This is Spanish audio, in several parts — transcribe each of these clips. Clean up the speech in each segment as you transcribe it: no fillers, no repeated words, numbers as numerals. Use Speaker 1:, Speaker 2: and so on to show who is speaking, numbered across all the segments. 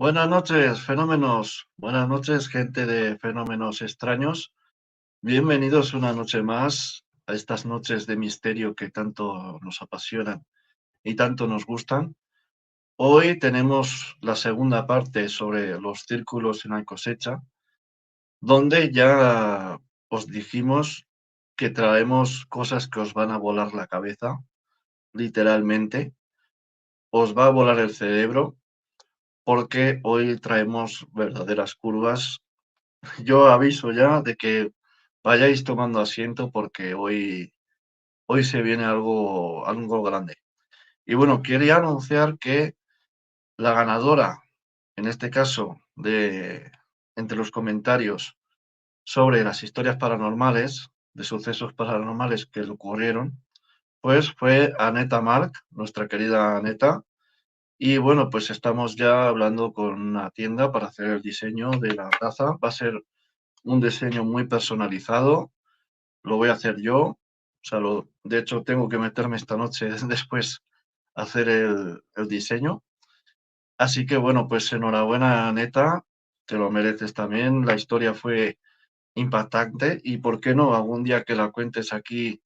Speaker 1: Buenas noches, fenómenos. Buenas noches, gente de fenómenos extraños. Bienvenidos una noche más a estas noches de misterio que tanto nos apasionan y tanto nos gustan. Hoy tenemos la segunda parte sobre los círculos en la cosecha, donde ya os dijimos que traemos cosas que os van a volar la cabeza, literalmente. Os va a volar el cerebro porque hoy traemos verdaderas curvas. Yo aviso ya de que vayáis tomando asiento porque hoy se viene algo grande. Y bueno, quería anunciar que la ganadora, en este caso, entre los comentarios sobre las historias paranormales, de sucesos paranormales que le ocurrieron, pues fue Aneta Marc, nuestra querida Aneta. Y bueno, pues estamos ya hablando con una tienda para hacer el diseño de la taza. Va a ser un diseño muy personalizado, lo voy a hacer yo. O sea, de hecho, tengo que meterme esta noche después a hacer el diseño. Así que bueno, pues enhorabuena, Neta, te lo mereces también. La historia fue impactante y, ¿por qué no? Algún día que la cuentes aquí,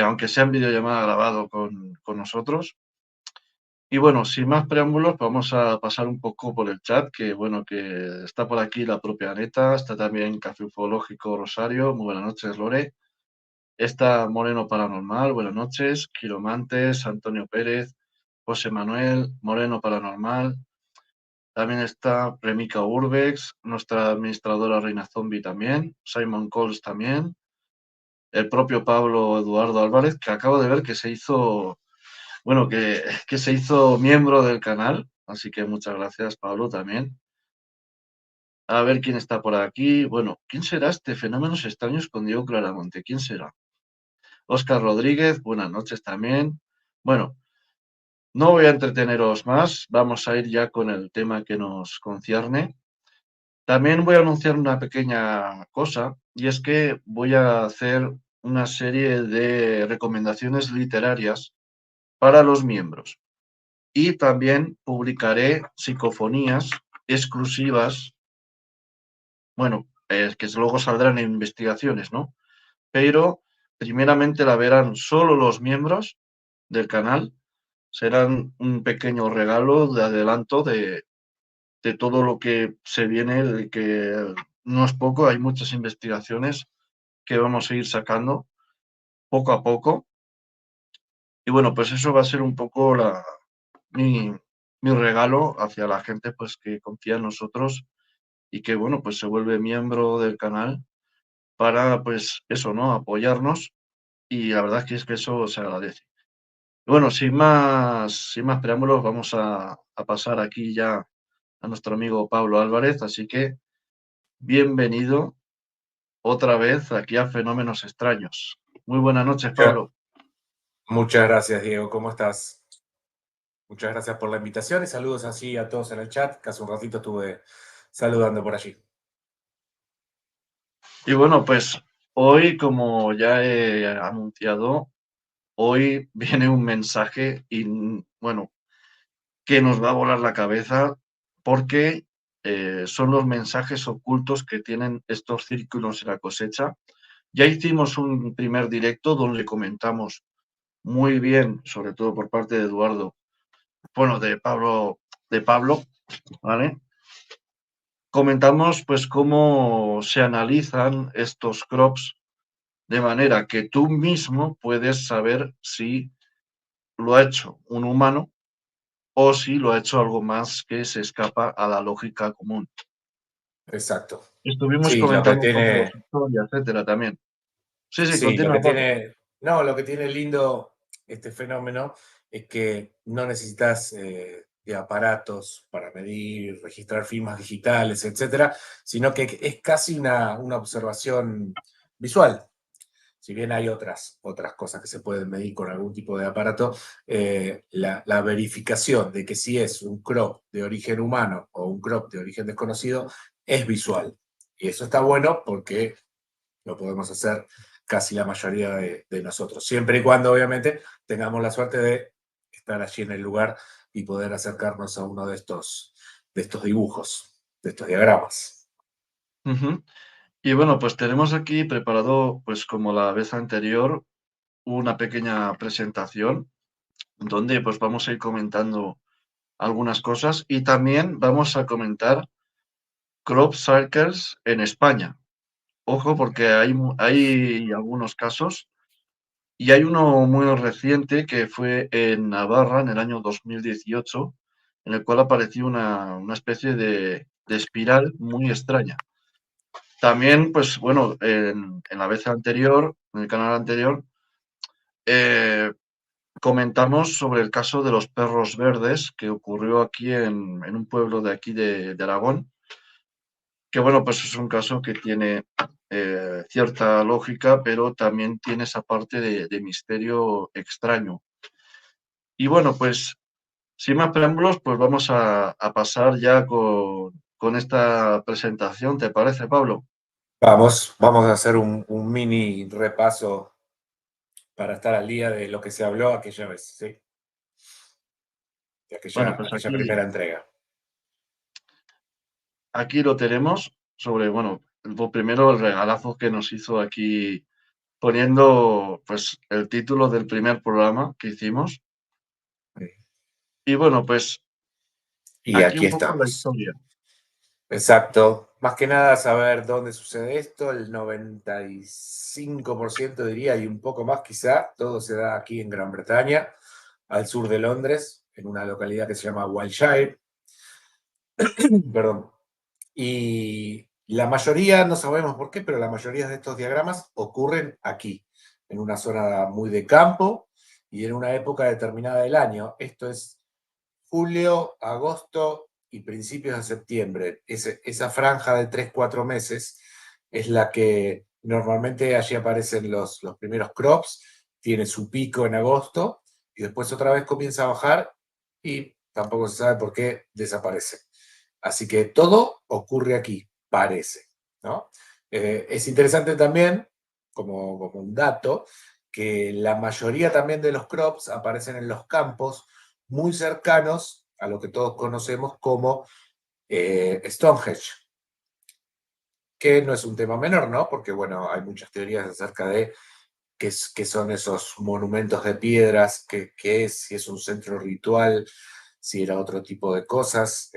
Speaker 1: aunque sea en videollamada grabado con nosotros. Y bueno, sin más preámbulos, vamos a pasar un poco por el chat, que bueno, que está por aquí la propia Neta, está también Café Ufológico Rosario, muy buenas noches, Lore. Está Moreno Paranormal, buenas noches. Quiromantes, Antonio Pérez, José Manuel, Moreno Paranormal. También está Premica Urbex, nuestra administradora Reina Zombie también. Simon Coles también. El propio Pablo Eduardo Álvarez, que acabo de ver que se hizo, bueno, que se hizo miembro del canal. Así que muchas gracias, Pablo, también. A ver quién está por aquí. Bueno, ¿quién será este Fenómenos Extraños con Diego Claramonte? ¿Quién será? Óscar Rodríguez, buenas noches también. Bueno, no voy a entreteneros más, vamos a ir ya con el tema que nos concierne. También voy a anunciar una pequeña cosa, y es que voy a hacer una serie de recomendaciones literarias para los miembros. Y también publicaré psicofonías exclusivas, bueno, que luego saldrán en investigaciones, ¿no? Pero primeramente la verán solo los miembros del canal. Serán un pequeño regalo de adelanto de todo lo que se viene, de que no es poco, hay muchas investigaciones que vamos a ir sacando poco a poco. Y bueno, pues eso va a ser un poco mi, mi regalo hacia la gente pues que confía en nosotros y que bueno, pues se vuelve miembro del canal para pues eso, ¿no? Apoyarnos, y la verdad es que eso se agradece. Bueno, sin más preámbulos, vamos a pasar aquí ya a nuestro amigo Pablo Álvarez, así que bienvenido otra vez aquí a Fenómenos Extraños. Muy buenas noches, Pablo.
Speaker 2: Muchas gracias, Diego. ¿Cómo estás? Muchas gracias por la invitación y saludos así a todos en el chat, que hace un ratito estuve saludando por allí.
Speaker 1: Y bueno, pues hoy, como ya he anunciado, hoy viene un mensaje y bueno, que nos va a volar la cabeza porque son los mensajes ocultos que tienen estos círculos en la cosecha. Ya hicimos un primer directo donde comentamos muy bien, sobre todo por parte de Eduardo, bueno, de Pablo, ¿vale? Comentamos pues cómo se analizan estos crops de manera que tú mismo puedes saber si lo ha hecho un humano o si lo ha hecho algo más que se escapa a la lógica común.
Speaker 2: Exacto.
Speaker 1: Estuvimos
Speaker 2: Sí, lo que
Speaker 1: comentando un poco
Speaker 2: tiene,
Speaker 1: su historia, etcétera, también. Sí,
Speaker 2: sí, lo
Speaker 1: continúa,
Speaker 2: que
Speaker 1: Pablo.
Speaker 2: tiene, no, lo que tiene lindo este fenómeno es que no necesitas de aparatos para medir, registrar firmas digitales, etcétera, sino que es casi una observación visual. Si bien hay otras cosas que se pueden medir con algún tipo de aparato, la verificación de que si es un crop de origen humano o un crop de origen desconocido es visual. Y eso está bueno porque lo podemos hacer casi la mayoría de nosotros, siempre y cuando obviamente tengamos la suerte de estar allí en el lugar y poder acercarnos a uno de estos estos dibujos, de estos diagramas.
Speaker 1: Ujú. Y bueno, pues tenemos aquí preparado, pues como la vez anterior, una pequeña presentación donde pues vamos a ir comentando algunas cosas y también vamos a comentar crop circles en España. Ojo, porque hay algunos casos y hay uno muy reciente que fue en Navarra en el año 2018, en el cual apareció una especie de espiral muy extraña. También, pues bueno, en la vez anterior, en el canal anterior, eh, comentamos sobre el caso de los perros verdes que ocurrió aquí en un pueblo de aquí de Aragón, que bueno, pues es un caso que tiene cierta lógica, pero también tiene esa parte de misterio extraño. Y bueno, pues sin más preámbulos, pues vamos a pasar ya con esta presentación, ¿te parece, Pablo?
Speaker 2: Vamos a hacer un mini repaso para estar al día de lo que se habló aquella vez, ¿sí? De
Speaker 1: Bueno, pues
Speaker 2: aquella primera entrega.
Speaker 1: aquí lo tenemos sobre, bueno, primero el regalazo que nos hizo aquí poniendo pues el título del primer programa que hicimos.
Speaker 2: Sí.
Speaker 1: Y bueno, pues
Speaker 2: Y
Speaker 1: aquí
Speaker 2: aquí
Speaker 1: un poco la
Speaker 2: estamos.
Speaker 1: historia.
Speaker 2: Exacto. Más que nada saber dónde sucede esto, el 95% diría, y un poco más quizá, todo se da aquí en Gran Bretaña, al sur de Londres, en una localidad que se llama Wiltshire. Perdón. Y la mayoría, no sabemos por qué, pero la mayoría de estos diagramas ocurren aquí, en una zona muy de campo y en una época determinada del año. Esto es julio, agosto y principios de septiembre. Esa franja de 3-4 meses es la que normalmente allí aparecen los primeros crops, tiene su pico en agosto y después otra vez comienza a bajar y tampoco se sabe por qué desaparece. Así que todo ocurre aquí, parece, ¿no? Es interesante también, como un dato, que la mayoría también de los crops aparecen en los campos muy cercanos a lo que todos conocemos como Stonehenge, que no es un tema menor, ¿no? Porque, bueno, hay muchas teorías acerca de qué son esos monumentos de piedras, qué es, si es un centro ritual, si era otro tipo de cosas.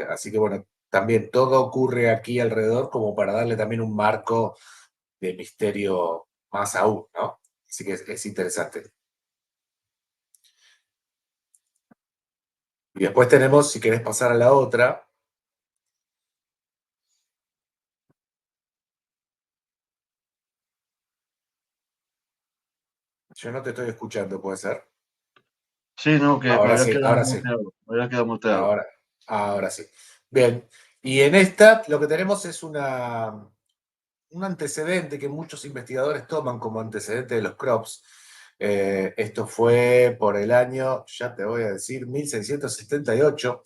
Speaker 2: Así que, bueno, también todo ocurre aquí alrededor como para darle también un marco de misterio más aún, ¿no? Así que es interesante. Y después tenemos, si querés pasar a la otra. Yo no te estoy escuchando, ¿puede ser?
Speaker 1: Sí, no, que me
Speaker 2: Ahora
Speaker 1: había
Speaker 2: sí,
Speaker 1: quedado
Speaker 2: ahora sí,
Speaker 1: muteado, me había quedado muteado.
Speaker 2: ahora, ahora sí. Bien, y en esta lo que tenemos es un antecedente que muchos investigadores toman como antecedente de los crops. Esto fue por el año, ya te voy a decir, 1678,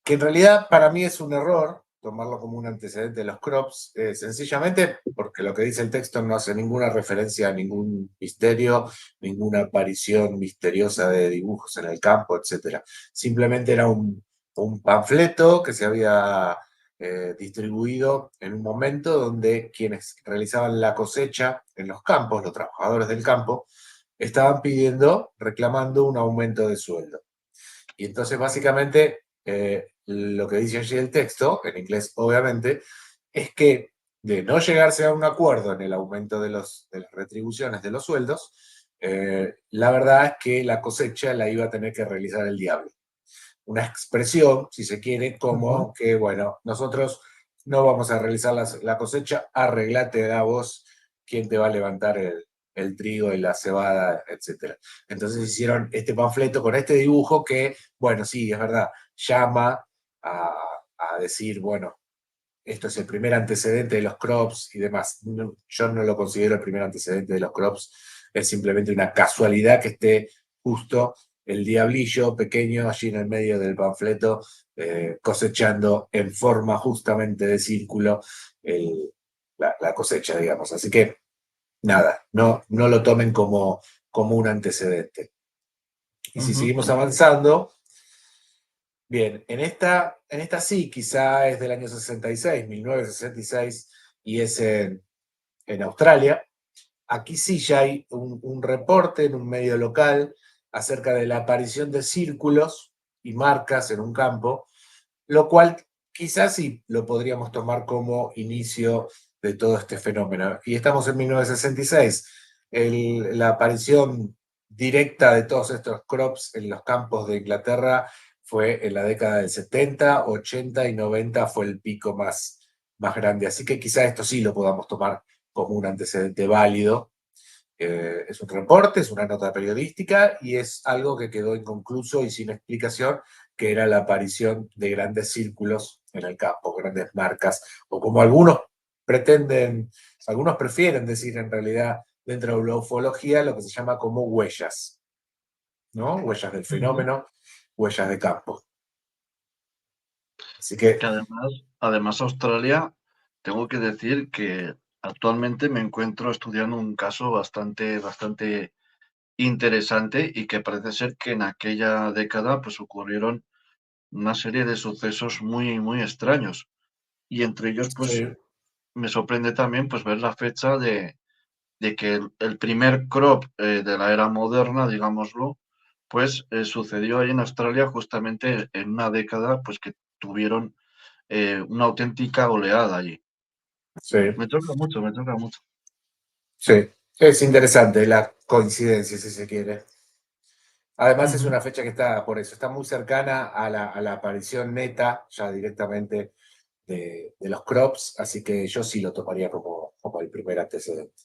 Speaker 2: que en realidad para mí es un error tomarlo como un antecedente de los crops, sencillamente porque lo que dice el texto no hace ninguna referencia a ningún misterio, ninguna aparición misteriosa de dibujos en el campo, etc. Simplemente era un panfleto que se había distribuido en un momento donde quienes realizaban la cosecha en los campos, los trabajadores del campo, estaban pidiendo, reclamando un aumento de sueldo. Y entonces básicamente lo que dice allí el texto, en inglés obviamente, es que de no llegarse a un acuerdo en el aumento de las retribuciones de los sueldos, la verdad es que la cosecha la iba a tener que realizar el diablo. Una expresión, si se quiere,
Speaker 1: Ujú.
Speaker 2: como que, bueno, nosotros no vamos a realizar la cosecha, arreglate a vos quién te va a levantar el trigo y la cebada, etcétera. Entonces hicieron este panfleto con este dibujo que, bueno, sí, es verdad, llama a, a decir, bueno, esto es el primer antecedente de los crops y demás. Yo no lo considero el primer antecedente de los crops, es simplemente una casualidad que esté justo el diablillo pequeño allí en el medio del panfleto, cosechando en forma justamente de círculo la cosecha, digamos. Así que nada, no lo tomen como, un antecedente. Y si
Speaker 1: Ujú.
Speaker 2: seguimos avanzando, Bien, en esta sí, quizá es del año 66, 1966, y es en Australia. Aquí sí ya hay un reporte en un medio local acerca de la aparición de círculos y marcas en un campo, lo cual quizás sí lo podríamos tomar como inicio de todo este fenómeno. Y estamos en 1966. La aparición directa de todos estos crops en los campos de Inglaterra fue en la década del 70, 80 y 90 fue el pico más grande. Así que quizás esto sí lo podamos tomar como un antecedente válido. Es un reporte, es una nota periodística y es algo que quedó inconcluso y sin explicación, que era la aparición de grandes círculos en el campo, grandes marcas, o como algunos prefieren decir en realidad dentro de la ufología, lo que se llama como huellas, ¿no? Huellas del
Speaker 1: Ujú.
Speaker 2: fenómeno, huellas de campo. Así que,
Speaker 1: Que además Australia, tengo que decir que actualmente me encuentro estudiando un caso bastante interesante y que parece ser que en aquella década pues ocurrieron una serie de sucesos muy extraños. Y entre ellos, pues
Speaker 2: sí,
Speaker 1: me sorprende también pues ver la fecha de que el primer crop de la era moderna, digámoslo, pues sucedió ahí en Australia justamente en una década pues que tuvieron una auténtica oleada allí.
Speaker 2: sí,
Speaker 1: Me toca mucho.
Speaker 2: sí. Es interesante la coincidencia, si se quiere. Además es
Speaker 1: Ujú,
Speaker 2: una fecha que está, por eso, está muy cercana a la aparición neta, ya directamente de los crops, así que yo sí lo tomaría como el primer antecedente.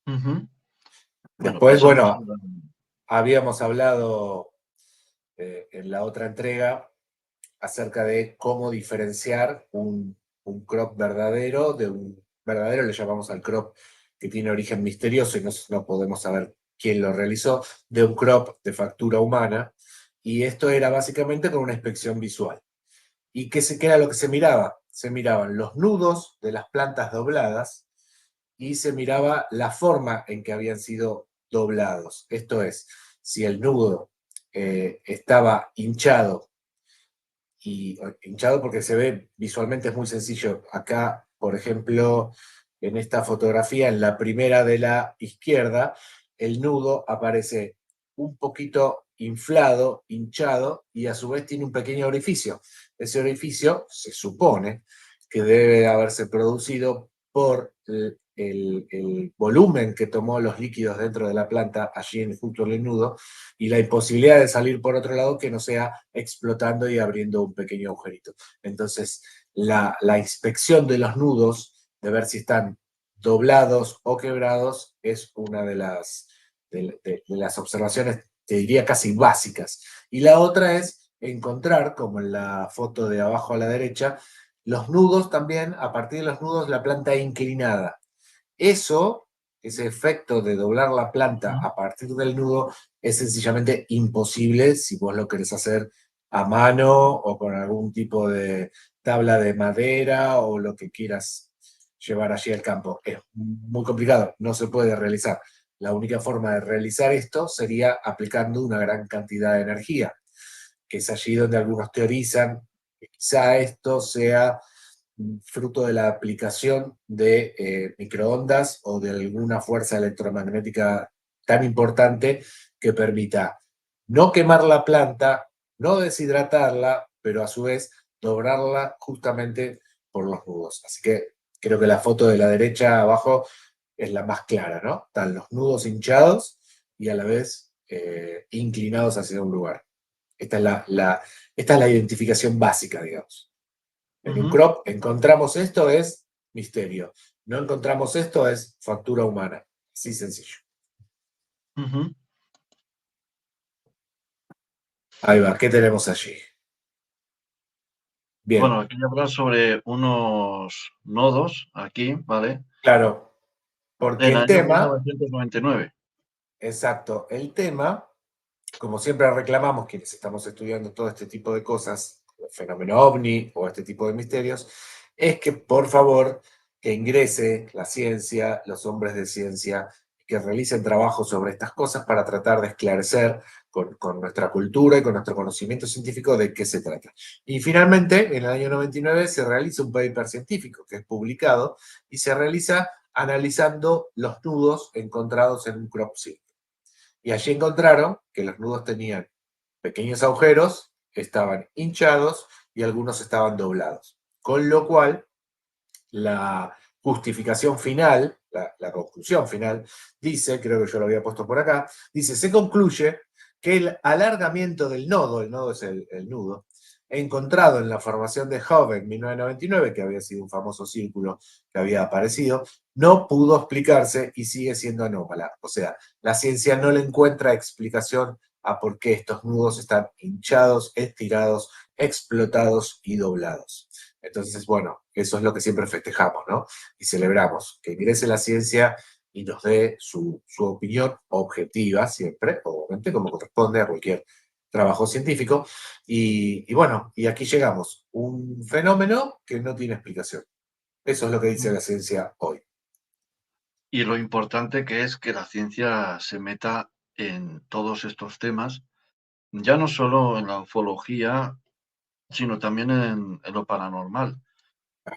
Speaker 1: ujú. Bueno,
Speaker 2: Después,
Speaker 1: pasamos
Speaker 2: bueno, habíamos hablado en la otra entrega acerca de cómo diferenciar un crop verdadero de un verdadero, le llamamos al crop que tiene origen misterioso y no podemos saber quién lo realizó, de un crop de factura humana. Y esto era básicamente con una inspección visual. ¿Y qué era lo que se miraba? Se miraban los nudos de las plantas dobladas y se miraba la forma en que habían sido doblados. Esto es, si el nudo estaba hinchado, y hinchado porque se ve visualmente, es muy sencillo. Acá, por ejemplo, en esta fotografía, en la primera de la izquierda, el nudo aparece un poquito inflado, hinchado, y a su vez tiene un pequeño orificio. Ese orificio se supone que debe haberse producido por el volumen que tomó los líquidos dentro de la planta, allí justo en el nudo, y la imposibilidad de salir por otro lado que no sea explotando y abriendo un pequeño agujerito. Entonces, la inspección de los nudos, de ver si están doblados o quebrados, es una de las observaciones, te diría casi básicas. Y la otra es encontrar, como en la foto de abajo a la derecha, los nudos también, a partir de los nudos, la planta inclinada. Eso, ese efecto de doblar la planta
Speaker 1: ujú,
Speaker 2: a partir del nudo, es sencillamente imposible si vos lo querés hacer a mano o con algún tipo de tabla de madera o lo que quieras llevar allí al campo. Es muy complicado, no se puede realizar. La única forma de realizar esto sería aplicando una gran cantidad de energía, que es allí donde algunos teorizan que quizá esto sea fruto de la aplicación de microondas o de alguna fuerza electromagnética tan importante que permita no quemar la planta, no deshidratarla, pero a su vez doblarla justamente por los nudos. Así que creo que la foto de la derecha abajo es la más clara, ¿no? Están los nudos hinchados y a la vez inclinados hacia un lugar. Esta es la identificación básica, digamos. En un
Speaker 1: ujú,
Speaker 2: crop encontramos esto, es misterio. No encontramos esto, es factura humana. Así sencillo.
Speaker 1: ujú.
Speaker 2: Ahí va, ¿qué tenemos allí?
Speaker 1: Bueno,
Speaker 2: Bien,
Speaker 1: aquí habla sobre unos nodos aquí, ¿vale?
Speaker 2: claro, porque
Speaker 1: En el
Speaker 2: el
Speaker 1: año
Speaker 2: tema,
Speaker 1: 1999.
Speaker 2: exacto, el tema, como siempre reclamamos quienes estamos estudiando todo este tipo de cosas, el fenómeno ovni o este tipo de misterios, es que por favor que ingrese la ciencia, los hombres de ciencia, que realicen trabajos sobre estas cosas para tratar de esclarecer con nuestra cultura y con nuestro conocimiento científico de qué se trata. Y finalmente, en el año 99, se realiza un paper científico que es publicado y se realiza analizando los nudos encontrados en un crop circle. Y allí encontraron que los nudos tenían pequeños agujeros, estaban hinchados y algunos estaban doblados. Con lo cual, la justificación final, la conclusión final, dice, creo que yo lo había puesto por acá, dice, se concluye que el alargamiento del nodo, el nodo es el nudo, encontrado en la formación de Hubble en 1999, que había sido un famoso círculo que había aparecido, no pudo explicarse y sigue siendo anómala. O sea, la ciencia no le encuentra explicación a por qué estos nudos están hinchados, estirados, explotados y doblados. Entonces, bueno, eso es lo que siempre festejamos, ¿no? Y celebramos, que ingrese la ciencia y nos dé su opinión objetiva siempre, obviamente, como corresponde a cualquier trabajo científico. Y bueno, y aquí llegamos, un fenómeno que no tiene explicación. Eso es lo que dice la ciencia hoy.
Speaker 1: Y lo importante que es que la ciencia se meta en todos estos temas, ya no solo en la ufología, sino también en lo paranormal.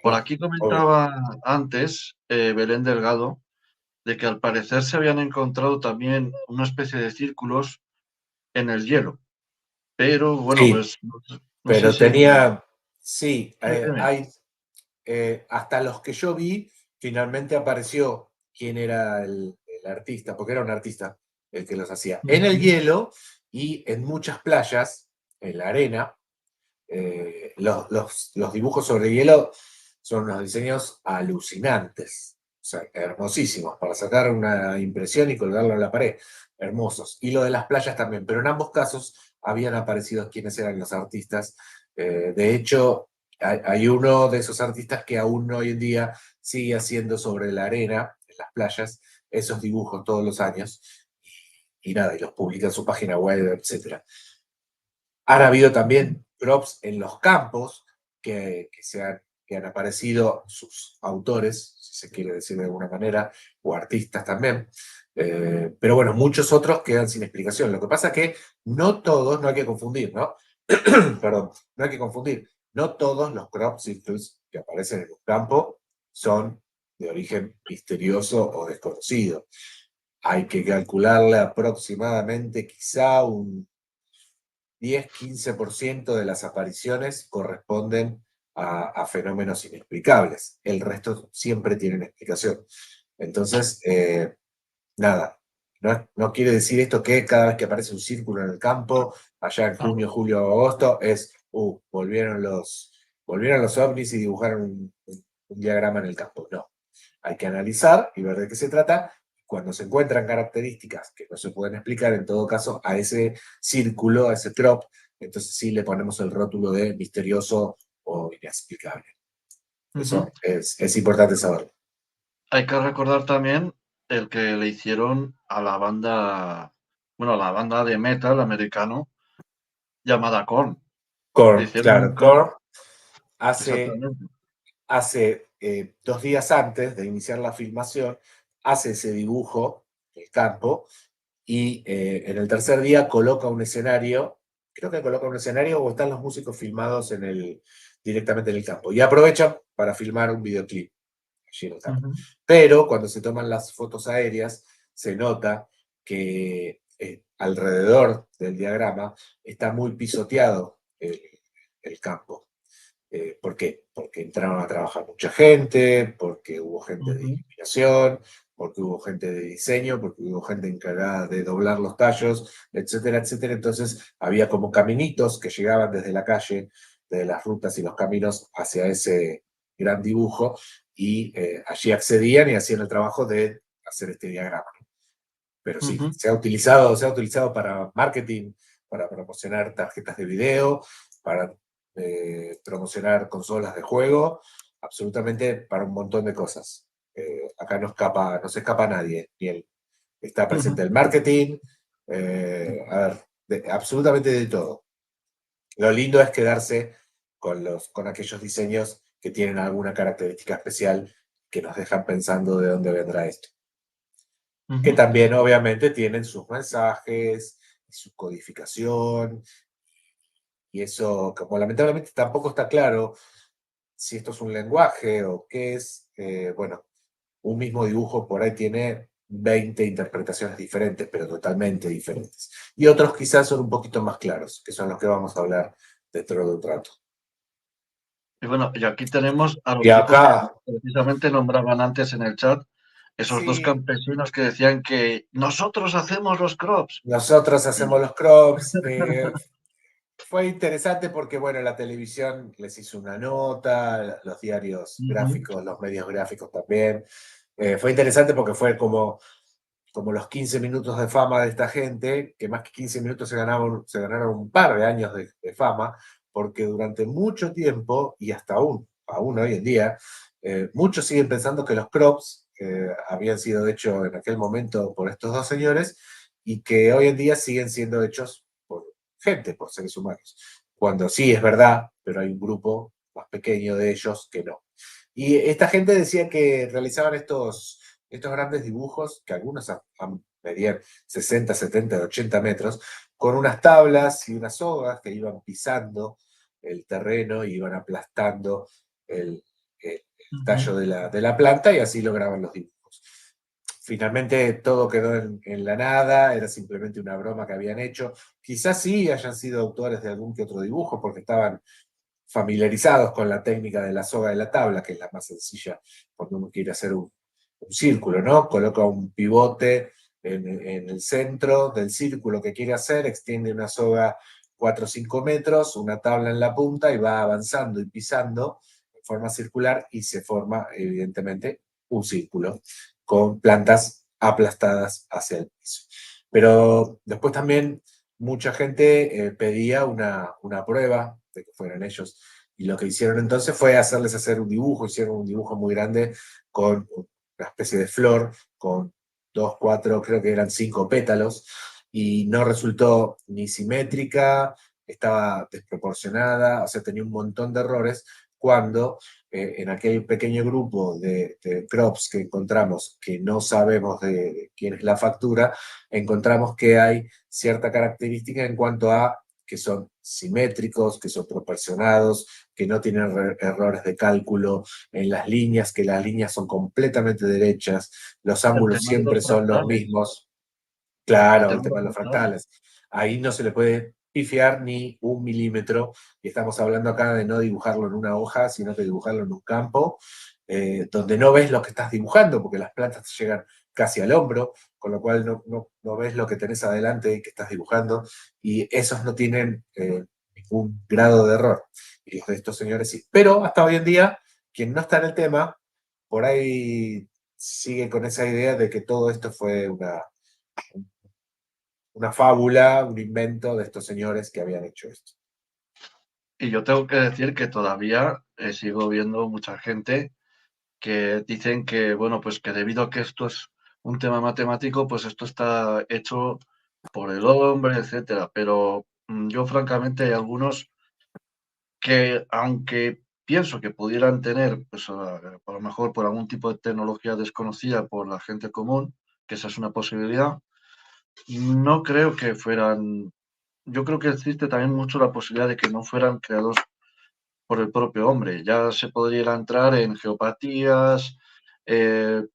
Speaker 1: Por aquí
Speaker 2: Obvio.
Speaker 1: comentaba antes Belén Delgado de que al parecer se habían encontrado también una especie de círculos en el hielo. Pero bueno,
Speaker 2: Sí,
Speaker 1: pues no sé
Speaker 2: pero
Speaker 1: si...
Speaker 2: tenía, sí,
Speaker 1: Dime, dime.
Speaker 2: hay, hasta los que yo vi, finalmente apareció quién era el artista, porque era un artista el que los hacía en el
Speaker 1: Ujú.
Speaker 2: hielo y en muchas playas, en la arena. Los dibujos sobre hielo son unos diseños alucinantes, o sea, hermosísimos, para sacar una impresión y colgarlo en la pared, hermosos. Y lo de las playas también, pero en ambos casos habían aparecido quiénes eran los artistas. De hecho, hay uno de esos artistas que aún hoy en día sigue haciendo sobre la arena, en las playas, esos dibujos todos los años. Y nada, y los publica en su página web, etcétera. Han habido también props en los campos que han aparecido sus autores, si se quiere decir de alguna manera, o artistas también. Pero bueno, muchos otros quedan sin explicación. Lo que pasa es que no todos, no hay que confundir, ¿no? Perdón, no hay que confundir. No todos los crop circles que aparecen en un campo son de origen misterioso o desconocido. Hay que calcularle aproximadamente quizá un 10-15% de las apariciones corresponden a fenómenos inexplicables. El resto siempre tienen explicación. Entonces, nada, no quiere decir esto que cada vez que aparece un círculo en el campo, allá en
Speaker 1: Ah,
Speaker 2: junio, julio o agosto, volvieron los ovnis y dibujaron un diagrama en el campo. No, hay que analizar y ver de qué se trata. Cuando se encuentran características que no se pueden explicar, en todo caso, a ese círculo, a ese crop, entonces sí le ponemos el rótulo de misterioso o inexplicable.
Speaker 1: ujú.
Speaker 2: Eso es importante saberlo.
Speaker 1: Hay que recordar también el que le hicieron a la banda, bueno, a la banda de metal americano llamada Korn. Le
Speaker 2: Core,
Speaker 1: hicieron un
Speaker 2: claro,
Speaker 1: cover,
Speaker 2: Core
Speaker 1: exactamente.
Speaker 2: hace 2 días antes de iniciar la filmación, hace ese dibujo del campo y en el tercer día coloca un escenario, creo que coloca un escenario o están los músicos filmados directamente en el campo y aprovechan para filmar un videoclip allí en el campo.
Speaker 1: Ujú,
Speaker 2: Pero cuando se toman las fotos aéreas, se nota que alrededor del diagrama está muy pisoteado el campo. ¿Por qué? Porque entraron a trabajar mucha gente, porque hubo gente de
Speaker 1: ujú,
Speaker 2: iluminación, porque hubo gente de diseño, porque hubo gente encargada de doblar los tallos, etcétera, etcétera. Entonces había como caminitos que llegaban desde la calle, de las rutas y los caminos hacia ese gran dibujo y allí accedían y hacían el trabajo de hacer este diagrama. Pero sí,
Speaker 1: ujú.
Speaker 2: se ha utilizado para marketing, para promocionar tarjetas de video, para promocionar consolas de juego, absolutamente para un montón de cosas. Acá no se escapa nadie, ni él. Está
Speaker 1: Ujú.
Speaker 2: presente el marketing, a ver, absolutamente de todo. Lo lindo es quedarse con aquellos diseños que tienen alguna característica especial que nos dejan pensando de dónde vendrá esto. que
Speaker 1: Ujú.
Speaker 2: también obviamente tienen sus mensajes y su codificación, y eso, como lamentablemente tampoco está claro si esto es un lenguaje o qué es, bueno, un mismo dibujo por ahí tiene 20 interpretaciones diferentes, pero totalmente diferentes. Y otros quizás son un poquito más claros, que son los que vamos a hablar dentro de un rato.
Speaker 1: Y bueno, y aquí tenemos a
Speaker 2: Y
Speaker 1: los chicos que
Speaker 2: acá,
Speaker 1: precisamente nombraban antes en el chat, esos dos
Speaker 2: sí,
Speaker 1: campesinos que decían que nosotros hacemos los crops.
Speaker 2: nosotros hacemos
Speaker 1: Y
Speaker 2: los crops. Fue interesante porque, bueno, la televisión les hizo una nota, los diarios
Speaker 1: ujú,
Speaker 2: gráficos, los medios gráficos también. Fue interesante porque fue como los 15 minutos de fama de esta gente, que más que 15 minutos se ganaron un par de años de fama, porque durante mucho tiempo, y hasta aún hoy en día, muchos siguen pensando que los crops habían sido hechos en aquel momento por estos dos señores y que hoy en día siguen siendo hechos por gente, por seres humanos. Cuando sí es verdad, pero hay un grupo más pequeño de ellos que no. Y esta gente decía que realizaban estos grandes dibujos, que algunos medían 60, 70, 80 metros, con unas tablas y unas sogas que iban pisando el terreno y iban aplastando el
Speaker 1: ujú.
Speaker 2: tallo de la planta y así lograban los dibujos. Finalmente todo quedó en la nada, era simplemente una broma que habían hecho. Quizás sí hayan sido autores de algún que otro dibujo porque estaban familiarizados con la técnica de la soga de la tabla, que es la más sencilla cuando uno quiere hacer un círculo, ¿no? Coloca un pivote en el centro del círculo que quiere hacer, extiende una soga 4 o 5 metros, una tabla en la punta y va avanzando y pisando en forma circular y se forma, evidentemente, un círculo con plantas aplastadas hacia el piso. Pero después también mucha gente pedía una prueba de que fueran ellos. Y lo que hicieron entonces fue hacerles hacer un dibujo, hicieron un dibujo muy grande con una especie de flor, con dos, cuatro, creo que eran 5 pétalos, y no resultó ni simétrica, estaba desproporcionada, o sea, tenía un montón de errores, cuando en aquel pequeño grupo de crops que encontramos, que no sabemos de quién es la factura, encontramos que hay cierta característica en cuanto a que son simétricos, que son proporcionados, que no tienen errores de cálculo en las líneas, que las líneas son completamente derechas, los
Speaker 1: El
Speaker 2: ángulos
Speaker 1: tema de
Speaker 2: siempre
Speaker 1: los
Speaker 2: son los
Speaker 1: fractales.
Speaker 2: mismos.
Speaker 1: El
Speaker 2: Claro, el
Speaker 1: tema de
Speaker 2: tema
Speaker 1: los
Speaker 2: de los
Speaker 1: fractales.
Speaker 2: fractales. Ahí no se le puede pifiar ni un milímetro, y estamos hablando acá de no dibujarlo en una hoja, sino que dibujarlo en un campo, donde no ves lo que estás dibujando, porque las plantas te llegan casi al hombro, con lo cual no ves lo que tenés adelante y que estás dibujando, y esos no tienen ningún grado de error. Y los de estos señores sí. Pero hasta hoy en día, quien no está en el tema, por ahí sigue con esa idea de que todo esto fue una fábula, un invento de estos señores que habían hecho esto.
Speaker 1: Y yo tengo que decir que todavía sigo viendo mucha gente que dicen que, bueno, pues que debido a que esto es un tema matemático, pues esto está hecho por el hombre, etcétera. Pero yo francamente hay algunos que, aunque pienso que pudieran tener, pues a lo mejor por algún tipo de tecnología desconocida por la gente común, que esa es una posibilidad, no creo que fueran, yo creo que existe también mucho la posibilidad de que no fueran creados por el propio hombre. Ya se podría entrar en geopatías,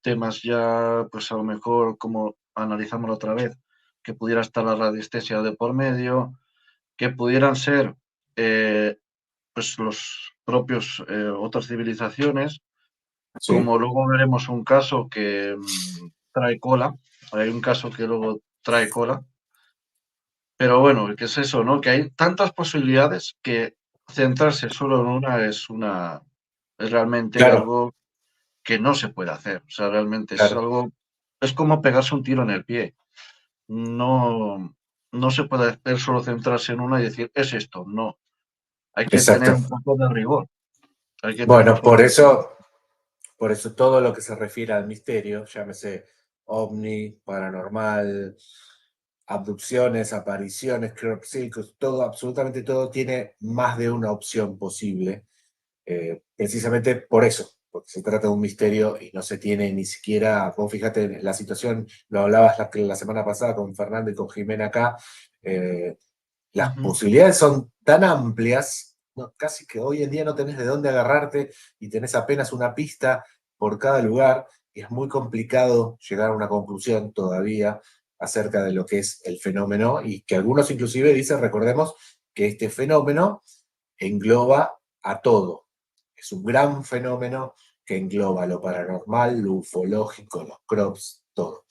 Speaker 1: temas ya, pues a lo mejor, como analizamos otra vez, que pudiera estar la radiestesia de por medio, que pudieran ser pues los propios otras civilizaciones,
Speaker 2: Sí,
Speaker 1: como luego veremos un caso que trae cola, hay un caso que luego trae cola, pero bueno, ¿qué es eso, no? Que hay tantas posibilidades que centrarse solo en una es realmente
Speaker 2: claro,
Speaker 1: algo que no se puede hacer. O sea, realmente es
Speaker 2: claro,
Speaker 1: algo, es como pegarse un tiro en el pie. No, no se puede hacer solo centrarse en una y decir, es esto. No, hay que tener
Speaker 2: exacto.
Speaker 1: un poco de rigor. Hay que tener un
Speaker 2: Bueno,
Speaker 1: poco de rigor.
Speaker 2: por eso todo lo que se refiere al misterio, llámese ovni, paranormal, abducciones, apariciones, crop circus, todo, absolutamente todo tiene más de una opción posible, precisamente por eso, porque se trata de un misterio y no se tiene ni siquiera, vos fíjate en la situación, lo hablabas la semana pasada con Fernando y con Jimena acá, las
Speaker 1: Ujú.
Speaker 2: posibilidades son tan amplias, ¿no? Casi que hoy en día no tenés de dónde agarrarte y tenés apenas una pista por cada lugar, y es muy complicado llegar a una conclusión todavía acerca de lo que es el fenómeno, y que algunos inclusive dicen, recordemos, que este fenómeno engloba a todo. Es un gran fenómeno que engloba lo paranormal, lo ufológico, los crops, todo.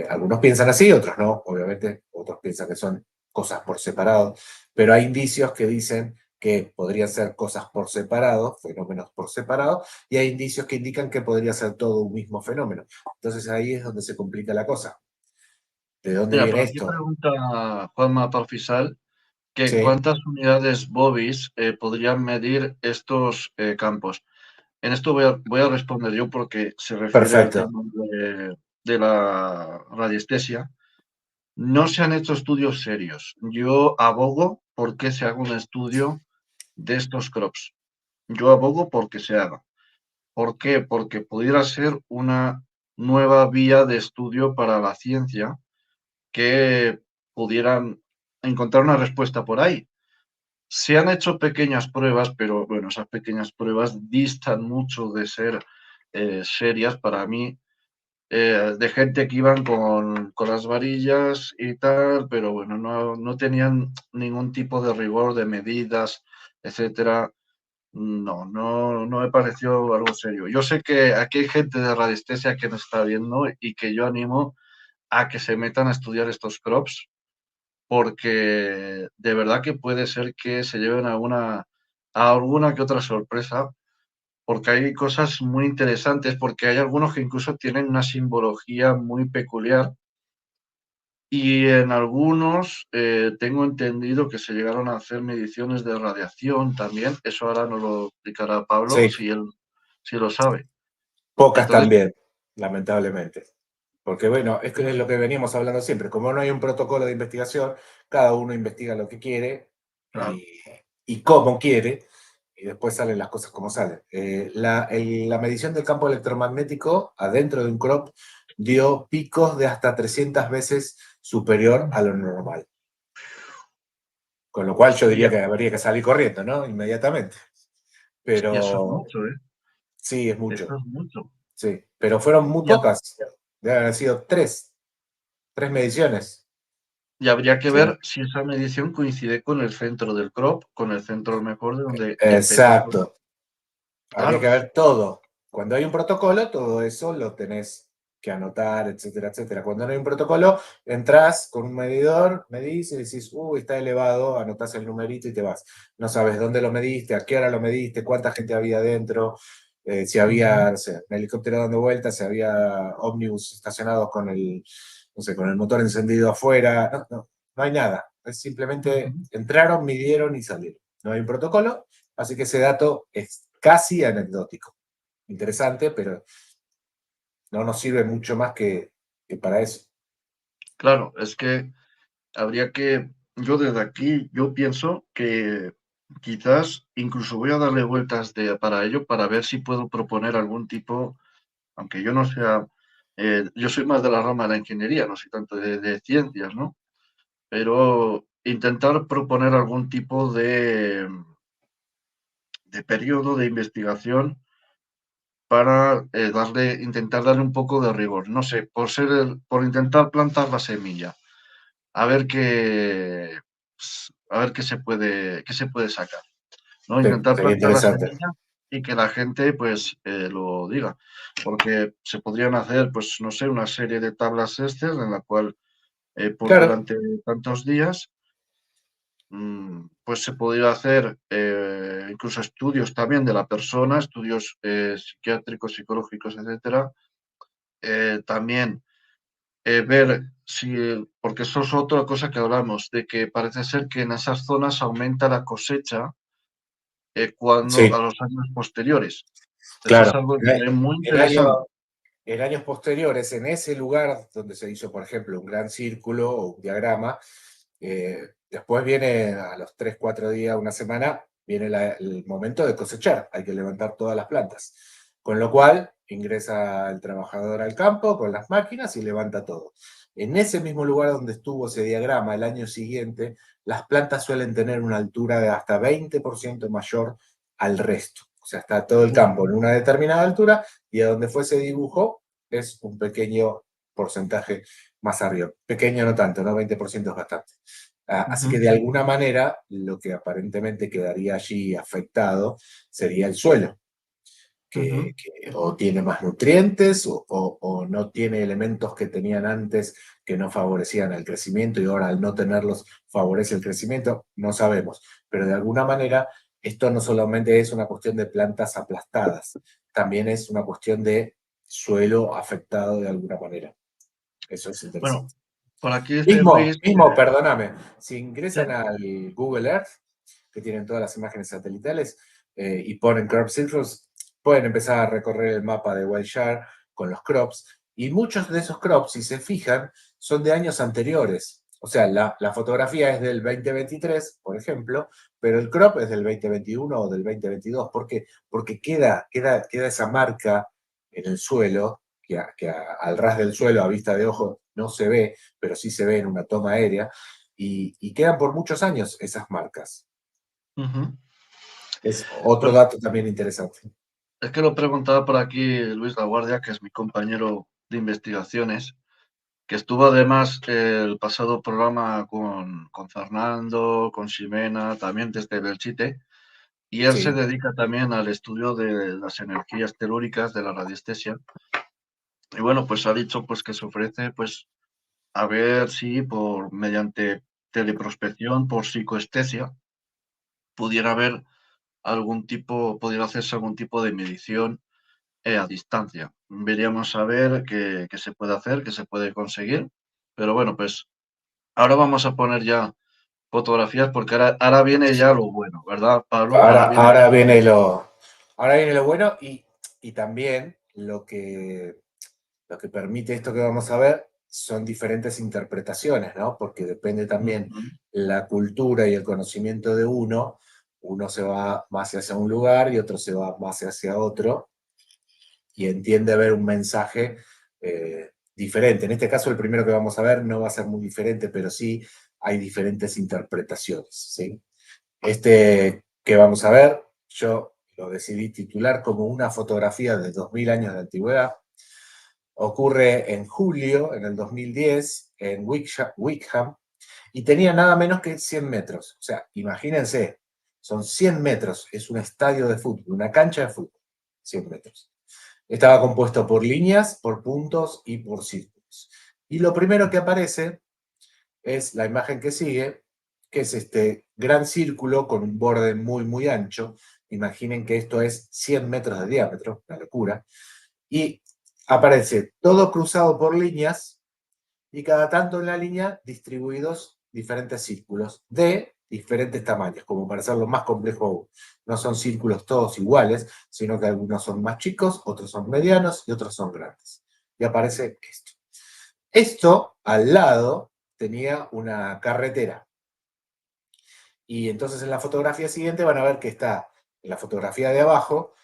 Speaker 2: Algunos piensan así, otros no, obviamente, otros piensan que son cosas por separado, pero hay indicios que dicen que podrían ser cosas por separado, fenómenos por separado, y hay indicios que indican que podría ser todo un mismo fenómeno. Entonces ahí es donde se complica la cosa. ¿De dónde
Speaker 1: Mira, por
Speaker 2: viene
Speaker 1: aquí
Speaker 2: esto?
Speaker 1: pregunta Juanma Parfisal que
Speaker 2: Sí,
Speaker 1: cuántas unidades Bobis podrían medir estos campos. En esto voy a responder yo porque se refiere al
Speaker 2: perfecto.
Speaker 1: tema de la radiestesia. No se han hecho estudios serios. Yo abogo porque se haga un estudio de estos crops. Yo abogo porque se haga. ¿Por qué? Porque pudiera ser una nueva vía de estudio para la ciencia que pudieran encontrar una respuesta por ahí. Se han hecho pequeñas pruebas, pero bueno, esas pequeñas pruebas distan mucho de ser serias para mí, de gente que iban con las varillas y tal, pero bueno, no tenían ningún tipo de rigor de medidas, etcétera. No me pareció algo serio. Yo sé que aquí hay gente de radiestesia que nos está viendo y que yo animo a que se metan a estudiar estos crops, porque de verdad que puede ser que se lleven a alguna que otra sorpresa, porque hay cosas muy interesantes, porque hay algunos que incluso tienen una simbología muy peculiar y en algunos tengo entendido que se llegaron a hacer mediciones de radiación también. Eso ahora nos lo explicará Pablo
Speaker 2: Sí,
Speaker 1: si él si lo sabe.
Speaker 2: pocas
Speaker 1: Entonces,
Speaker 2: también, lamentablemente. Porque bueno, es que es lo que veníamos hablando siempre. Como no hay un protocolo de investigación, cada uno investiga lo que quiere
Speaker 1: claro,
Speaker 2: y cómo quiere, y después salen las cosas como salen. La medición del campo electromagnético adentro de un crop dio picos de hasta 300 veces superior a lo normal. Con lo cual yo
Speaker 1: y,
Speaker 2: diría que habría que salir corriendo, ¿no? Inmediatamente.
Speaker 1: y eso es
Speaker 2: Pero
Speaker 1: mucho, ¿eh?
Speaker 2: sí, es
Speaker 1: Eso
Speaker 2: mucho.
Speaker 1: es mucho.
Speaker 2: Sí, pero fueron muy
Speaker 1: Y, ha-
Speaker 2: pocas. Deben haber sido tres mediciones.
Speaker 1: y habría que
Speaker 2: Sí.
Speaker 1: ver si esa medición coincide con el centro del crop, con el centro mejor de donde empezó todo.
Speaker 2: Exacto. Habría
Speaker 1: Claro.
Speaker 2: que ver todo. Cuando hay un protocolo, todo eso lo tenés que anotar, etcétera, etcétera. Cuando no hay un protocolo, entrás con un medidor, medís y decís, uy, está elevado, anotás el numerito y te vas. No sabes dónde lo mediste, a qué hora lo mediste, cuánta gente había adentro, si
Speaker 1: Ujú,
Speaker 2: había, no sé, un helicóptero dando vueltas, si había ómnibus estacionados con el, no sé, con el motor encendido afuera. No, no, no hay nada. Es
Speaker 1: ujú.
Speaker 2: simplemente entraron, midieron y salieron. No hay un protocolo, así que ese dato es casi anecdótico. Interesante, pero no nos sirve mucho más que para eso.
Speaker 1: Claro, es que habría que, yo desde aquí, yo pienso que quizás incluso voy a darle vueltas para ello, para ver si puedo proponer algún tipo, aunque yo no sea, yo soy más de la rama de la ingeniería, no soy tanto de ciencias, ¿no? Pero intentar proponer algún tipo de periodo de investigación para intentar darle un poco de rigor. No sé, por intentar plantar la semilla, a ver a ver qué se puede sacar, ¿no?
Speaker 2: Sí,
Speaker 1: Intentar
Speaker 2: sería
Speaker 1: plantar la
Speaker 2: interesante.
Speaker 1: semilla y que la gente pues lo diga, porque se podrían hacer, pues no sé, una serie de tablas Excel en la cual
Speaker 2: Claro,
Speaker 1: durante tantos días pues se podría hacer incluso estudios también de la persona, estudios psiquiátricos, psicológicos, etcétera. También ver si, porque eso es otra cosa que hablamos, de que parece ser que en esas zonas aumenta la cosecha cuando a
Speaker 2: sí,
Speaker 1: los años posteriores. Eso es
Speaker 2: claro.
Speaker 1: algo
Speaker 2: En,
Speaker 1: muy
Speaker 2: en año-
Speaker 1: interesante.
Speaker 2: en años posteriores, en ese lugar donde se hizo, por ejemplo, un gran círculo o un diagrama, después viene a los 3 4 días, una semana, viene el momento de cosechar. Hay que levantar todas las plantas. Con lo cual, ingresa el trabajador al campo con las máquinas y levanta todo. En ese mismo lugar donde estuvo ese diagrama el año siguiente, las plantas suelen tener una altura de hasta 20% mayor al resto. O sea, está todo el campo en una determinada altura y a donde fue ese dibujo es un pequeño porcentaje más arriba. Pequeño no tanto, ¿no? 20% es bastante. Así que de alguna manera lo que aparentemente quedaría allí afectado sería el suelo, que o tiene más nutrientes o no tiene elementos que tenían antes que no favorecían el crecimiento y ahora al no tenerlos favorece el crecimiento, no sabemos. Pero de alguna manera esto no solamente es una cuestión de plantas aplastadas, también es una cuestión de suelo afectado de alguna manera. Eso es
Speaker 1: Bueno,
Speaker 2: interesante.
Speaker 1: por aquí dice Luis que
Speaker 2: Perdóname, si
Speaker 1: sí,
Speaker 2: ingresan al Google Earth, que tienen todas las imágenes satelitales, y ponen crop circles, pueden empezar a recorrer el mapa de Wilshire con los crops, y muchos de esos crops, si se fijan, son de años anteriores. O sea, la fotografía es del 2023, por ejemplo, pero el crop es del 2021 o del 2022. ¿Por qué? Porque queda esa marca en el suelo, que al ras del suelo, a vista de ojo, no se ve, pero sí se ve en una toma aérea, y quedan por muchos años esas marcas.
Speaker 1: ujú.
Speaker 2: Es otro
Speaker 1: Bueno,
Speaker 2: dato también interesante.
Speaker 1: es que lo preguntaba por aquí Luis Laguardia, que es mi compañero de investigaciones, que estuvo además el pasado programa con Fernando, con Ximena, también desde Belchite, y él se
Speaker 2: Sí,
Speaker 1: dedica también al estudio de las energías telúricas de la radiestesia. Y bueno, pues ha dicho pues que se ofrece pues a ver si por mediante teleprospección, por psicoestesia, pudiera haber pudiera hacerse algún tipo de medición a distancia. Veríamos a ver qué se puede hacer, qué se puede conseguir. Pero bueno, pues ahora vamos a poner ya fotografías porque ahora viene ya lo bueno, ¿verdad, Pablo?
Speaker 2: ahora, ahora, viene, lo, ahora viene lo bueno y también lo que permite esto que vamos a ver son diferentes interpretaciones, ¿no? Porque depende también
Speaker 1: Ujú,
Speaker 2: la cultura y el conocimiento de uno se va más hacia un lugar y otro se va más hacia otro y entiende ver un mensaje diferente. En este caso, el primero que vamos a ver no va a ser muy diferente, pero sí hay diferentes interpretaciones, ¿sí? Este que vamos a ver, yo lo decidí titular como una fotografía de 2000 años de antigüedad. Ocurre en julio, en el 2010, en Wickham, y tenía nada menos que 100 metros. O sea, imagínense, son 100 metros, es un estadio de fútbol, una cancha de fútbol, 100 metros. Estaba compuesto por líneas, por puntos y por círculos. Y lo primero que aparece es la imagen que sigue, que es este gran círculo con un borde muy, muy ancho. Imaginen que esto es 100 metros de diámetro, una locura. Y aparece todo cruzado por líneas y cada tanto en la línea distribuidos diferentes círculos de diferentes tamaños, como para hacerlo más complejo aún. No son círculos todos iguales, sino que algunos son más chicos, otros son medianos y otros son grandes. Y aparece esto. Esto al lado tenía una carretera. Y entonces en la fotografía siguiente van a ver que está en la fotografía de abajo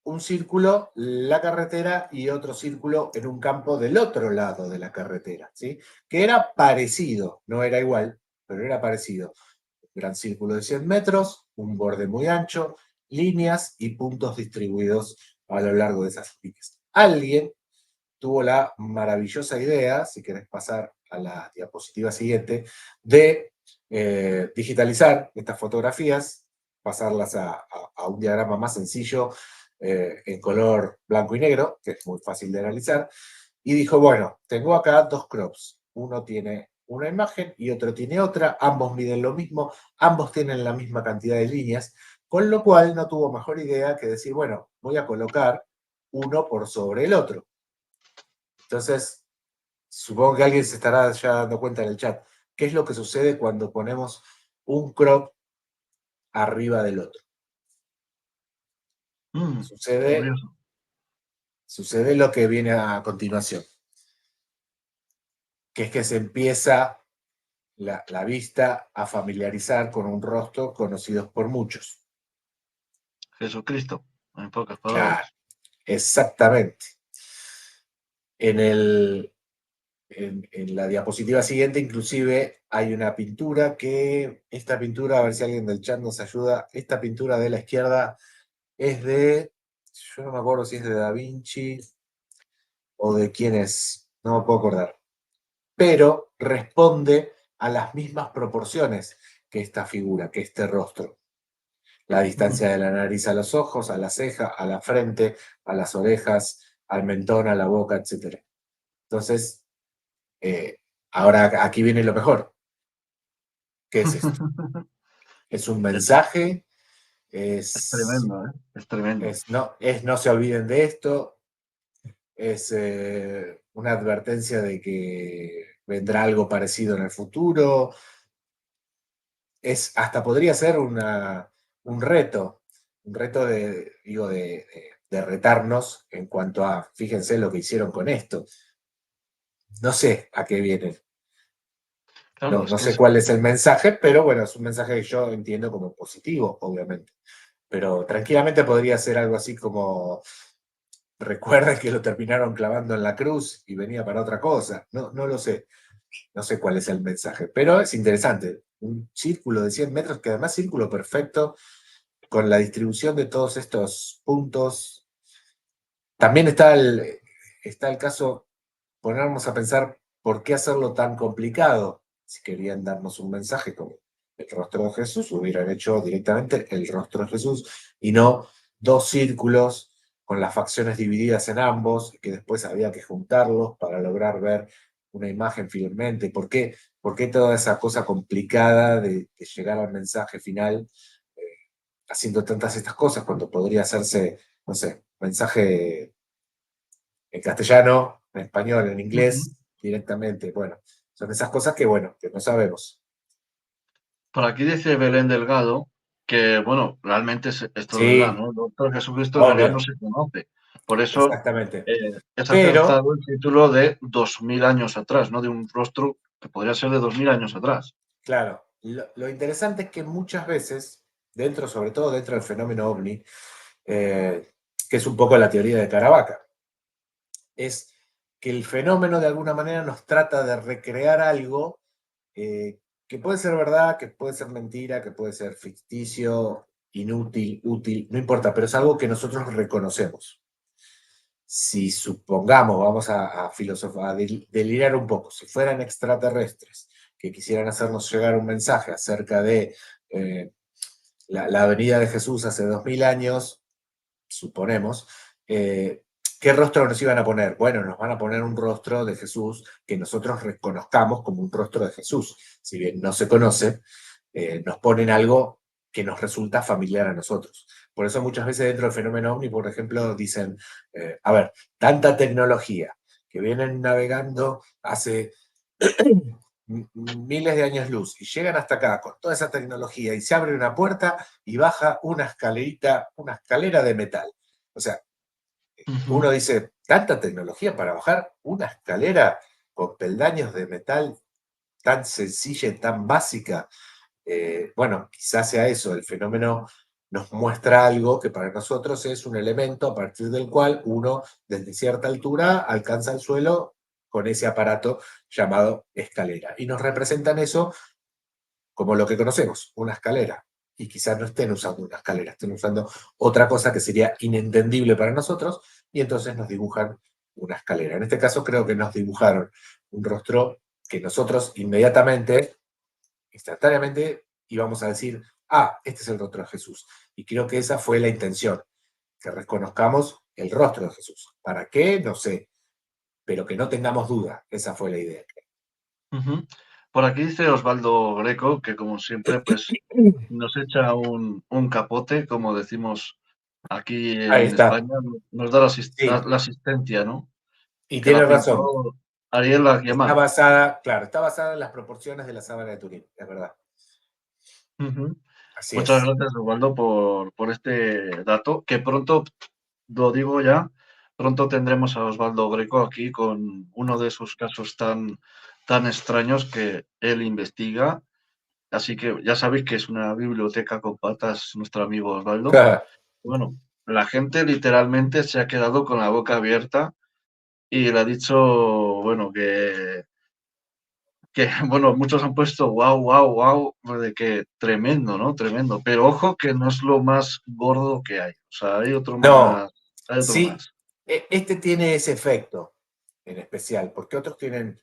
Speaker 2: un círculo, la carretera y otro círculo en un campo del otro lado de la carretera, ¿sí? Que era parecido, no era igual, pero era parecido. Un gran círculo de 100 metros, un borde muy ancho, líneas y puntos distribuidos a lo largo de esas líneas. Alguien tuvo la maravillosa idea, si querés pasar a la diapositiva siguiente, de digitalizar estas fotografías, pasarlas a un diagrama más sencillo en color blanco y negro, que es muy fácil de analizar, y dijo, bueno, tengo acá dos crops, uno tiene una imagen y otro tiene otra, ambos miden lo mismo, ambos tienen la misma cantidad de líneas, con lo cual no tuvo mejor idea que decir, bueno, voy a colocar uno por sobre el otro. Entonces, supongo que alguien se estará ya dando cuenta en el chat. ¿Qué es lo que sucede cuando ponemos un crop arriba del otro?
Speaker 1: qué
Speaker 2: Sucede,
Speaker 1: curioso.
Speaker 2: sucede lo que viene a continuación, que es que se empieza la vista a familiarizar con un rostro conocido por muchos.
Speaker 1: Jesucristo. en pocas
Speaker 2: Claro,
Speaker 1: palabras.
Speaker 2: exactamente. En el, en la diapositiva siguiente, inclusive, hay una pintura esta pintura, a ver si alguien del chat nos ayuda, esta pintura de la izquierda es yo no me acuerdo si es de Da Vinci o de quién es, no me puedo acordar, pero responde a las mismas proporciones que esta figura, que este rostro. La distancia de la nariz a los ojos, a la ceja, a la frente, a las orejas, al mentón, a la boca, etc. Entonces, ahora aquí viene lo mejor. ¿Qué es esto? ¿Es un
Speaker 1: Es,
Speaker 2: mensaje?
Speaker 1: es
Speaker 2: ¿Es,
Speaker 1: tremendo, ¿eh? Es tremendo.
Speaker 2: es no se olviden de esto? ¿Es una advertencia de que vendrá algo parecido en el futuro? Hasta podría ser un reto digo, de retarnos en cuanto a, fíjense lo que hicieron con esto. No sé a qué viene.
Speaker 1: Claro,
Speaker 2: No,
Speaker 1: es
Speaker 2: no
Speaker 1: que
Speaker 2: sé cuál es el mensaje, pero bueno, es un mensaje que yo entiendo como positivo, obviamente. Pero tranquilamente podría ser algo así como, recuerden que lo terminaron clavando en la cruz y venía para otra cosa. No, no lo sé. No sé cuál es el mensaje, pero es interesante. Un círculo de 100 metros, que además círculo perfecto, con la distribución de todos estos puntos. También está el caso, ponernos a pensar por qué hacerlo tan complicado. Si querían darnos un mensaje como el rostro de Jesús, hubieran hecho directamente el rostro de Jesús y no dos círculos con las facciones divididas en ambos, que después había que juntarlos para lograr ver una imagen finalmente. Por qué toda esa cosa complicada de llegar al mensaje final eh, haciendo tantas estas cosas cuando podría hacerse, no sé, mensaje en castellano, en español, en
Speaker 1: Ujú.
Speaker 2: inglés, directamente? Bueno, son esas cosas que, bueno, que no sabemos.
Speaker 1: Por aquí dice Belén Delgado que, bueno, realmente esto es verdad,
Speaker 2: Sí,
Speaker 1: ¿no? El doctor Jesucristo en realidad no
Speaker 2: obvio,
Speaker 1: se conoce. Por eso
Speaker 2: exactamente.
Speaker 1: es
Speaker 2: Pero,
Speaker 1: acertado el título de 2000 años atrás, ¿no? De un rostro que podría ser de 2000 años atrás.
Speaker 2: claro, lo interesante es que muchas veces, sobre todo dentro del fenómeno ovni, eh, que es un poco la teoría de Caravaca, es que el fenómeno de alguna manera nos trata de recrear algo que puede ser verdad, que puede ser mentira, que puede ser ficticio, inútil, útil, no importa, pero es algo que nosotros reconocemos. Si supongamos, vamos a filosofar, a delirar un poco, si fueran extraterrestres que quisieran hacernos llegar un mensaje acerca de eh, la venida de Jesús hace 2000 años, suponemos, ¿qué rostro nos iban a poner? Bueno, nos van a poner un rostro de Jesús que nosotros reconozcamos como un rostro de Jesús. Si bien no se conoce, nos ponen algo que nos resulta familiar a nosotros. Por eso muchas veces dentro del fenómeno OVNI, por ejemplo, dicen, a ver, tanta tecnología que vienen navegando hace miles de años luz y llegan hasta acá con toda esa tecnología y se abre una puerta y baja una escalerita, una escalera de metal. O sea,
Speaker 1: Ujú.
Speaker 2: uno dice, tanta tecnología para bajar una escalera con peldaños de metal tan sencilla y tan básica. Bueno, quizás sea eso, el fenómeno nos muestra algo que para nosotros es un elemento a partir del cual uno desde cierta altura alcanza el suelo con ese aparato llamado escalera. Y nos representan eso como lo que conocemos, una escalera. Y quizás no estén usando una escalera, estén usando otra cosa que sería inentendible para nosotros, y entonces nos dibujan una escalera. En este caso creo que nos dibujaron un rostro que nosotros inmediatamente, instantáneamente, íbamos a decir, ah, este es el rostro de Jesús. Y creo que esa fue la intención, que reconozcamos el rostro de Jesús. ¿Para qué? No sé, pero que no tengamos duda, esa fue la idea.
Speaker 1: Ujú. Por aquí dice Osvaldo Greco que, como siempre, pues nos echa un capote, como decimos aquí
Speaker 2: Ahí
Speaker 1: en
Speaker 2: está,
Speaker 1: España, nos da
Speaker 2: sí,
Speaker 1: la asistencia, ¿no?
Speaker 2: y
Speaker 1: Que la
Speaker 2: tiene razón.
Speaker 1: pintó Ariel
Speaker 2: Está
Speaker 1: Aguiamán.
Speaker 2: basada, claro, está basada en las proporciones de la sábana de Turín, es verdad.
Speaker 1: Ujú.
Speaker 2: Así
Speaker 1: Muchas
Speaker 2: es.
Speaker 1: gracias, Osvaldo, por este dato, que pronto, lo digo ya, pronto tendremos a Osvaldo Greco aquí con uno de sus casos tan extraños que él investiga. Así que ya sabéis que es una biblioteca con patas nuestro amigo Osvaldo. Bueno, la gente literalmente se ha quedado con la boca abierta y le ha dicho, bueno, bueno, muchos han puesto wow, wow, wow, de que tremendo, ¿no? Tremendo. Pero ojo que no es lo más gordo que hay. O sea, hay otro
Speaker 2: No,
Speaker 1: más, hay otro
Speaker 2: sí,
Speaker 1: más.
Speaker 2: este tiene ese efecto en especial, porque otros tienen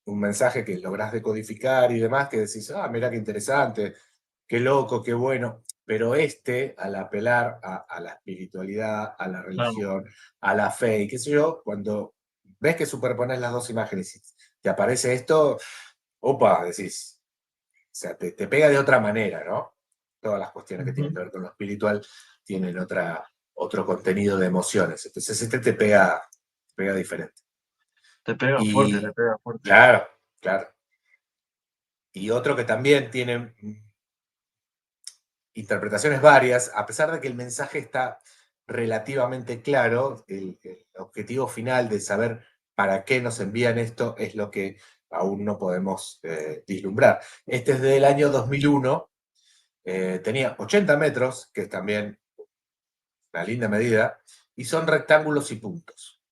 Speaker 2: un mensaje que lográs decodificar y demás, que decís, ah, mira qué interesante, qué loco, qué bueno. Pero este, al apelar a la espiritualidad, a la
Speaker 1: Claro.
Speaker 2: religión, a la fe, y qué sé yo, cuando ves que superpones las dos imágenes y te aparece esto, opa, decís, o sea, te pega de otra manera, ¿no? Todas las cuestiones que tienen
Speaker 1: Ujú.
Speaker 2: que ver con lo espiritual tienen otro contenido de emociones. Entonces este te pega diferente.
Speaker 1: Te pega fuerte, te
Speaker 2: Y
Speaker 1: pega fuerte.
Speaker 2: claro, claro. Y otro que también tiene interpretaciones varias, a pesar de que el mensaje está relativamente claro, el objetivo final de saber para qué nos envían esto es lo que aún no podemos vislumbrar. Este es del año 2001, tenía 80 metros, que es también una linda medida, y son rectángulos y puntos.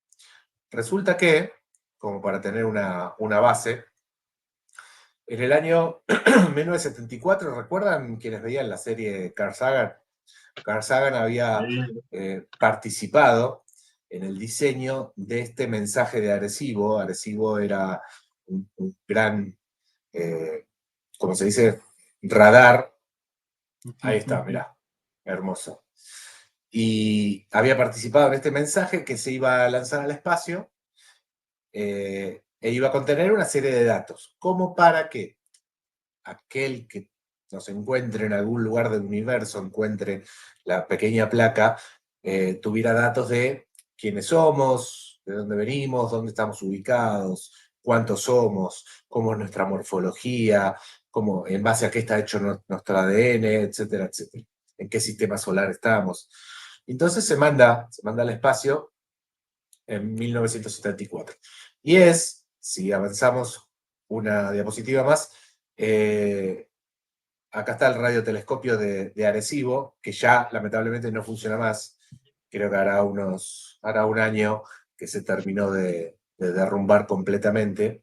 Speaker 2: Resulta que, como para tener una base, en el año 1974, ¿recuerdan quienes veían la serie Carl Sagan? Carl Sagan había
Speaker 1: Sí,
Speaker 2: participado en el diseño de este mensaje de Arecibo. Arecibo era un gran, eh, como se dice, radar.
Speaker 1: ujú,
Speaker 2: Ahí está,
Speaker 1: ujú.
Speaker 2: mirá, hermoso. Y había participado en este mensaje que se iba a lanzar al espacio e iba a contener una serie de datos, como para que aquel que nos encuentre en algún lugar del universo, encuentre la pequeña placa, tuviera datos de quiénes somos, de dónde venimos, dónde estamos ubicados, cuántos somos, cómo es nuestra morfología, cómo, en base a qué está hecho nuestro ADN, etcétera, etcétera, en qué sistema solar estamos. Entonces se manda al espacio en 1974. Y es, si avanzamos una diapositiva más, eh, acá está el radiotelescopio de Arecibo, que ya lamentablemente no funciona más. Creo que hará un año que se terminó de derrumbar completamente.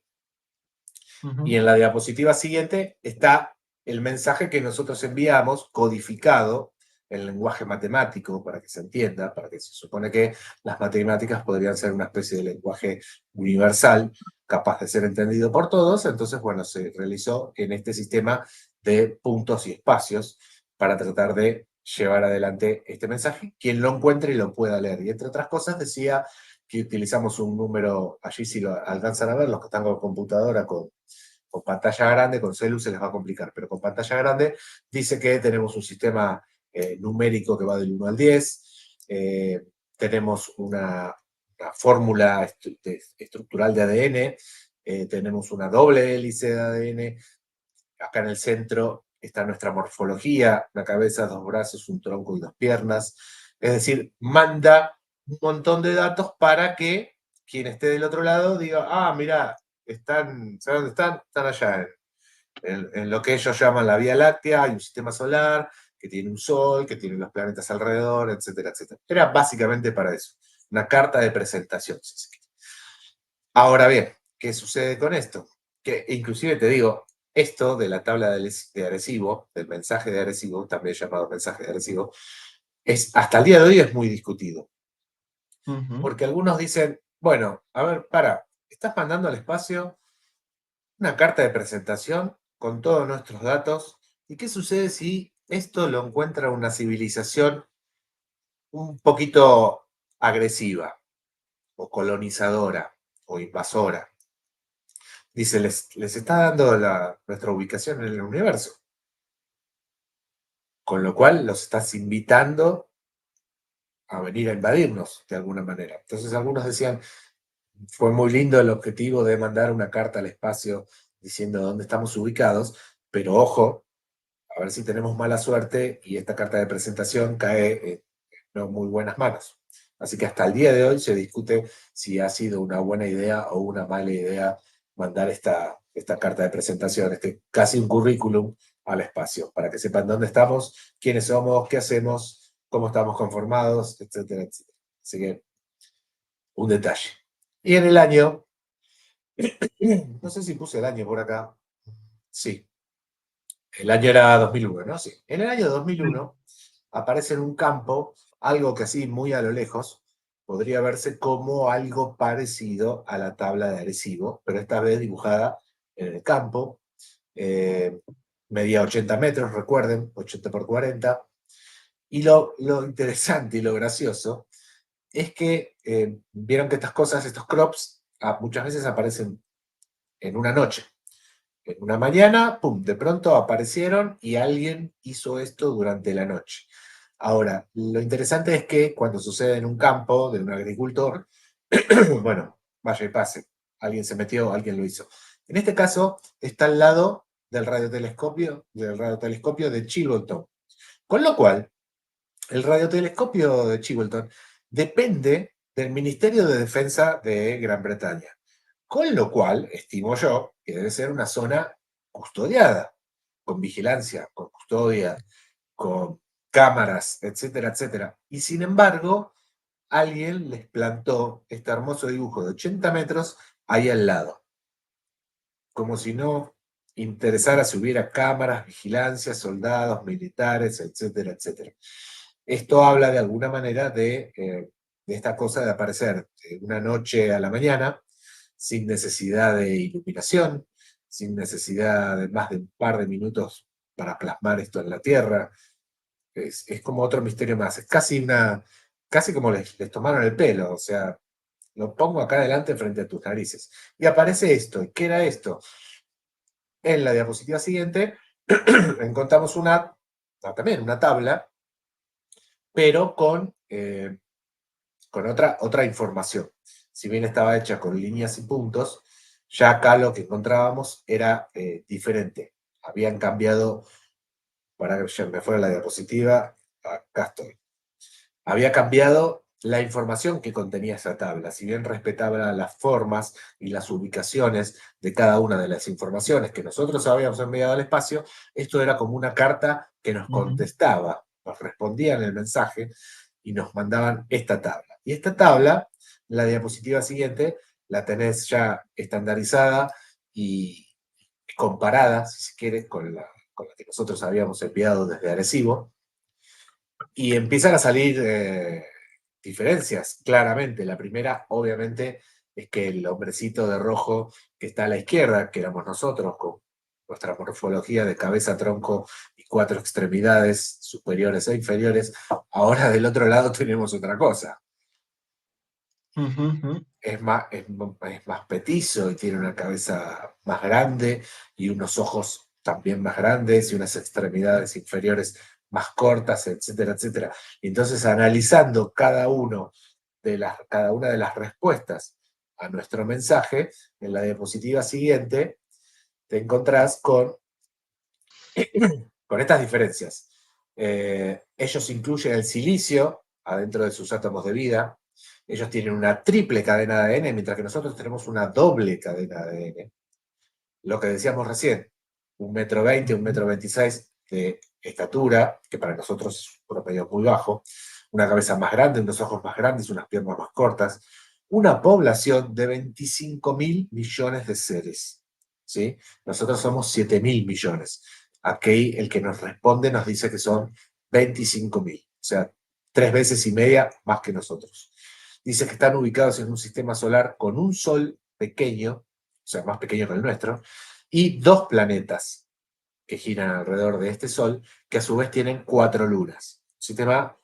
Speaker 2: Y
Speaker 1: Ujú.
Speaker 2: en la diapositiva siguiente está el mensaje que nosotros enviamos codificado en lenguaje matemático, para que se entienda, para que se supone que las matemáticas podrían ser una especie de lenguaje universal, capaz de ser entendido por todos. Entonces, bueno, se realizó en este sistema de puntos y espacios para tratar de llevar adelante este mensaje. Quien lo encuentre y lo pueda leer. Y entre otras cosas decía que utilizamos un número, allí si lo alcanzan a ver, los que están con computadora, con pantalla grande, con celu se les va a complicar, pero con pantalla grande dice que tenemos un sistema numérico que va del 1 al 10, tenemos una fórmula estructural de ADN, tenemos una doble hélice de ADN, acá en el centro está nuestra morfología, una cabeza, dos brazos, un tronco y dos piernas, es decir, manda un montón de datos para que quien esté del otro lado diga, ah, mira, están, ¿saben dónde están? Están allá en lo que ellos llaman la Vía Láctea, hay un sistema solar que tiene un sol, que tiene los planetas alrededor, etcétera, etcétera. Era básicamente para eso, una carta de presentación, si se quiere. Ahora bien, ¿qué sucede con esto? Que inclusive te digo, esto de la tabla de Arecibo, del mensaje de Arecibo, también llamado mensaje de Arecibo, hasta el día de hoy es muy discutido.
Speaker 1: Ujú.
Speaker 2: Porque algunos dicen, bueno, a ver, estás mandando al espacio una carta de presentación con todos nuestros datos. ¿Y qué sucede si esto lo encuentra una civilización un poquito agresiva o colonizadora o invasora? Dice, les está dando nuestra ubicación en el universo, con lo cual los estás invitando a venir a invadirnos de alguna manera. Entonces algunos decían, fue muy lindo el objetivo de mandar una carta al espacio diciendo dónde estamos ubicados, pero ojo, a ver si tenemos mala suerte y esta carta de presentación cae en no muy buenas manos. Así que hasta el día de hoy se discute si ha sido una buena idea o una mala idea mandar esta carta de presentación, casi un currículum al espacio, para que sepan dónde estamos, quiénes somos, qué hacemos, cómo estamos conformados, etcétera, etcétera. Así que, un detalle. Y en el año, no sé si puse el año por acá, sí, el año era 2001, ¿no? Sí. En el año 2001 aparece en un campo algo que así muy a lo lejos podría verse como algo parecido a la tabla de Arecibo, pero esta vez dibujada en el campo. eh, Medía 80 metros, recuerden, 80 por 40. Y lo interesante y lo gracioso es que vieron que estas cosas, estos crops, muchas veces aparecen en una noche. En una mañana, pum, de pronto aparecieron y alguien hizo esto durante la noche. Ahora, lo interesante es que cuando sucede en un campo de un agricultor, bueno, vaya y pase, alguien se metió, alguien lo hizo. En este caso, está al lado del radiotelescopio de Chilverton. Con lo cual, el radiotelescopio de Chilverton depende del Ministerio de Defensa de Gran Bretaña. Con lo cual, estimo yo, que debe ser una zona custodiada, con vigilancia, con custodia, con cámaras, etcétera, etcétera. Y sin embargo, alguien les plantó este hermoso dibujo de 80 metros ahí al lado. Como si no interesara si hubiera cámaras, vigilancia, soldados, militares, etcétera, etcétera. Esto habla de alguna manera de esta cosa de aparecer de una noche a la mañana, sin necesidad de iluminación, sin necesidad de más de un par de minutos para plasmar esto en la Tierra. Es como otro misterio más. Es casi como les tomaron el pelo, o sea, lo pongo acá adelante frente a tus narices. Y aparece esto. ¿Y qué era esto? En la diapositiva siguiente encontramos también una tabla, pero con otra información. Si bien estaba hecha con líneas y puntos, ya acá lo que encontrábamos era diferente. Habían cambiado, para que ya me fuera la diapositiva, acá estoy. Había cambiado la información que contenía esa tabla. Si bien respetaba las formas y las ubicaciones de cada una de las informaciones que nosotros habíamos enviado al espacio, esto era como una carta que nos contestaba, nos respondía en el mensaje y nos mandaban esta tabla. Y esta tabla, la diapositiva siguiente, la tenés ya estandarizada y comparada, si se quiere, con la que nosotros habíamos enviado desde Arecibo. Y empiezan a salir diferencias, claramente. La primera, obviamente, es que el hombrecito de rojo que está a la izquierda, que éramos nosotros, con nuestra morfología de cabeza, tronco y 4 extremidades superiores e inferiores, ahora del otro lado tenemos otra cosa. Es más petizo y tiene una cabeza más grande y unos ojos también más grandes y unas extremidades inferiores más cortas, etcétera, etcétera. Y entonces, analizando cada una de las respuestas a nuestro mensaje, en la diapositiva siguiente te encontrás con estas diferencias. Ellos incluyen el silicio adentro de sus átomos de vida. Ellos tienen una triple cadena de ADN, mientras que nosotros tenemos una doble cadena de ADN. Lo que decíamos recién, 1,20 m, 1,26 m de estatura, que para nosotros es un promedio muy bajo, una cabeza más grande, unos ojos más grandes, unas piernas más cortas, una población de 25.000 millones de seres. ¿Sí? Nosotros somos 7.000 millones. Aquí el que nos responde nos dice que son 25.000, o sea, 3 veces y media más que nosotros. Dice que están ubicados en un sistema solar con un sol pequeño, o sea, más pequeño que el nuestro, y 2 planetas que giran alrededor de este sol, que a su vez tienen 4 lunas. Un sistema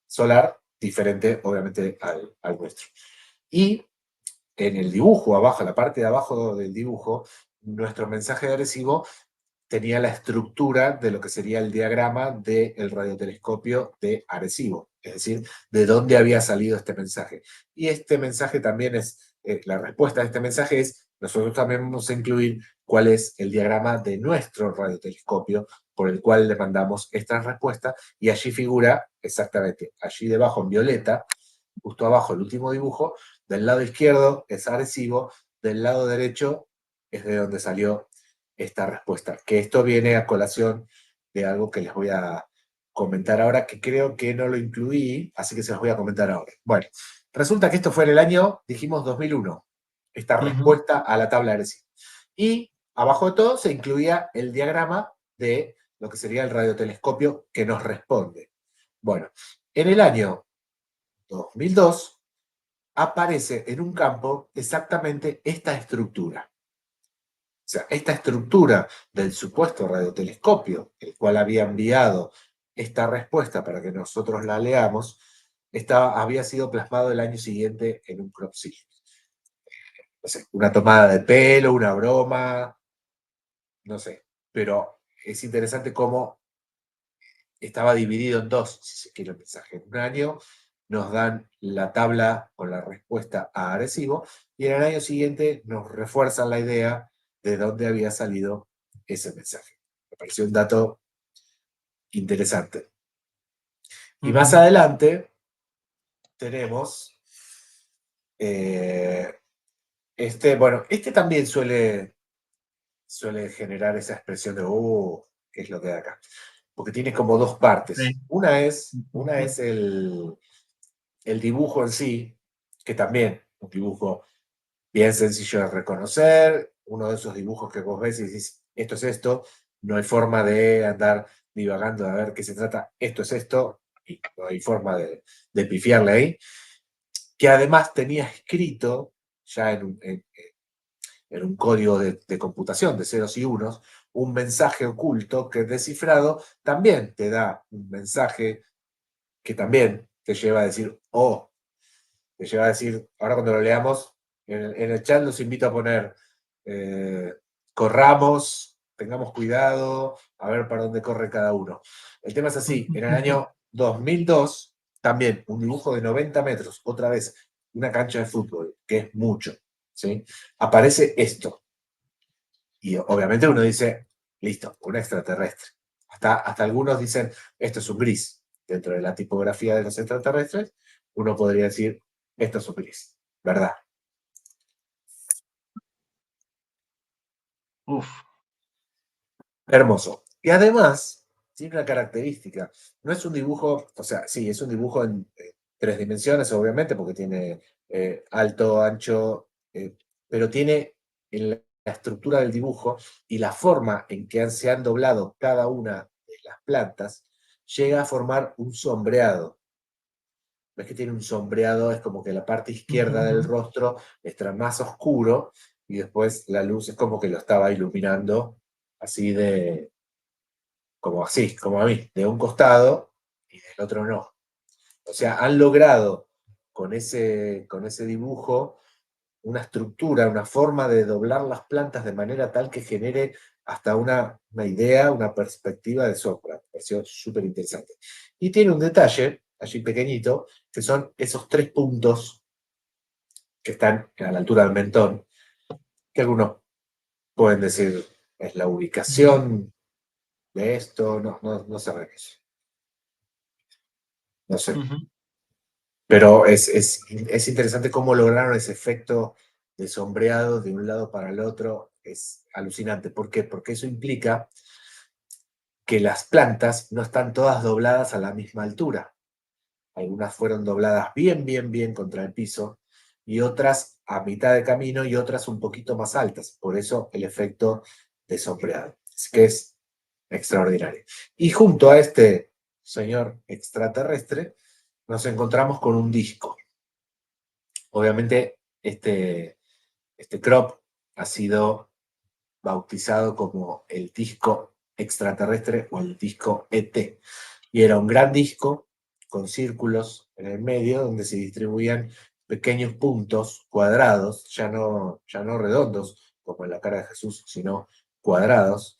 Speaker 2: solar diferente, obviamente, al nuestro. Y en el dibujo, abajo, en la parte de abajo del dibujo, nuestro mensaje de Arecibo tenía la estructura de lo que sería el diagrama del radiotelescopio de Arecibo, es decir, de dónde había salido este mensaje. Y este mensaje también la respuesta a este mensaje es, nosotros también vamos a incluir cuál es el diagrama de nuestro radiotelescopio por el cual le mandamos esta respuesta, y allí figura exactamente, allí debajo en violeta, justo abajo el último dibujo, del lado izquierdo es Arecibo, del lado derecho es de donde salió esta respuesta. Que esto viene a colación de algo que les voy a comentar ahora, que creo que no lo incluí, así que se los voy a comentar ahora. Bueno, resulta que esto fue en el año, dijimos 2001, esta respuesta a la tabla de Arecibo. Y abajo de todo se incluía el diagrama de lo que sería el radiotelescopio que nos responde. Bueno, en el año 2002 aparece en un campo exactamente esta estructura. O sea, esta estructura del supuesto radiotelescopio, el cual había enviado esta respuesta para que nosotros la leamos, había sido plasmado el año siguiente en un crop circle. No sé, una tomada de pelo, una broma, no sé. Pero es interesante cómo estaba dividido en dos, si se quiere el mensaje. En un año nos dan la tabla con la respuesta a Arecibo y en el año siguiente nos refuerzan la idea de dónde había salido ese mensaje. Me pareció un dato interesante. Y más adelante tenemos bueno, este también suele generar esa expresión de, ¿qué es lo que hay acá? Porque tiene como dos partes.
Speaker 1: Sí.
Speaker 2: Una es el dibujo en sí, que también un dibujo bien sencillo de reconocer, uno de esos dibujos que vos ves y decís, esto es esto, no hay forma de andar divagando a ver qué se trata, esto es esto, y no hay forma de pifiarle ahí, que además tenía escrito ya en un código de computación de ceros y unos, un mensaje oculto que descifrado también te da un mensaje que también te lleva a decir, te lleva a decir, ahora cuando lo leamos, en el chat los invito a poner, corramos, tengamos cuidado, a ver para dónde corre cada uno. El tema es así, en el año 2002, también un dibujo de 90 metros, otra vez, una cancha de fútbol, que es mucho, ¿sí? Aparece esto. Y obviamente uno dice, listo, un extraterrestre. Hasta algunos dicen, esto es un gris. Dentro de la tipografía de los extraterrestres, uno podría decir, esto es un gris, ¿verdad?
Speaker 1: Uf.
Speaker 2: Hermoso. Y además, tiene una característica. No es un dibujo, o sea, sí, es un dibujo en tres dimensiones, obviamente, porque tiene alto, ancho, pero tiene en la estructura del dibujo y la forma en que se han doblado cada una de las plantas, llega a formar un sombreado. Ves que tiene un sombreado, es como que la parte izquierda del rostro está más oscuro y después la luz es como que lo estaba iluminando así como así, como a mí, de un costado y del otro no. O sea, han logrado con ese dibujo una estructura, una forma de doblar las plantas de manera tal que genere hasta una idea, una perspectiva de sombra. Me pareció súper interesante. Y tiene un detalle, allí pequeñito, que son esos tres puntos que están a la altura del mentón, que algunos pueden decir es la ubicación de esto, no sé qué es. No sé. Pero es interesante cómo lograron ese efecto de sombreado de un lado para el otro. Es alucinante. ¿Por qué? Porque eso implica que las plantas no están todas dobladas a la misma altura. Algunas fueron dobladas bien contra el piso y otras a mitad de camino y otras un poquito más altas. Por eso el efecto de sombreado. Es que es extraordinario. Y junto a este señor extraterrestre nos encontramos con un disco. Obviamente, este crop ha sido bautizado como el disco extraterrestre o el disco ET. Y era un gran disco con círculos en el medio donde se distribuían pequeños puntos cuadrados, ya no redondos como en la cara de Jesús, sino cuadrados,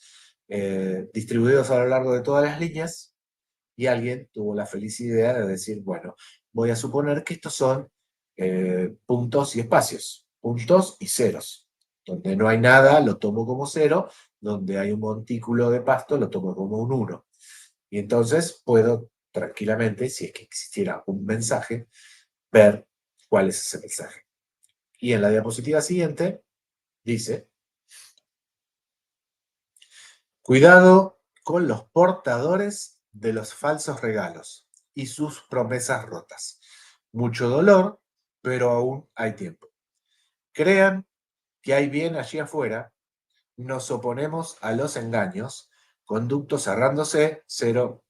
Speaker 2: distribuidos a lo largo de todas las líneas. Y alguien tuvo la feliz idea de decir, bueno, voy a suponer que estos son puntos y espacios, puntos y ceros. Donde no hay nada, lo tomo como cero, donde hay un montículo de pasto, lo tomo como un 1. Y entonces puedo tranquilamente, si es que existiera un mensaje, ver cuál es ese mensaje. Y en la diapositiva siguiente dice, cuidado con los portadores de los falsos regalos y sus promesas rotas. Mucho dolor, pero aún hay tiempo. Crean que hay bien allí afuera, nos oponemos a los engaños, conducto cerrándose 0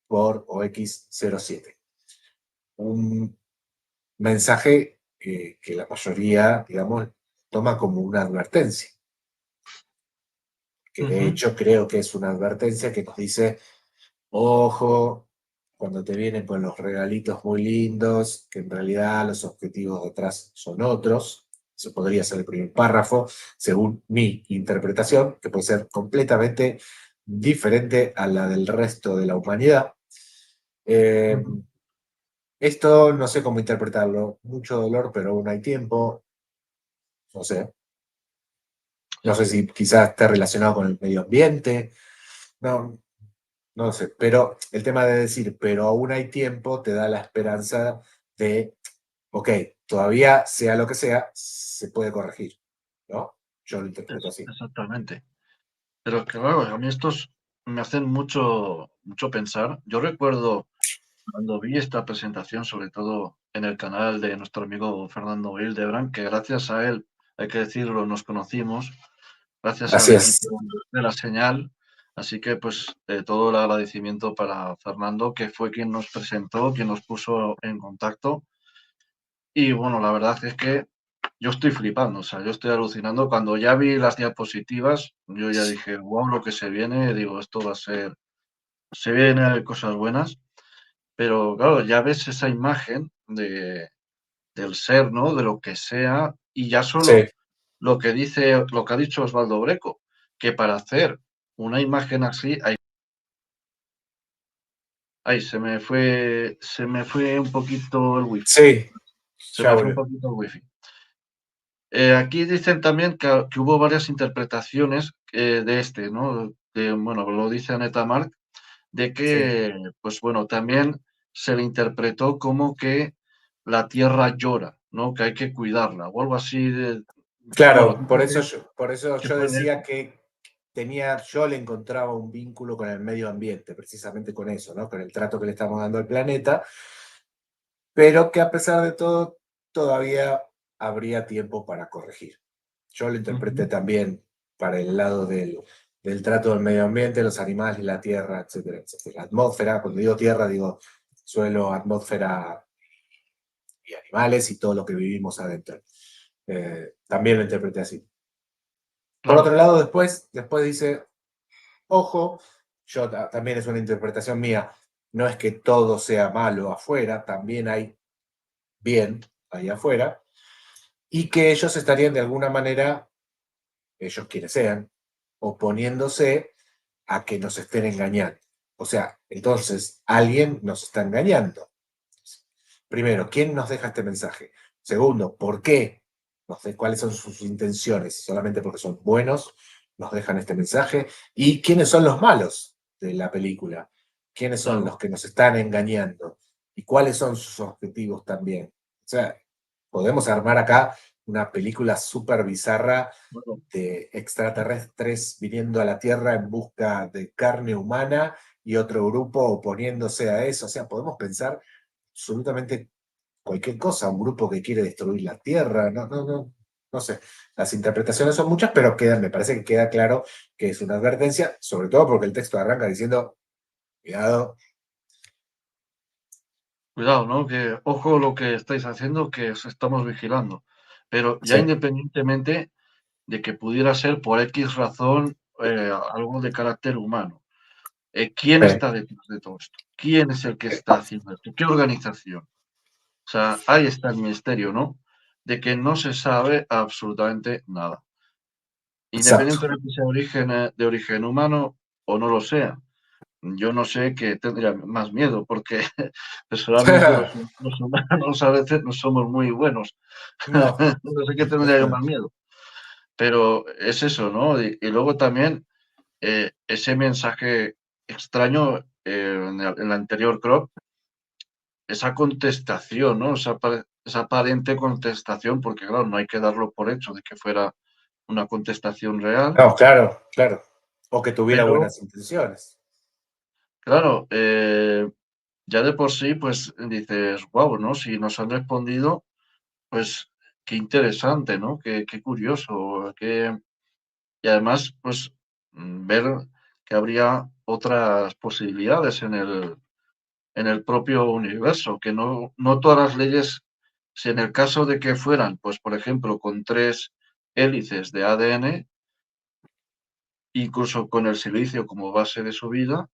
Speaker 2: por OX07. Un mensaje que la mayoría, digamos, toma como una advertencia. Que de hecho creo que es una advertencia que nos dice, ojo, cuando te vienen con los regalitos muy lindos, que en realidad los objetivos detrás son otros. Eso podría ser el primer párrafo, según mi interpretación, que puede ser completamente diferente a la del resto de la humanidad. Esto no sé cómo interpretarlo. Mucho dolor, pero aún hay tiempo. No sé. No sé si quizás esté relacionado con el medio ambiente. No, no lo sé. Pero el tema de decir, pero aún hay tiempo, te da la esperanza de, ok, todavía sea lo que sea, se puede corregir. ¿No? Yo lo interpreto así.
Speaker 1: Exactamente. Pero claro, a mí estos me hacen mucho pensar. Yo recuerdo cuando vi esta presentación, sobre todo en el canal de nuestro amigo Fernando Hildebrand, que gracias a él, hay que decirlo, nos conocimos, gracias al
Speaker 2: Así es.
Speaker 1: equipo de La Señal. Así que pues todo el agradecimiento para Fernando, que fue quien nos presentó, quien nos puso en contacto. Y bueno, la verdad es que yo estoy flipando, o sea, yo estoy alucinando. Cuando ya vi las diapositivas, yo ya dije, wow, lo que se viene, digo, esto va a ser, se vienen cosas buenas, pero claro, ya ves esa imagen del ser, ¿no? De lo que sea, y ya
Speaker 2: Sí,
Speaker 1: solo lo que dice, lo que ha dicho Osvaldo Breco, que para hacer una imagen así, ay, se me fue un poquito el wifi,
Speaker 2: sí,
Speaker 1: se
Speaker 2: ya
Speaker 1: me fue un
Speaker 2: volvió.
Speaker 1: poquito el wifi. Aquí dicen también que hubo varias interpretaciones de este, ¿no? Bueno, lo dice Aneta Mark, de
Speaker 2: Sí.
Speaker 1: que, pues bueno, también se le interpretó como que la tierra llora, ¿no? Que hay que cuidarla, o algo así de, bueno,
Speaker 2: Claro,
Speaker 1: dicen
Speaker 2: por eso
Speaker 1: que
Speaker 2: yo
Speaker 1: fue de
Speaker 2: decía
Speaker 1: eso.
Speaker 2: que yo le encontraba un vínculo con el medio ambiente, precisamente con eso, ¿no? Con el trato que le estamos dando al planeta, pero que a pesar de todo, todavía habría tiempo para corregir. Yo lo interpreté
Speaker 1: Ujú.
Speaker 2: también para el lado del trato del medio ambiente, los animales, la tierra, etcétera, etcétera. La atmósfera, cuando digo tierra, digo suelo, atmósfera y animales y todo lo que vivimos adentro. También lo interpreté así. Por otro
Speaker 1: Claro,
Speaker 2: lado, después dice, ojo, también es una interpretación mía, no es que todo sea malo afuera, también hay bien ahí afuera, y que ellos estarían de alguna manera, ellos quienes sean, oponiéndose a que nos estén engañando. O sea, entonces alguien nos está engañando. Primero, ¿quién nos deja este mensaje? Segundo, ¿por qué? No sé cuáles son sus intenciones, solamente porque son buenos nos dejan este mensaje. ¿Y quiénes son los malos de la película? ¿Quiénes son los
Speaker 1: claro.
Speaker 2: que nos están engañando? ¿Y cuáles son sus objetivos también? O sea, podemos armar acá una película súper bizarra
Speaker 1: Bueno,
Speaker 2: de extraterrestres viniendo a la Tierra en busca de carne humana y otro grupo oponiéndose a eso. O sea, podemos pensar absolutamente cualquier cosa, un grupo que quiere destruir la Tierra, no sé. Las interpretaciones son muchas, pero me parece que queda claro que es una advertencia, sobre todo porque el texto arranca diciendo, cuidado,
Speaker 1: cuidado, ¿no? Que ojo lo que estáis haciendo, que os estamos vigilando. Pero ya
Speaker 2: sí,
Speaker 1: independientemente de que pudiera ser por X razón algo de carácter humano. ¿Quién
Speaker 2: sí,
Speaker 1: está detrás de todo esto? ¿Quién es el que está haciendo esto? ¿Qué organización? O sea, ahí está el misterio, ¿no? De que no se sabe absolutamente nada.
Speaker 2: exacto.
Speaker 1: Independientemente sea de origen humano o no lo sea. Yo no sé qué tendría más miedo, porque personalmente los humanos a veces no somos muy buenos.
Speaker 2: No,
Speaker 1: No sé qué tendría yo más miedo. Pero es eso, ¿no? Y luego también ese mensaje extraño en la anterior crop, esa contestación, ¿no? Esa aparente contestación, porque claro, no hay que darlo por hecho de que fuera una contestación real,
Speaker 2: no, claro, claro. O que tuviera
Speaker 1: pero
Speaker 2: buenas intenciones.
Speaker 1: Claro, ya de por sí, pues dices, wow, ¿no? Si nos han respondido, pues qué interesante, ¿no? Qué curioso, y además, pues ver que habría otras posibilidades en el propio universo, que no todas las leyes, si en el caso de que fueran, pues por ejemplo, con 3 hélices de ADN, incluso con el silicio como base de su vida,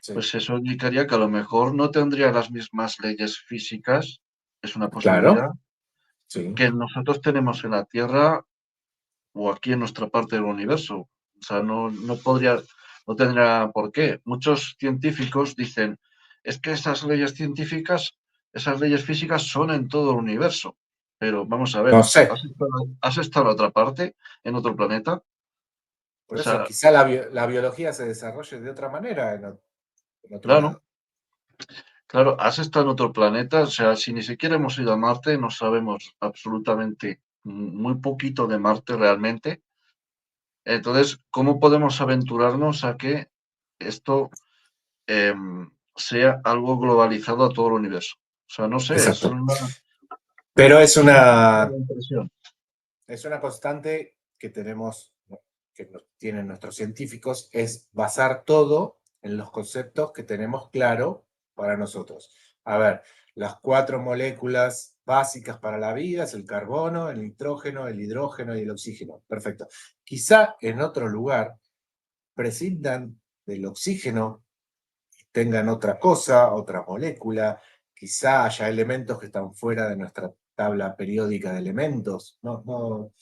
Speaker 2: Sí,
Speaker 1: pues eso indicaría que a lo mejor no tendría las mismas leyes físicas, es una
Speaker 2: claro,
Speaker 1: posibilidad,
Speaker 2: sí.
Speaker 1: que nosotros tenemos en la Tierra o aquí en nuestra parte del universo. O sea, no tendría por qué. Muchos científicos dicen, es que esas leyes científicas, esas leyes físicas son en todo el universo. Pero vamos a
Speaker 2: No
Speaker 1: ver,
Speaker 2: sé.
Speaker 1: has estado en otra parte, en otro planeta? O
Speaker 2: Por eso
Speaker 1: sea,
Speaker 2: quizá la biología se desarrolle de otra manera en otro
Speaker 1: claro,
Speaker 2: lado.
Speaker 1: claro, has estado en otro planeta. O sea, si ni siquiera hemos ido a Marte, no sabemos absolutamente muy poquito de Marte realmente. Entonces, ¿cómo podemos aventurarnos a que esto sea algo globalizado a todo el universo? O sea, no sé,
Speaker 2: Exacto.
Speaker 1: una
Speaker 2: Pero
Speaker 1: buena impresión.
Speaker 2: es una constante que tenemos, que tienen nuestros científicos, es basar todo en los conceptos que tenemos claro para nosotros. A ver, las 4 moléculas básicas para la vida es el carbono, el nitrógeno, el hidrógeno y el oxígeno. Perfecto. Quizá en otro lugar prescindan del oxígeno, tengan otra cosa, otra molécula, quizá haya elementos que están fuera de nuestra tabla periódica de elementos. No, no,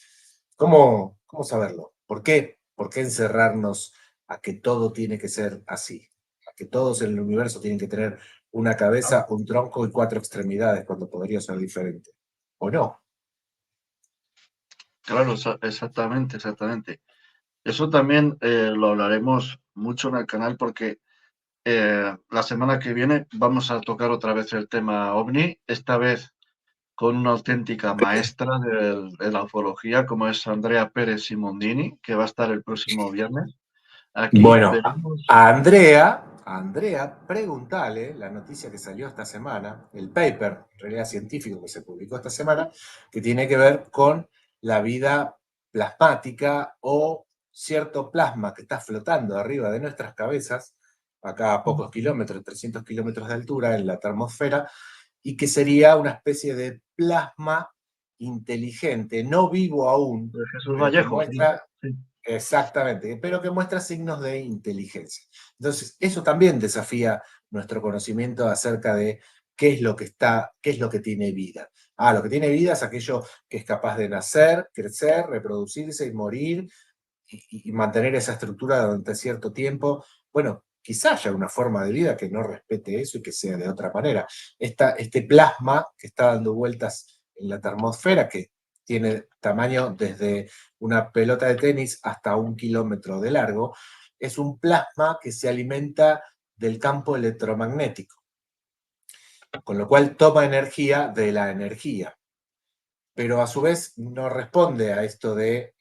Speaker 2: ¿cómo saberlo? ¿Por qué? ¿Por qué encerrarnos a que todo tiene que ser así? A que todos en el universo tienen que tener una cabeza, un tronco y 4 extremidades cuando podría ser diferente. ¿O no?
Speaker 1: Claro, exactamente, exactamente. Eso también lo hablaremos mucho en el canal porque la semana que viene vamos a tocar otra vez el tema OVNI, esta vez con una auténtica maestra de la ufología como es Andrea Pérez Simondini, que va a estar el próximo viernes. Aquí
Speaker 2: Bueno,
Speaker 1: veremos,
Speaker 2: a Andrea, preguntale la noticia que salió esta semana, el paper, en realidad científico que se publicó esta semana, que tiene que ver con la vida plasmática o cierto plasma que está flotando arriba de nuestras cabezas, acá a pocos kilómetros, 300 kilómetros de altura en la termosfera, y que sería una especie de plasma inteligente, no vivo aún,
Speaker 1: de Jesús
Speaker 2: pero que
Speaker 1: Vallejo, sí,
Speaker 2: muestra.
Speaker 1: sí.
Speaker 2: Exactamente, pero que muestra signos de inteligencia. Entonces, eso también desafía nuestro conocimiento acerca de qué es lo que tiene vida. Ah, lo que tiene vida es aquello que es capaz de nacer, crecer, reproducirse y morir y mantener esa estructura durante cierto tiempo. Bueno, quizá haya una forma de vida que no respete eso y que sea de otra manera. Este plasma que está dando vueltas en la termosfera, que tiene tamaño desde una pelota de tenis hasta 1 kilómetro de largo, es un plasma que se alimenta del campo electromagnético, con lo cual toma energía de la energía, pero a su vez no responde a esto de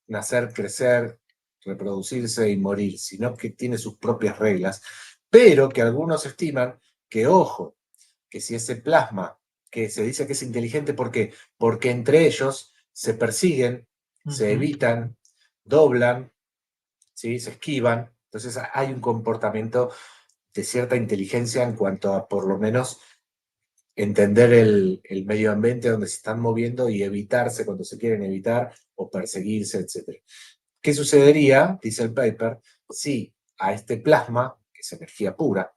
Speaker 2: nacer, crecer, reproducirse y morir, sino que tiene sus propias reglas, pero que algunos estiman que, ojo, que si ese plasma, que se dice que es inteligente, ¿por qué? Porque entre ellos se persiguen, se
Speaker 1: Ujú.
Speaker 2: evitan, doblan, ¿sí? Se esquivan, entonces hay un comportamiento de cierta inteligencia en cuanto a por lo menos entender el medio ambiente donde se están moviendo y evitarse cuando se quieren evitar o perseguirse, etc. ¿Qué sucedería, dice el paper, si a este plasma, que es energía pura,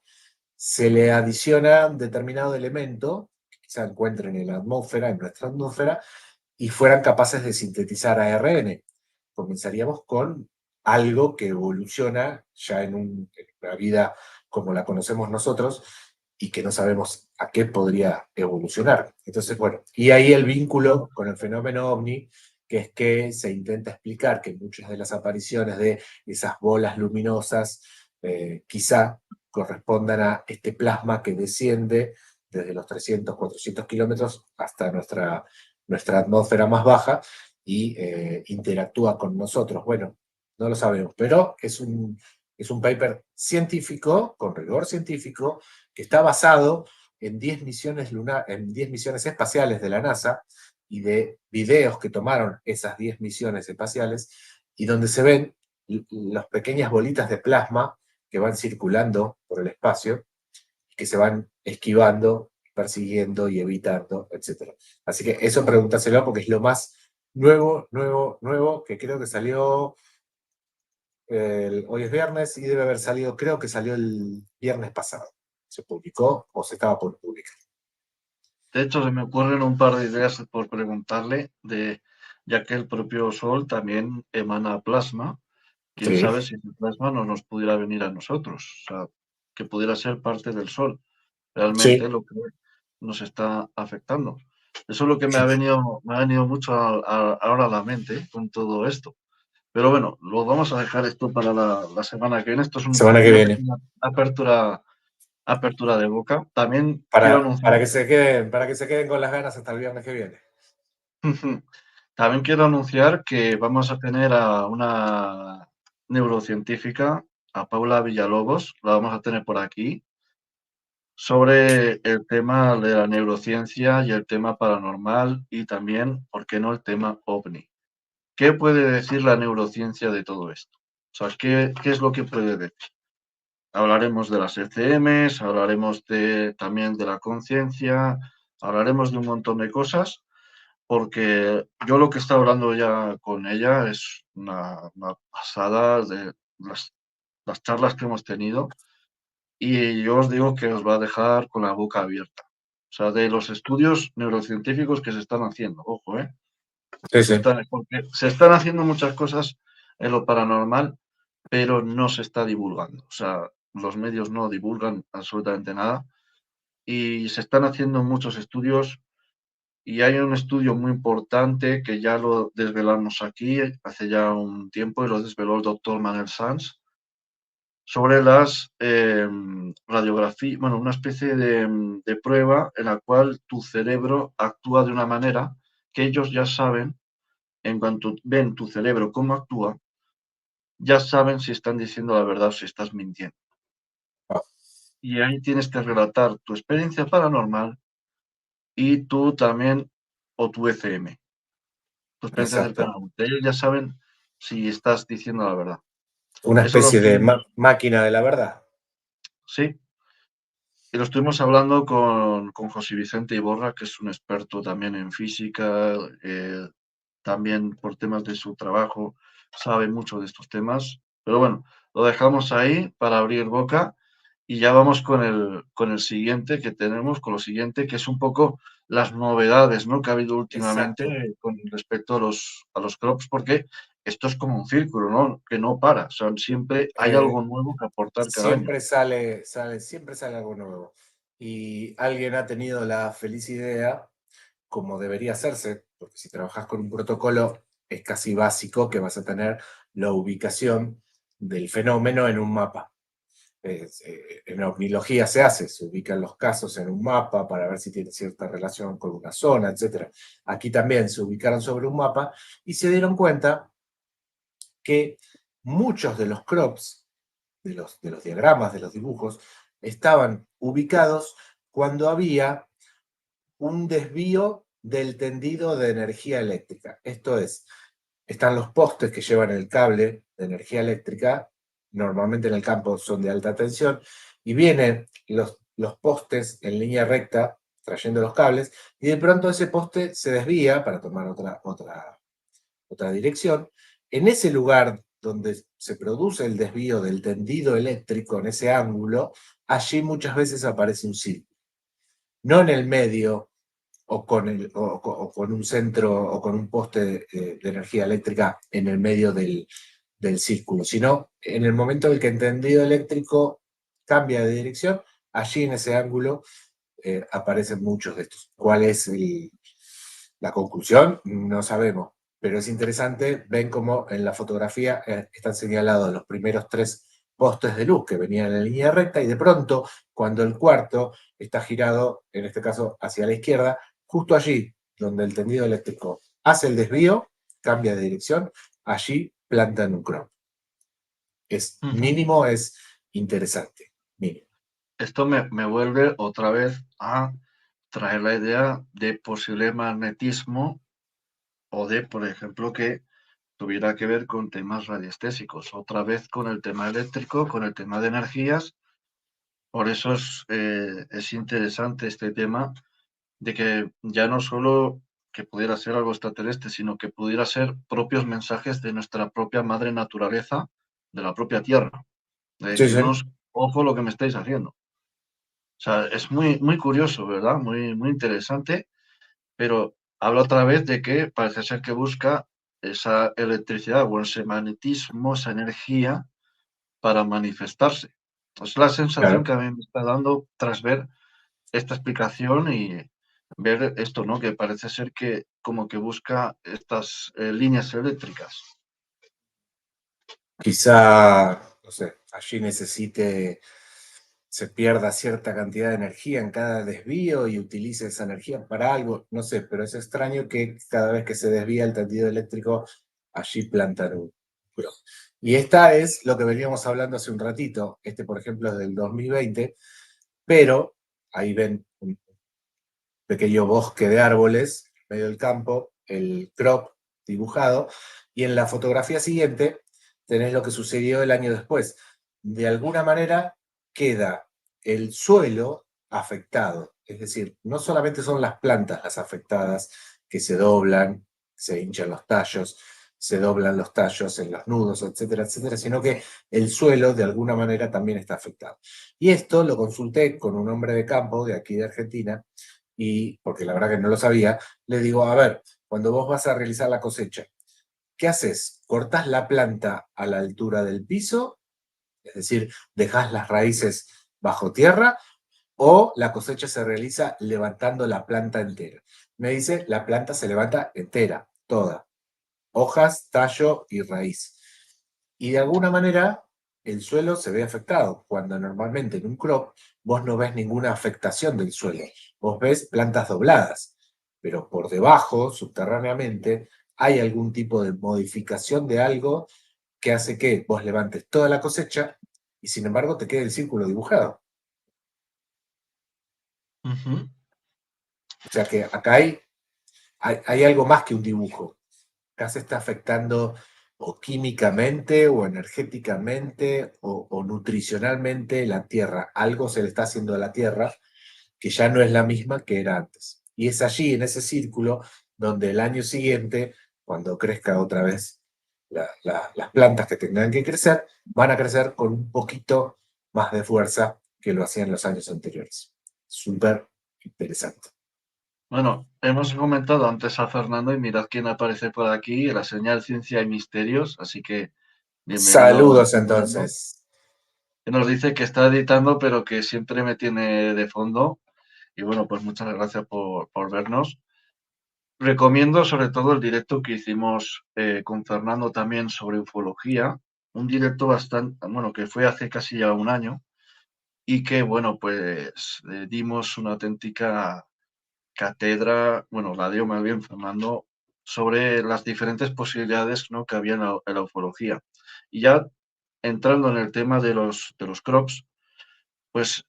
Speaker 2: se le adiciona un determinado elemento que quizá encuentren en la atmósfera, en nuestra atmósfera, y fueran capaces de sintetizar ARN? Comenzaríamos con algo que evoluciona ya en una vida como la conocemos nosotros y que no sabemos a qué podría evolucionar. Entonces, bueno, y ahí el vínculo con el fenómeno ovni, que es que se intenta explicar que muchas de las apariciones de esas bolas luminosas quizá correspondan a este plasma que desciende desde los 300, 400 kilómetros hasta nuestra atmósfera más baja y interactúa con nosotros. Bueno, no lo sabemos, pero es Es un paper científico, con rigor científico, que está basado en 10 misiones, en 10 misiones espaciales de la NASA y de videos que tomaron esas 10 misiones espaciales y donde se ven las pequeñas bolitas de plasma que van circulando por el espacio, que se van esquivando, persiguiendo y evitando, etc. Así que eso pregúntaselo porque es lo más nuevo, que creo que salió, hoy es viernes y debe haber salido, creo que salió el viernes pasado. Se publicó o se estaba por publicar.
Speaker 1: De hecho, se me ocurren un par de ideas por preguntarle, ya que el propio Sol también emana plasma. Quién
Speaker 2: Sí,
Speaker 1: sabe si el plasma no nos pudiera venir a nosotros, o sea, que pudiera ser parte del Sol, realmente
Speaker 2: sí,
Speaker 1: lo que nos está afectando. Eso es lo que me ha venido mucho ahora a la mente con todo esto. Pero bueno, lo vamos a dejar esto para la semana que viene. Esto es
Speaker 2: semana que
Speaker 1: una
Speaker 2: viene.
Speaker 1: pequeña apertura de boca. También quiero anunciar,
Speaker 2: Para que se queden con las ganas hasta el viernes que viene.
Speaker 1: también quiero anunciar que vamos a tener a una neurocientífica, a Paula Villalobos, la vamos a tener por aquí, sobre el tema de la neurociencia y el tema paranormal y también, ¿por qué no?, el tema OVNI. ¿Qué puede decir la neurociencia de todo esto? O sea, ¿qué es lo que puede decir? Hablaremos de las ECMs, hablaremos también de la conciencia, hablaremos de un montón de cosas, porque yo lo que he estado hablando ya con ella es una pasada de las charlas que hemos tenido y yo os digo que os va a dejar con la boca abierta. O sea, de los estudios neurocientíficos que se están haciendo, ojo,
Speaker 2: Sí, sí.
Speaker 1: porque se están haciendo muchas cosas en lo paranormal, pero no se está divulgando. O sea, los medios no divulgan absolutamente nada y se están haciendo muchos estudios y hay un estudio muy importante que ya lo desvelamos aquí hace ya un tiempo y lo desveló el doctor Manuel Sanz sobre las radiografías, bueno, una especie de prueba en la cual tu cerebro actúa de una manera que ellos ya saben, en cuanto ven tu cerebro cómo actúa, ya saben si están diciendo la verdad o si estás mintiendo.
Speaker 2: Ah,
Speaker 1: Y ahí tienes que relatar tu experiencia paranormal y tú también, o tu ECM, tu experiencia cercana.
Speaker 2: exacto.
Speaker 1: Ellos ya saben si estás diciendo la verdad.
Speaker 2: Una
Speaker 1: Eso lo
Speaker 2: especie de
Speaker 1: estuvimos,
Speaker 2: máquina de la verdad.
Speaker 1: sí, y lo estuvimos hablando con José Vicente Iborra, que es un experto también en física, también por temas de su trabajo, sabe mucho de estos temas. Pero bueno, lo dejamos ahí para abrir boca y ya vamos con el siguiente que tenemos, con lo siguiente, que es un poco las novedades, ¿no?, que ha habido últimamente
Speaker 2: Exacto.
Speaker 1: con respecto a los crops, porque esto es como un círculo, ¿no?, que no para. O sea, siempre hay
Speaker 2: Eh,
Speaker 1: algo nuevo que aportar cada año.
Speaker 2: siempre sale algo nuevo. Y alguien ha tenido la feliz idea, como debería hacerse, porque si trabajas con un protocolo es casi básico que vas a tener la ubicación del fenómeno en un mapa. En ovnilogía se hace, se ubican los casos en un mapa para ver si tiene cierta relación con una zona, etc. Aquí también se ubicaron sobre un mapa y se dieron cuenta que muchos de los crops, de los diagramas, de los dibujos, estaban ubicados cuando había un desvío del tendido de energía eléctrica. Esto es, están los postes que llevan el cable de energía eléctrica, normalmente en el campo son de alta tensión, y vienen los postes en línea recta trayendo los cables, y de pronto ese poste se desvía para tomar otra dirección. En ese lugar donde se produce el desvío del tendido eléctrico, en ese ángulo, allí muchas veces aparece un círculo. No en el medio o con un centro o con un poste de energía eléctrica en el medio del círculo, sino en el momento en el que el tendido eléctrico cambia de dirección, allí en ese ángulo aparecen muchos de estos. ¿Cuál es la conclusión? No sabemos, pero es interesante. Ven cómo en la fotografía están señalados los primeros 3 postes de luz que venían en la línea recta y de pronto, cuando el cuarto está girado, en este caso hacia la izquierda, justo allí donde el tendido eléctrico hace el desvío, cambia de dirección, allí plantan un crop. Es
Speaker 1: Ujú.
Speaker 2: mínimo, es interesante. Mínimo.
Speaker 1: Esto me vuelve otra vez a traer la idea de posible magnetismo o de, por ejemplo, que tuviera que ver con temas radiestésicos, otra vez con el tema eléctrico, con el tema de energías. Por eso es interesante este tema de que ya no solo que pudiera ser algo extraterrestre, sino que pudiera ser propios mensajes de nuestra propia madre naturaleza, de la propia Tierra, de
Speaker 2: Sí, sí.
Speaker 1: decirnos, ojo lo que me estáis haciendo. O sea, es muy curioso, ¿verdad? Muy interesante, pero habla otra vez de que parece ser que busca esa electricidad o ese magnetismo, esa energía para manifestarse. Es la sensación
Speaker 2: Claro.
Speaker 1: que a mí me está dando tras ver esta explicación y ver esto, ¿no? Que parece ser que como que busca estas líneas eléctricas.
Speaker 2: Quizá, no sé, allí se pierda cierta cantidad de energía en cada desvío y utilice esa energía para algo, no sé, pero es extraño que cada vez que se desvía el tendido eléctrico, allí plantan un globo. Y esta es lo que veníamos hablando hace un ratito, este por ejemplo es del 2020, pero ahí ven un pequeño bosque de árboles en medio del campo, el crop dibujado, y en la fotografía siguiente tenés lo que sucedió el año después. De alguna manera queda el suelo afectado, es decir, no solamente son las plantas las afectadas que se doblan, se hinchan los tallos, se doblan los tallos en los nudos, etcétera, etcétera, sino que el suelo de alguna manera también está afectado. Y esto lo consulté con un hombre de campo de aquí de Argentina, y porque la verdad que no lo sabía, le digo, a ver, cuando vos vas a realizar la cosecha, ¿qué haces? ¿Cortás la planta a la altura del piso? Es decir, ¿dejás las raíces bajo tierra? ¿O la cosecha se realiza levantando la planta entera? Me dice, la planta se levanta entera, toda. Hojas, tallo y raíz. Y de alguna manera el suelo se ve afectado, cuando normalmente en un crop vos no ves ninguna afectación del suelo, vos ves plantas dobladas, pero por debajo, subterráneamente, hay algún tipo de modificación de algo que hace que vos levantes toda la cosecha y sin embargo te quede el círculo dibujado.
Speaker 1: Ujú.
Speaker 2: O sea que acá hay algo más que un dibujo. Acá se está afectando o químicamente o energéticamente o nutricionalmente la tierra. Algo se le está haciendo a la tierra que ya no es la misma que era antes. Y es allí, en ese círculo, donde el año siguiente, cuando crezca otra vez las plantas que tendrán que crecer, van a crecer con un poquito más de fuerza que lo hacían los años anteriores. Súper interesante.
Speaker 1: Bueno, hemos comentado antes a Fernando y mirad quién aparece por aquí, la señal Ciencia y Misterios, así que bienvenido
Speaker 2: Saludos
Speaker 1: Fernando,
Speaker 2: entonces.
Speaker 1: que nos dice que está editando pero que siempre me tiene de fondo y bueno, pues muchas gracias por vernos. Recomiendo sobre todo el directo que hicimos con Fernando también sobre ufología, un directo bastante, bueno, que fue hace casi ya un año y que, bueno, pues dimos una auténtica cátedra, bueno, la dio más bien Fernando, sobre las diferentes posibilidades, ¿no?, que había en la ufología. Y ya entrando en el tema de los crops, pues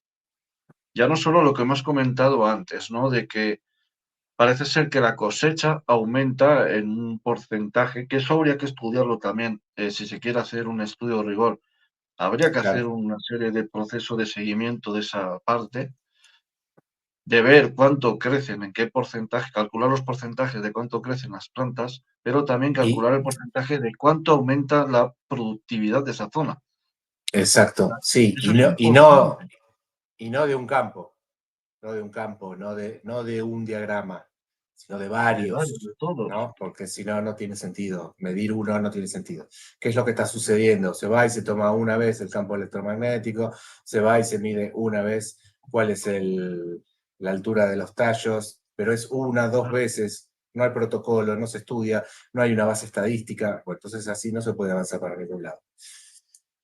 Speaker 1: ya no solo lo que hemos comentado antes, ¿no?, de que parece ser que la cosecha aumenta en un porcentaje, que eso habría que estudiarlo también, si se quiere hacer un estudio de rigor. Habría que hacer
Speaker 2: Claro.
Speaker 1: una serie de procesos de seguimiento de esa parte, de ver cuánto crecen, en qué porcentaje, calcular los porcentajes de cuánto crecen las plantas, pero también
Speaker 2: Y
Speaker 1: calcular el porcentaje de cuánto aumenta la productividad de esa zona.
Speaker 2: exacto, sí,
Speaker 1: Eso es importante.
Speaker 2: y no de un campo, no de un campo, no de un diagrama, sino de varios,
Speaker 1: De todos.
Speaker 2: ¿no? Porque si no, no tiene sentido. Medir uno no tiene sentido. ¿Qué es lo que está sucediendo? Se va y se toma una vez el campo electromagnético, se va y se mide una vez cuál es la altura de los tallos, pero es una, dos veces, no hay protocolo, no se estudia, no hay una base estadística, bueno, entonces así no se puede avanzar para ningún lado.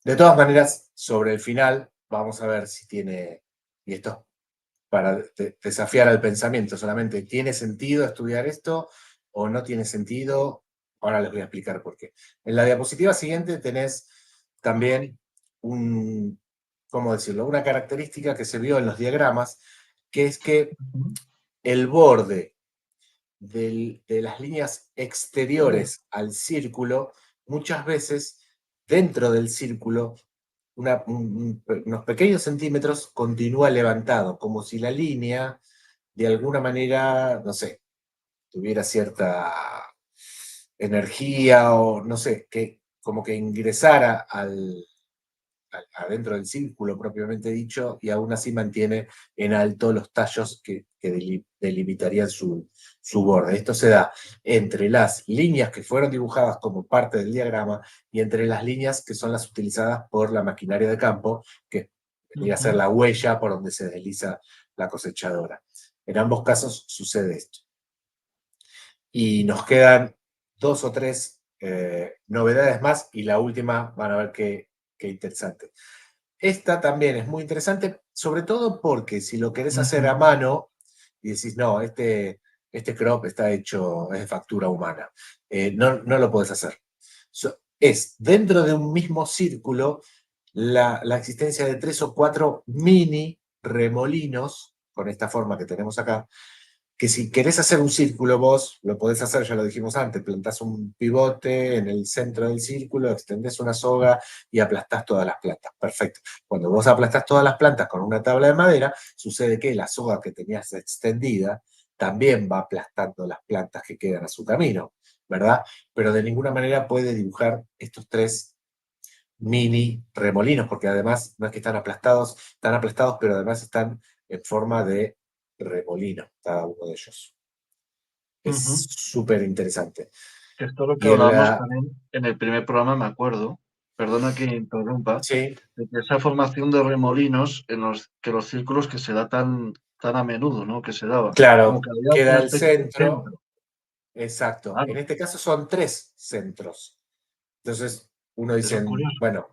Speaker 2: De todas maneras, sobre el final, vamos a ver si tiene, y esto para desafiar al pensamiento solamente, ¿tiene sentido estudiar esto o no tiene sentido? Ahora les voy a explicar por qué. En la diapositiva siguiente tenés también ¿cómo decirlo? Una característica que se vio en los diagramas, que es que
Speaker 1: Ujú.
Speaker 2: el borde de las líneas exteriores al círculo, muchas veces dentro del círculo, unos pequeños centímetros continúa levantado, como si la línea de alguna manera, no sé, tuviera cierta energía o no sé, que como que ingresara adentro del círculo propiamente dicho, y aún así mantiene en alto los tallos que delimitarían su borde. Esto se da entre las líneas que fueron dibujadas como parte del diagrama y entre las líneas que son las utilizadas por la maquinaria de campo, que vendría a ser
Speaker 1: Ujú.
Speaker 2: la huella por donde se desliza la cosechadora. En ambos casos sucede esto. Y nos quedan dos o tres novedades más, y la última van a ver qué interesante. Esta también es muy interesante, sobre todo porque si lo querés hacer a
Speaker 1: Ujú.
Speaker 2: mano y decís, no, este crop está hecho, es de factura humana, no lo podés hacer. Es dentro de un mismo círculo la existencia de 3 o 4 mini remolinos, con esta forma que tenemos acá, que si querés hacer un círculo vos, lo podés hacer, ya lo dijimos antes, plantás un pivote en el centro del círculo, extendés una soga y aplastás todas las plantas. Perfecto. Cuando vos aplastás todas las plantas con una tabla de madera, sucede que la soga que tenías extendida también va aplastando las plantas que quedan a su camino, ¿verdad? Pero de ninguna manera puede dibujar estos 3 mini remolinos, porque además no es que están aplastados, pero además están en forma de remolino, cada uno de ellos.
Speaker 1: Ujú.
Speaker 2: Es súper interesante.
Speaker 1: Esto es lo que
Speaker 2: Y en
Speaker 1: hablamos
Speaker 2: la...
Speaker 1: también en el primer programa, me acuerdo, perdona que interrumpa,
Speaker 2: Sí,
Speaker 1: de que esa formación de remolinos en los que los círculos que se da tan a menudo, ¿no? Que se daba, como
Speaker 2: claro,
Speaker 1: que había una
Speaker 2: queda el
Speaker 1: especie de
Speaker 2: centro,
Speaker 1: centro.
Speaker 2: exacto. En
Speaker 1: Claro,
Speaker 2: este caso son 3 centros. Entonces uno
Speaker 1: eso
Speaker 2: dice,
Speaker 1: es curioso.
Speaker 2: bueno,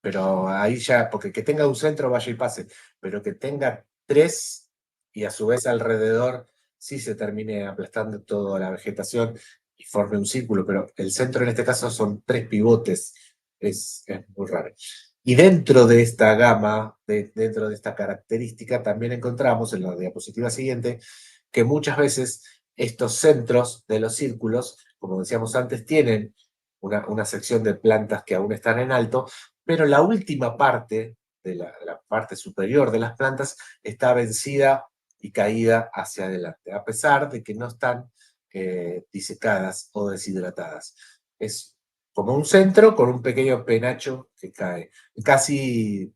Speaker 2: pero ahí ya, porque que tenga un centro vaya y pase, pero que tenga 3 y a su vez alrededor sí se termine aplastando toda la vegetación y forme un círculo, pero el centro en este caso son 3 pivotes, es muy raro. Y dentro de esta gama, dentro de esta característica, también encontramos en la diapositiva siguiente que muchas veces estos centros de los círculos, como decíamos antes, tienen una sección de plantas que aún están en alto, pero la última parte, de la parte superior de las plantas, está vencida y caída hacia adelante, a pesar de que no están disecadas o deshidratadas. Es como un centro con un pequeño penacho que cae, casi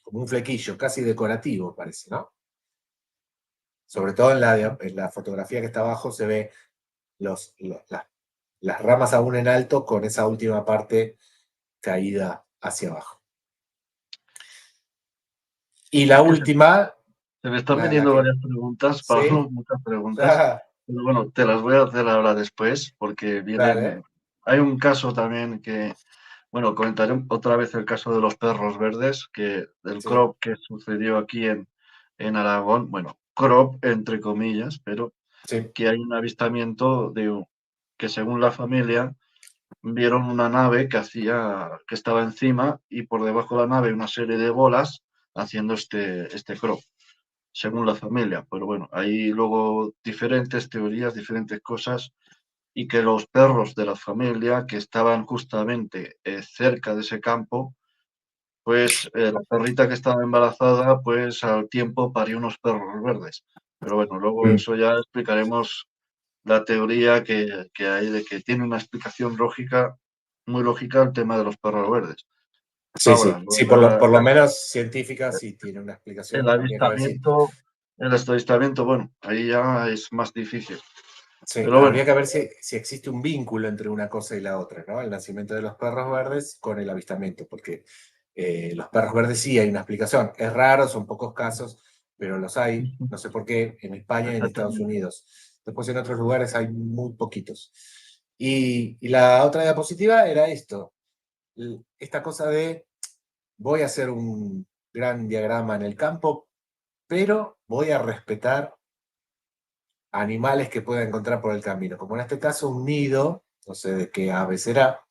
Speaker 2: como un flequillo, casi decorativo parece, ¿no? Sobre todo en la fotografía que está abajo se ve las ramas aún en alto con esa última parte caída hacia abajo. Y la
Speaker 1: Es que
Speaker 2: última,
Speaker 1: se me están
Speaker 2: la
Speaker 1: viniendo
Speaker 2: que...
Speaker 1: varias preguntas,
Speaker 2: Sí,
Speaker 1: Pablo, muchas preguntas, pero bueno, te las voy a hacer ahora después, porque
Speaker 2: dale.
Speaker 1: hay un caso también que, bueno, comentaré otra vez el caso de los perros verdes, que del
Speaker 2: Sí,
Speaker 1: crop que sucedió aquí en Aragón, bueno, crop entre comillas, pero
Speaker 2: sí,
Speaker 1: que hay un avistamiento que según la familia vieron una nave que estaba encima y por debajo de la nave una serie de bolas haciendo este crop, según la familia. Pero bueno, hay luego diferentes teorías, diferentes cosas y que los perros de la familia que estaban justamente cerca de ese campo, pues la perrita que estaba embarazada, pues al tiempo parió unos perros verdes. Pero bueno, luego
Speaker 2: mm,
Speaker 1: eso ya explicaremos la teoría que hay de que tiene una explicación lógica, muy lógica el tema de los perros verdes.
Speaker 2: sí,
Speaker 1: Ahora,
Speaker 2: sí, sí, por lo menos científica sí tiene una
Speaker 1: el
Speaker 2: explicación. Habría que ver si,
Speaker 1: avistamiento, el avistamiento, bueno, ahí ya es más difícil.
Speaker 2: sí,
Speaker 1: Pero
Speaker 2: habría
Speaker 1: bueno,
Speaker 2: que ver si existe un vínculo entre una cosa y la otra, ¿no? El nacimiento de los perros verdes con el avistamiento, porque los perros verdes sí hay una explicación. Es raro, son pocos casos, pero los hay. No sé por qué, en España y en Estados
Speaker 1: exactamente.
Speaker 2: Unidos. Después en otros lugares hay muy poquitos. Y la otra diapositiva era esto, esta cosa de voy a hacer un gran diagrama en el campo, pero voy a respetar animales que pueda encontrar por el camino. Como en este caso un nido, no sé de qué ave será,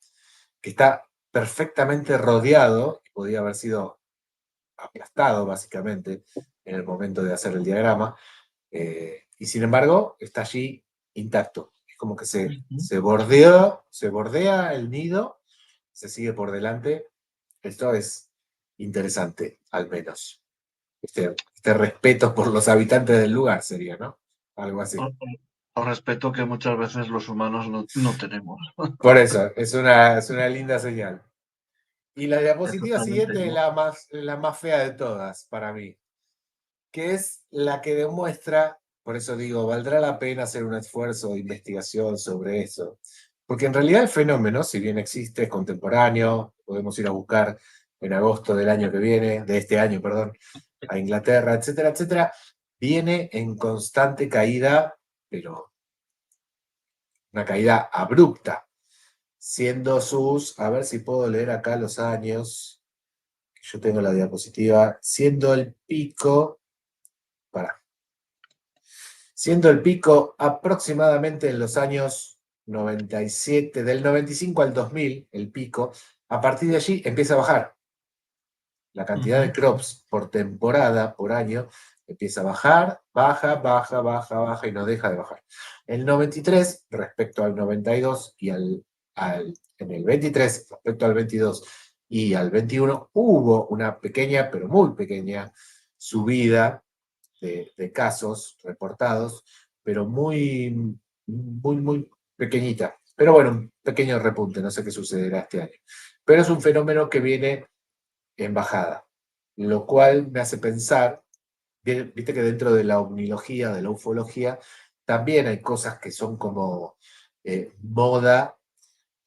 Speaker 2: que está perfectamente rodeado, y podía haber sido aplastado básicamente en el momento de hacer el diagrama, y sin embargo está allí intacto. Es como que
Speaker 1: Ujú.
Speaker 2: se bordea el nido, se sigue por delante. Esto es interesante, al menos. Este respeto por los habitantes del lugar sería, ¿no? Algo así.
Speaker 1: O respeto que muchas veces los humanos no tenemos.
Speaker 2: Por eso, es una linda señal. Y la
Speaker 1: Es
Speaker 2: diapositiva
Speaker 1: totalmente
Speaker 2: siguiente es
Speaker 1: igual.
Speaker 2: la más fea de todas para mí, que es la que demuestra, por eso digo, valdrá la pena hacer un esfuerzo de investigación sobre eso. Porque en realidad el fenómeno, si bien existe, es contemporáneo, podemos ir a buscar en agosto del año que viene, de este año, perdón, a Inglaterra, etcétera, etcétera, viene en constante caída, pero una caída abrupta, siendo a ver si puedo leer acá los años, que yo tengo la diapositiva, siendo el pico, para siendo el pico aproximadamente en los años 97, del 95 al 2000, el pico, a partir de allí empieza a bajar. La cantidad de
Speaker 1: Ujú.
Speaker 2: crops por temporada, por año, empieza a bajar, baja, baja, baja, baja y no deja de bajar. El 93 respecto al 92 y en el 23 respecto al 22 y al 21 hubo una pequeña, pero muy pequeña subida de casos reportados, pero muy, muy, muy pequeñita. Pero bueno, un pequeño repunte, no sé qué sucederá este año. Pero es un fenómeno que viene en bajada, lo cual me hace pensar, viste que dentro de la omnilogía, de la ufología, también hay cosas que son como moda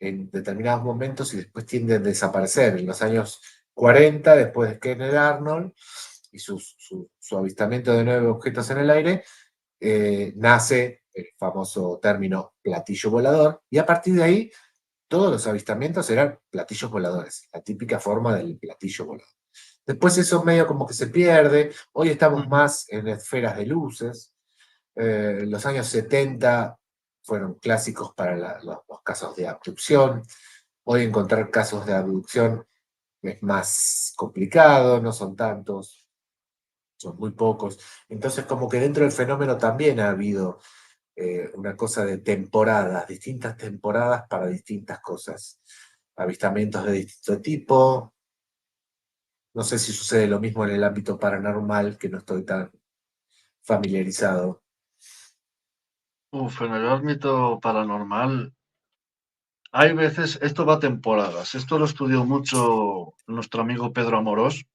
Speaker 2: en determinados momentos y después tienden a desaparecer. En los años 40, después de Kenneth Arnold y su avistamiento de 9 objetos en el aire, nace el famoso término platillo volador, y a partir de ahí todos los avistamientos eran platillos voladores, la típica forma del platillo volador. Después eso medio como que se pierde, hoy estamos
Speaker 1: Ujú.
Speaker 2: más en esferas de luces. Los años 70 fueron clásicos para los casos de abducción. Hoy encontrar casos de abducción es más complicado, no son tantos, son muy pocos. Entonces como que dentro del fenómeno también ha habido una cosa de temporadas, distintas temporadas para distintas cosas. Avistamientos de distinto tipo. No sé si sucede lo mismo en el ámbito paranormal, que no estoy tan familiarizado.
Speaker 1: En el ámbito paranormal, hay veces, esto va a temporadas. Esto lo estudió mucho nuestro amigo Pedro Amorós,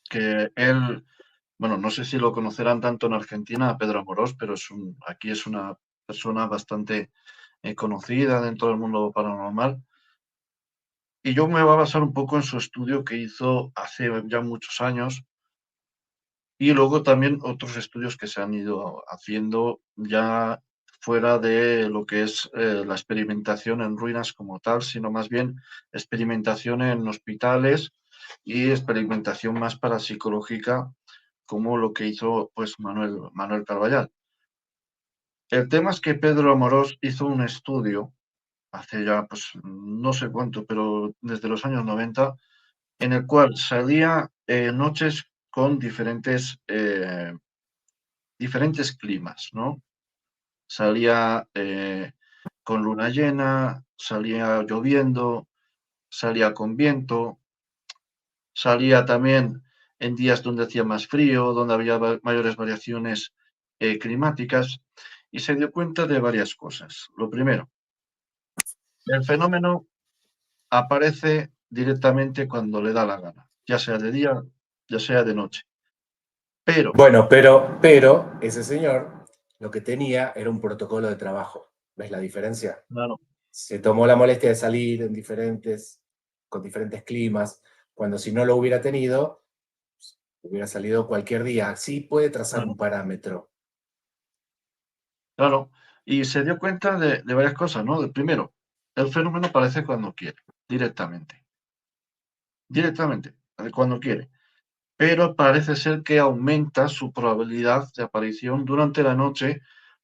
Speaker 1: que él, bueno, no sé si lo conocerán tanto en Argentina, a Pedro Amorós, pero aquí es una persona bastante conocida dentro del mundo paranormal. Y yo me voy a basar un poco en su estudio que hizo hace ya muchos años y luego también otros estudios que se han ido haciendo ya fuera de lo que es la experimentación en ruinas como tal, sino más bien experimentación en hospitales y experimentación más parapsicológica, como lo que hizo pues Manuel Carballal. El tema es que Pedro Amorós hizo un estudio hace ya pues no sé cuánto, pero desde los años 90, en el cual salía noches con diferentes climas, ¿no? Salía con luna llena, salía lloviendo, salía con viento, salía también en días donde hacía más frío, donde había mayores variaciones climáticas, y se dio cuenta de varias cosas. Lo primero, el fenómeno aparece directamente cuando le da la gana, ya sea de día, ya sea de noche. Pero,
Speaker 2: Bueno, pero ese señor lo que tenía era un protocolo de trabajo. ¿Ves la diferencia?
Speaker 1: claro,
Speaker 2: Se tomó la molestia de salir con diferentes climas, cuando si no lo hubiera tenido, hubiera salido cualquier día. Sí puede trazar un
Speaker 1: claro,
Speaker 2: parámetro.
Speaker 1: claro. Y se dio cuenta de varias cosas, ¿no? Primero, el fenómeno aparece cuando quiere, directamente, directamente, cuando quiere. Pero parece ser que aumenta su probabilidad de aparición durante la noche,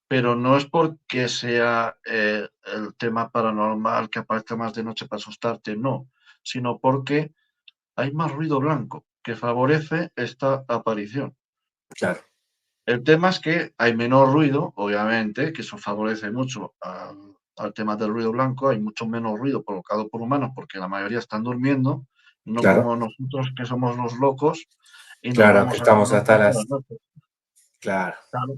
Speaker 1: pero no es porque sea el tema paranormal que aparezca más de noche para asustarte, no, sino porque hay más ruido blanco que favorece esta aparición.
Speaker 2: Claro.
Speaker 1: El tema es que hay menos ruido, obviamente, que eso favorece mucho al tema del ruido blanco. Hay mucho menos ruido provocado por humanos porque la mayoría están durmiendo, no
Speaker 2: Claro.
Speaker 1: como nosotros que somos los locos y nos
Speaker 2: Claro, que
Speaker 1: vamos a
Speaker 2: estamos hasta
Speaker 1: todas
Speaker 2: las...
Speaker 1: las noches.
Speaker 2: Claro.
Speaker 1: Claro.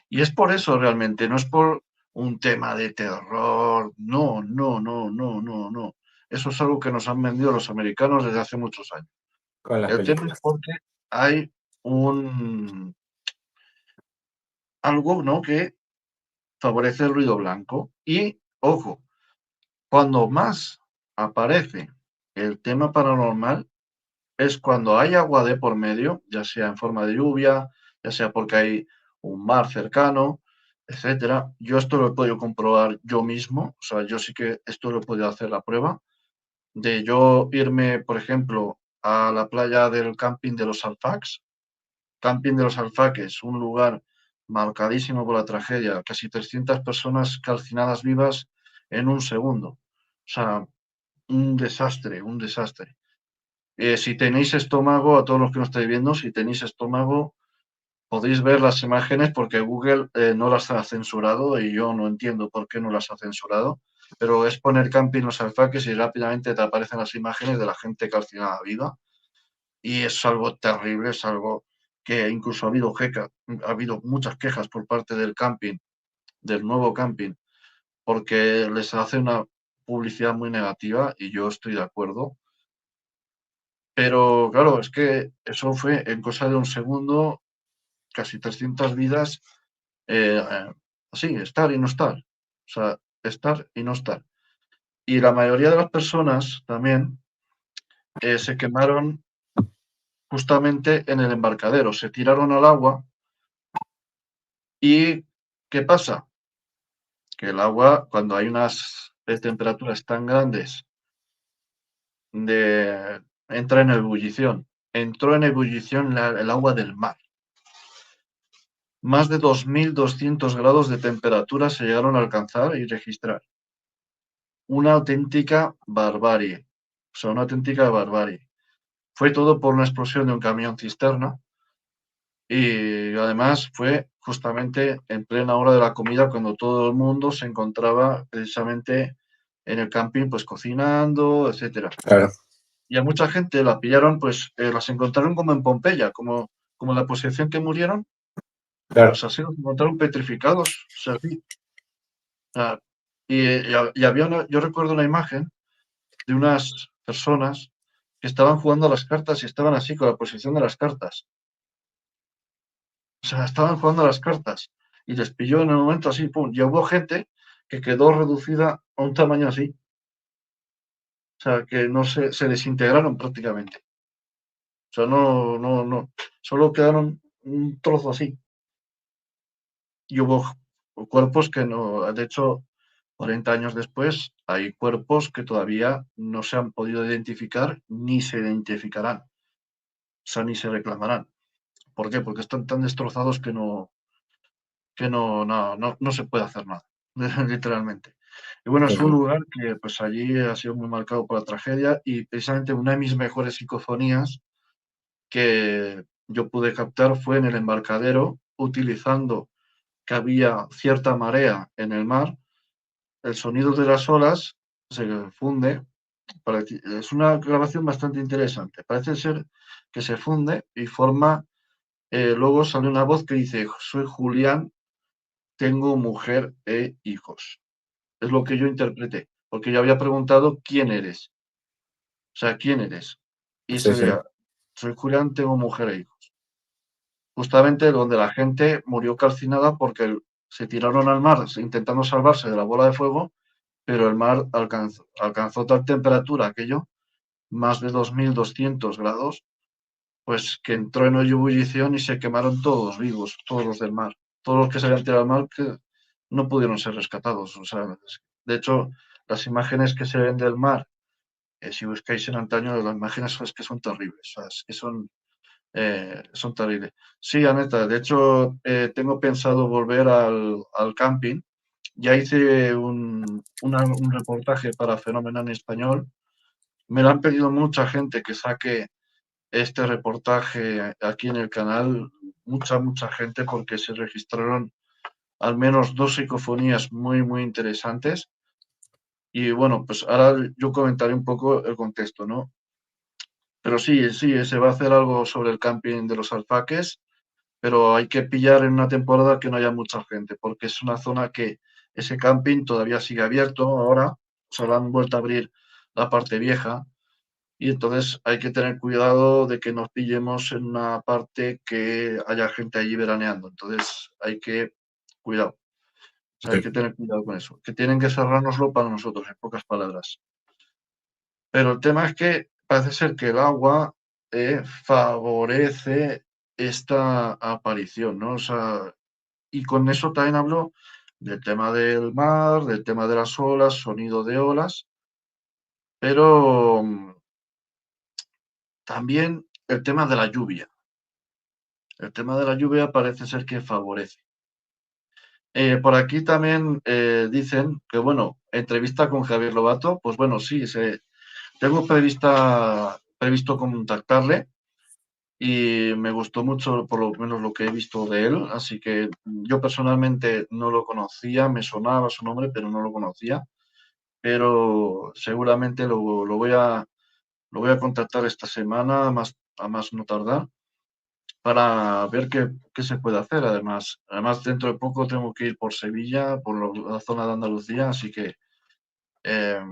Speaker 1: Y es por eso realmente, no es por un tema de terror, no, no, no, no, no, no. Eso es algo que nos han vendido los americanos desde hace muchos años.
Speaker 2: Con las
Speaker 1: El tema es
Speaker 2: películas.
Speaker 1: porque hay algo, ¿no?, que favorece el ruido blanco. Y, ojo, cuando más aparece el tema paranormal es cuando hay agua de por medio, ya sea en forma de lluvia, ya sea porque hay un mar cercano, etcétera. Yo esto lo he podido comprobar yo mismo, o sea, yo sí que esto lo he podido hacer la prueba, de yo irme, por ejemplo, a la playa del camping de los Alfacs. Camping de los Alfaques, un lugar marcadísimo por la tragedia, casi 300 personas calcinadas vivas en un segundo. O sea, un desastre, un desastre. Si tenéis estómago, a todos los que nos estáis viendo, si tenéis estómago, podéis ver las imágenes porque Google no las ha censurado y yo no entiendo por qué no las ha censurado, pero es poner camping los Alfaques y rápidamente te aparecen las imágenes de la gente calcinada viva y es algo terrible, es algo que incluso ha habido muchas quejas por parte del camping, del nuevo camping, porque les hace una publicidad muy negativa y yo estoy de acuerdo. Pero claro, es que eso fue en cosa de un segundo, casi 300 vidas, así, estar y no estar. O sea, estar y no estar. Y la mayoría de las personas también se quemaron justamente en el embarcadero, se tiraron al agua y ¿qué pasa? Que el agua, cuando hay unas temperaturas tan grandes, entra en ebullición. Entró en ebullición el agua del mar. Más de 2.200 grados de temperatura se llegaron a alcanzar y registrar. Una auténtica barbarie. O sea, una auténtica barbarie. Fue todo por una explosión de un camión cisterna y además fue justamente en plena hora de la comida cuando todo el mundo se encontraba precisamente en el camping, pues cocinando, etcétera.
Speaker 2: Claro.
Speaker 1: Y a mucha gente la pillaron, pues las encontraron como en Pompeya, como la posición que murieron,
Speaker 2: Claro.
Speaker 1: pues así los encontraron petrificados, o sea, así. Y había yo recuerdo una imagen de unas personas que estaban jugando a las cartas y estaban así con la posición de las cartas. O sea, estaban jugando a las cartas y les pilló en el momento así, pum. Y hubo gente que quedó reducida a un tamaño así. O sea, que no se desintegraron prácticamente. O sea, no. Solo quedaron un trozo así. Y hubo cuerpos que no, de hecho, 40 años después, hay cuerpos que todavía no se han podido identificar ni se identificarán. O sea, ni se reclamarán. ¿Por qué? Porque están tan destrozados que no se puede hacer nada, literalmente. Y bueno, es un lugar que pues allí ha sido muy marcado por la tragedia y precisamente una de mis mejores psicofonías que yo pude captar fue en el embarcadero, utilizando que había cierta marea en el mar, el sonido de las olas se funde. Es una grabación bastante interesante. Parece ser que se funde y forma, luego sale una voz que dice: soy Julián, tengo mujer e hijos. Es lo que yo interpreté, porque yo había preguntado quién eres. O sea, ¿quién eres? Y
Speaker 2: Sí,
Speaker 1: se
Speaker 2: sí.
Speaker 1: veía, soy Julián, tengo mujer e hijos. Justamente donde la gente murió calcinada porque se tiraron al mar intentando salvarse de la bola de fuego, pero el mar alcanzó tal temperatura, aquello, más de 2.200 grados, pues que entró en ebullición y se quemaron todos vivos, todos los del mar. Todos los que se habían tirado al mar que no pudieron ser rescatados. O sea, de hecho, las imágenes que se ven del mar, si buscáis en antaño, las imágenes es que son terribles, o sea, es que son terribles. Sí, Aneta, de hecho, tengo pensado volver al camping. Ya hice un reportaje para Fenómeno en Español. me lo han pedido mucha gente que saque este reportaje aquí en el canal, mucha gente, porque se registraron al menos 2 psicofonías muy interesantes. Y bueno, pues ahora yo comentaré un poco el contexto, ¿no? Pero sí, se va a hacer algo sobre el camping de los Alfaques, pero hay que pillar en una temporada que no haya mucha gente, porque es una zona que ese camping todavía sigue abierto ahora, se lo han vuelto a abrir la parte vieja, y entonces hay que tener cuidado de que nos pillemos en una parte que haya gente allí veraneando. Entonces hay que cuidado, o sea, hay que tener cuidado con eso, que tienen que cerrárnoslo para nosotros, en pocas palabras. Pero el tema es que parece ser que el agua favorece esta aparición, ¿no? O sea, y con eso también hablo del tema del mar, del tema de las olas, sonido de olas, pero también el tema de la lluvia. El tema de la lluvia parece ser que favorece. Por aquí también dicen que, bueno, entrevista con Javier Lobato, pues bueno, sí, tengo previsto contactarle y me gustó mucho, por lo menos lo que he visto de él, así que yo personalmente no lo conocía, me sonaba su nombre, pero no lo conocía, pero seguramente lo voy a contactar esta semana, a más no tardar, para ver qué se puede hacer. Además, dentro de poco tengo que ir por Sevilla, por la zona de Andalucía, así que,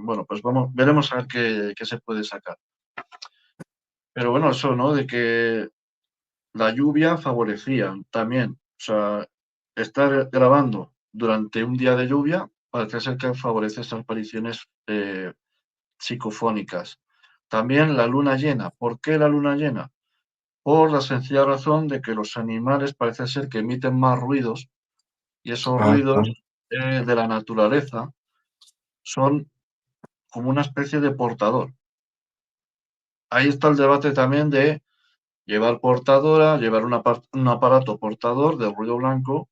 Speaker 1: bueno, pues veremos a ver qué se puede sacar. Pero bueno, eso, ¿no? De que la lluvia favorecía también. O sea, estar grabando durante un día de lluvia parece ser que favorece esas apariciones psicofónicas. También la luna llena. ¿Por qué la luna llena? Por la sencilla razón de que los animales parece ser que emiten más ruidos, y esos ruidos de la naturaleza son como una especie de portador. Ahí está el debate también de llevar portadora, llevar un aparato portador de ruido blanco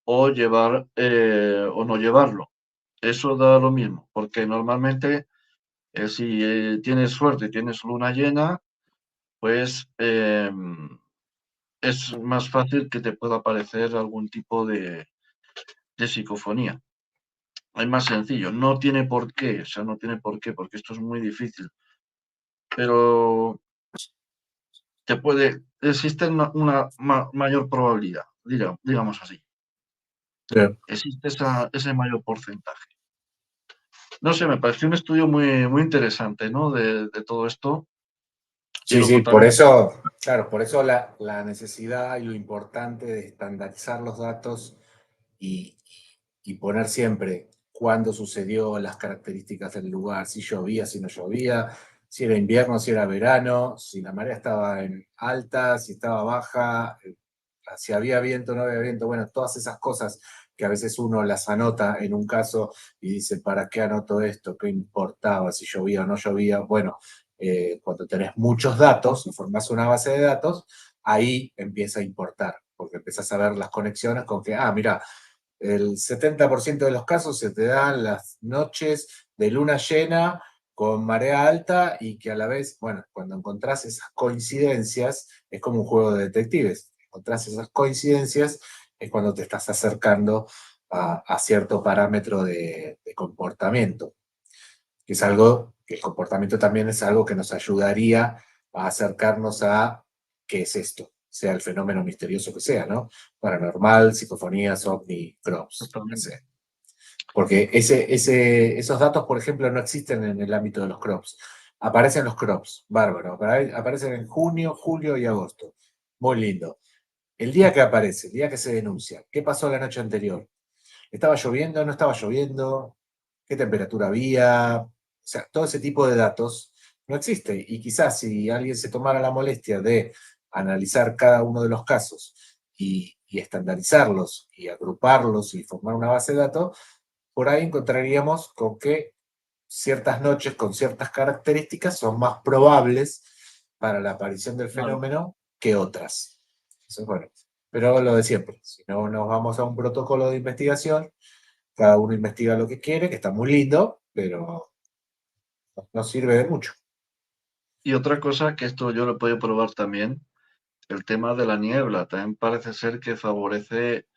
Speaker 1: o llevar o no llevarlo. Eso da lo mismo, porque normalmente si tienes suerte y tienes luna llena, pues es más fácil que te pueda aparecer algún tipo de psicofonía. Es más sencillo, no tiene por qué, o sea, no tiene por qué, porque esto es muy difícil. Pero existe una mayor probabilidad, digamos así. Existe ese mayor porcentaje. No sé, me pareció un estudio muy interesante, ¿no? De todo esto. Y
Speaker 2: Sí,
Speaker 1: luego
Speaker 2: por
Speaker 1: también,
Speaker 2: eso, claro, por eso la necesidad y lo importante de estandarizar los datos y, y poner siempre cuándo sucedió, las características del lugar, si llovía, si no llovía, si era invierno, si era verano, si la marea estaba en alta, si estaba baja, si había viento, no había viento, bueno, todas esas cosas que a veces uno las anota en un caso y dice, ¿para qué anoto esto? ¿Qué importaba si llovía o no llovía? Bueno, cuando tenés muchos datos y formás una base de datos, ahí empieza a importar, porque empezás a ver las conexiones con que, mira, el 70% de los casos se te dan las noches de luna llena con marea alta y que a la vez, bueno, cuando encontrás esas coincidencias, es como un juego de detectives, encontrás esas coincidencias, es cuando te estás acercando a cierto parámetro de comportamiento, que es algo, que el comportamiento también es algo que nos ayudaría a acercarnos a qué es esto, sea el fenómeno misterioso que sea, ¿no? Paranormal, psicofonías, ovni, crops, lo que
Speaker 1: totalmente.
Speaker 2: sea. Porque esos datos, por ejemplo, no existen en el ámbito de los crops. Aparecen los crops, bárbaro. Aparecen en junio, julio y agosto. Muy lindo. El día que aparece, el día que se denuncia, ¿qué pasó la noche anterior? ¿Estaba lloviendo? ¿No estaba lloviendo? ¿Qué temperatura había? O sea, todo ese tipo de datos no existe. Y quizás si alguien se tomara la molestia de analizar cada uno de los casos y estandarizarlos y agruparlos y formar una base de datos, por ahí encontraríamos con que ciertas noches con ciertas características son más probables para la aparición del
Speaker 1: Claro,
Speaker 2: fenómeno que otras. Eso es bueno. Pero lo de siempre, si no nos vamos a un protocolo de investigación, cada uno investiga lo que quiere, que está muy lindo, pero no sirve de mucho.
Speaker 1: Y otra cosa que esto yo lo he podido probar también, el tema de la niebla, también parece ser que favorece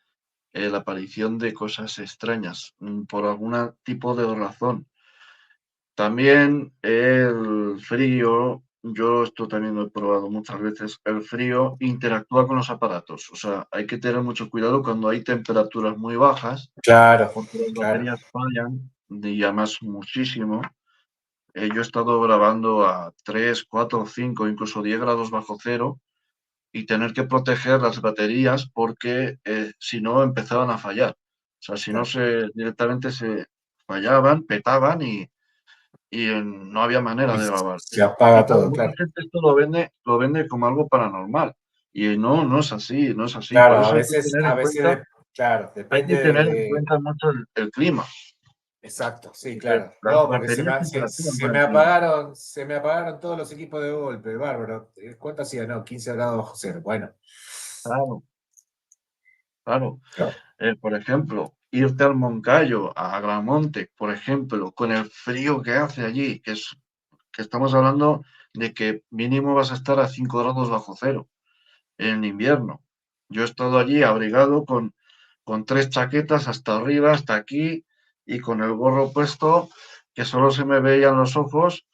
Speaker 1: la aparición de cosas extrañas, por algún tipo de razón. También el frío, yo esto también lo he probado muchas veces, el frío interactúa con los aparatos. O sea, hay que tener mucho cuidado cuando hay temperaturas muy bajas,
Speaker 2: Claro,
Speaker 1: porque las
Speaker 2: claro.
Speaker 1: baterías fallan, y además muchísimo. Yo he estado grabando a 3, 4, 5, incluso 10 grados bajo cero y tener que proteger las baterías porque si no empezaban a fallar. O sea, si no
Speaker 2: Claro.
Speaker 1: directamente se fallaban, petaban y no había manera
Speaker 2: Y
Speaker 1: de grabar.
Speaker 2: se
Speaker 1: Y
Speaker 2: apaga
Speaker 1: claro,
Speaker 2: todo,
Speaker 1: mucha
Speaker 2: claro.
Speaker 1: gente esto lo vende como algo paranormal. Y no, no es así, no es así. Por
Speaker 2: Claro,
Speaker 1: eso hay que tener
Speaker 2: a
Speaker 1: en
Speaker 2: veces,
Speaker 1: cuenta,
Speaker 2: claro,
Speaker 1: hay que
Speaker 2: depende
Speaker 1: tener en
Speaker 2: de.
Speaker 1: cuenta mucho el clima.
Speaker 2: Exacto, sí,
Speaker 1: Porque
Speaker 2: claro.
Speaker 1: las
Speaker 2: No, porque
Speaker 1: baterías interactúan
Speaker 2: se
Speaker 1: con
Speaker 2: me
Speaker 1: el clima.
Speaker 2: apagaron, se me apagaron todos los equipos de golpe, bárbaro. ¿Cuánto hacía? No, 15 grados bajo cero. Bueno,
Speaker 1: Claro, claro.
Speaker 2: claro,
Speaker 1: Por ejemplo, irte al Moncayo, a Agramonte, por ejemplo, con el frío que hace allí, que estamos hablando de que mínimo vas a estar a 5 grados bajo cero en invierno. Yo he estado allí abrigado con 3 chaquetas hasta arriba, hasta aquí, y con el gorro puesto, que solo se me veían los ojos,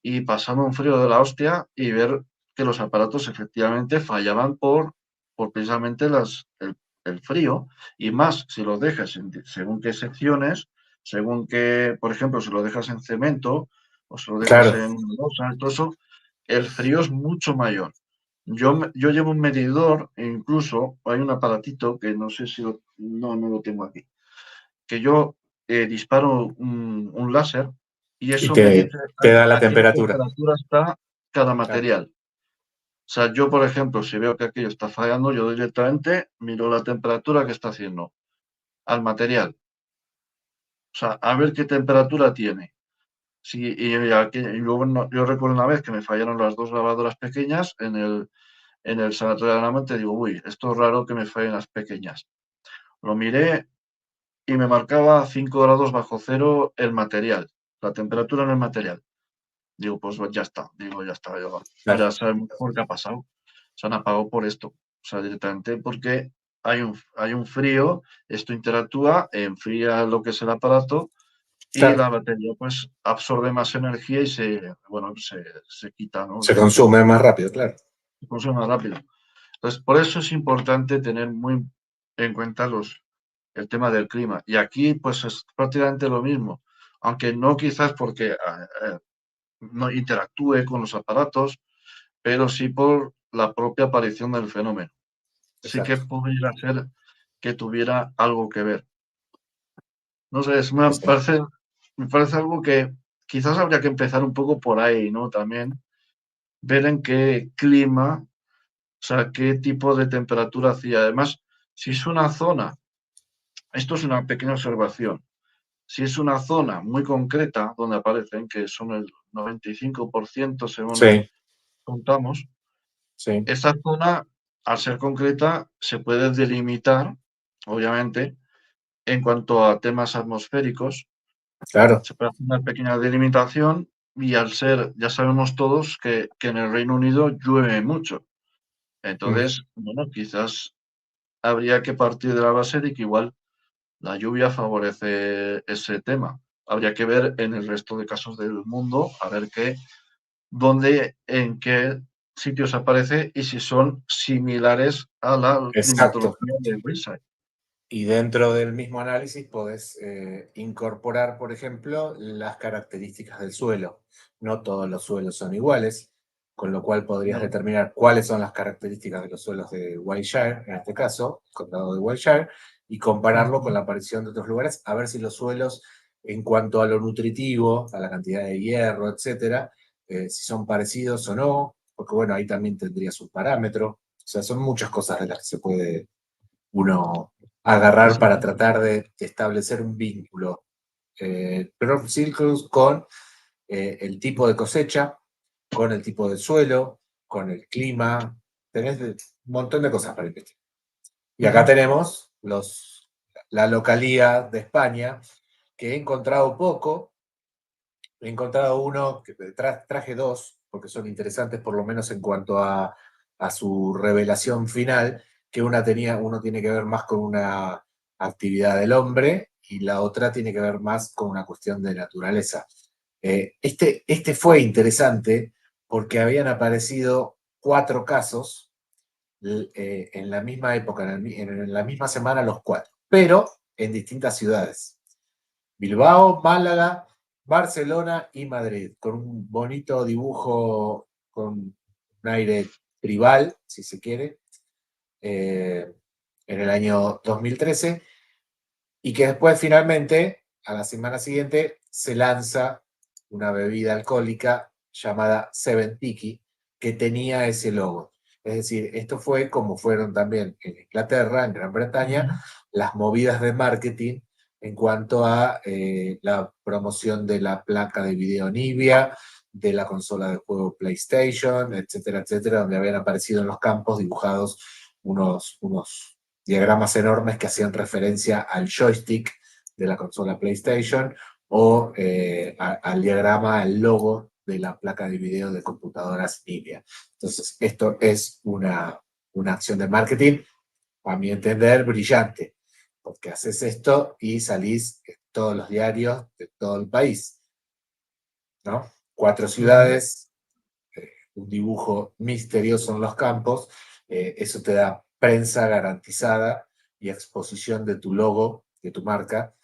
Speaker 1: y pasando un frío de la hostia y ver que los aparatos efectivamente fallaban por precisamente el frío, y más si lo dejas según qué secciones, según qué, por ejemplo, si lo dejas en cemento o si lo dejas
Speaker 2: claro.
Speaker 1: en losa, todo eso, el frío es mucho mayor. Yo llevo un medidor, e incluso hay un aparatito que no sé si no lo tengo aquí, que yo disparo un láser y
Speaker 2: Y
Speaker 1: eso me dice
Speaker 2: te da la
Speaker 1: a qué
Speaker 2: temperatura.
Speaker 1: temperatura está cada
Speaker 2: Claro,
Speaker 1: material. O sea, yo, por ejemplo, si veo que aquello está fallando, yo directamente miro la temperatura que está haciendo al material. O sea, a ver qué temperatura tiene. Sí, y luego yo recuerdo una vez que me fallaron las 2 lavadoras pequeñas en el sanatorio de Alamante. Digo, uy, esto es raro que me fallen las pequeñas. Lo miré y me marcaba 5 grados bajo cero el material, la temperatura en el material. Digo, pues ya está,
Speaker 2: claro.
Speaker 1: ya sabemos por qué ha pasado. Se han apagado por esto. O sea, directamente porque hay un frío, esto interactúa, enfría lo que es el aparato y
Speaker 2: Claro,
Speaker 1: la batería pues absorbe más energía y se quita, ¿no?
Speaker 2: se consume más rápido, claro.
Speaker 1: Se consume más rápido. Entonces, por eso es importante tener muy en cuenta el tema del clima. Y aquí, pues es prácticamente lo mismo, aunque no quizás porque no interactúe con los aparatos, pero sí por la propia aparición del fenómeno. Sí que
Speaker 2: Exacto.
Speaker 1: podría ser que tuviera algo que ver. No sé,
Speaker 2: Sí, sí.
Speaker 1: me parece algo que quizás habría que empezar un poco por ahí, ¿no? También ver en qué clima, o sea, qué tipo de temperatura hacía. Además, si es una zona, esto es una pequeña observación, si es una zona muy concreta donde aparecen, que son el 95% según
Speaker 2: Sí,
Speaker 1: contamos,
Speaker 2: sí,
Speaker 1: esa zona, al ser concreta, se puede delimitar, obviamente, en cuanto a temas atmosféricos,
Speaker 2: claro.
Speaker 1: se puede hacer una pequeña delimitación y al ser, ya sabemos todos que en el Reino Unido llueve mucho.
Speaker 2: Mm,
Speaker 1: Entonces, bueno, quizás habría que partir de la base de que igual la lluvia favorece ese tema. Habría que ver en el resto de casos del mundo, a ver dónde, en qué sitios aparece y si son similares a la
Speaker 2: exacto.
Speaker 1: climatología de Wilshire.
Speaker 2: Y dentro del mismo análisis podés incorporar, por ejemplo, las características del suelo. No todos los suelos son iguales, con lo cual podrías
Speaker 1: Claro.
Speaker 2: determinar cuáles son las características de los suelos de Wiltshire, en este caso, condado de Wiltshire, y compararlo con
Speaker 1: Ujú.
Speaker 2: la aparición de otros lugares, a ver si los suelos, en cuanto a lo nutritivo, a la cantidad de hierro, etcétera, si son parecidos o no, porque bueno, ahí también tendrías un parámetro. O sea, son muchas cosas de las que se puede uno agarrar para
Speaker 1: Exactamente.
Speaker 2: tratar de establecer un vínculo. Crop Circles con el tipo de cosecha, con el tipo de suelo, con el clima, tenés un montón de cosas para investigar. Y acá
Speaker 1: Ujú.
Speaker 2: tenemos la localía de España, que he encontrado poco, he encontrado uno, traje dos, porque son interesantes por lo menos en cuanto a su revelación final, que uno tiene que ver más con una actividad del hombre y la otra tiene que ver más con una cuestión de naturaleza. Este fue interesante porque habían aparecido 4 casos en la misma época, en la misma semana los 4, pero en distintas ciudades. Bilbao, Málaga, Barcelona y Madrid, con un bonito dibujo, con un aire tribal, si se quiere, en el año 2013, y que después finalmente, a la semana siguiente, se lanza una bebida alcohólica llamada Seven Tiki, que tenía ese logo. Es decir, esto fue como fueron también en Inglaterra, en Gran Bretaña, las movidas de marketing en cuanto a la promoción de la placa de video Nivea, de la consola de juego PlayStation, etcétera, etcétera, donde habían aparecido en los campos dibujados unos diagramas enormes que hacían referencia al joystick de la consola PlayStation o al diagrama, al logo de la placa de video de computadoras Nvidia. Entonces, esto es una acción de marketing, a mi entender, brillante, porque haces esto y salís en todos los diarios de todo el país, ¿no? 4 ciudades, un dibujo misterioso en los campos, eso te da prensa garantizada y exposición de tu logo, de tu marca,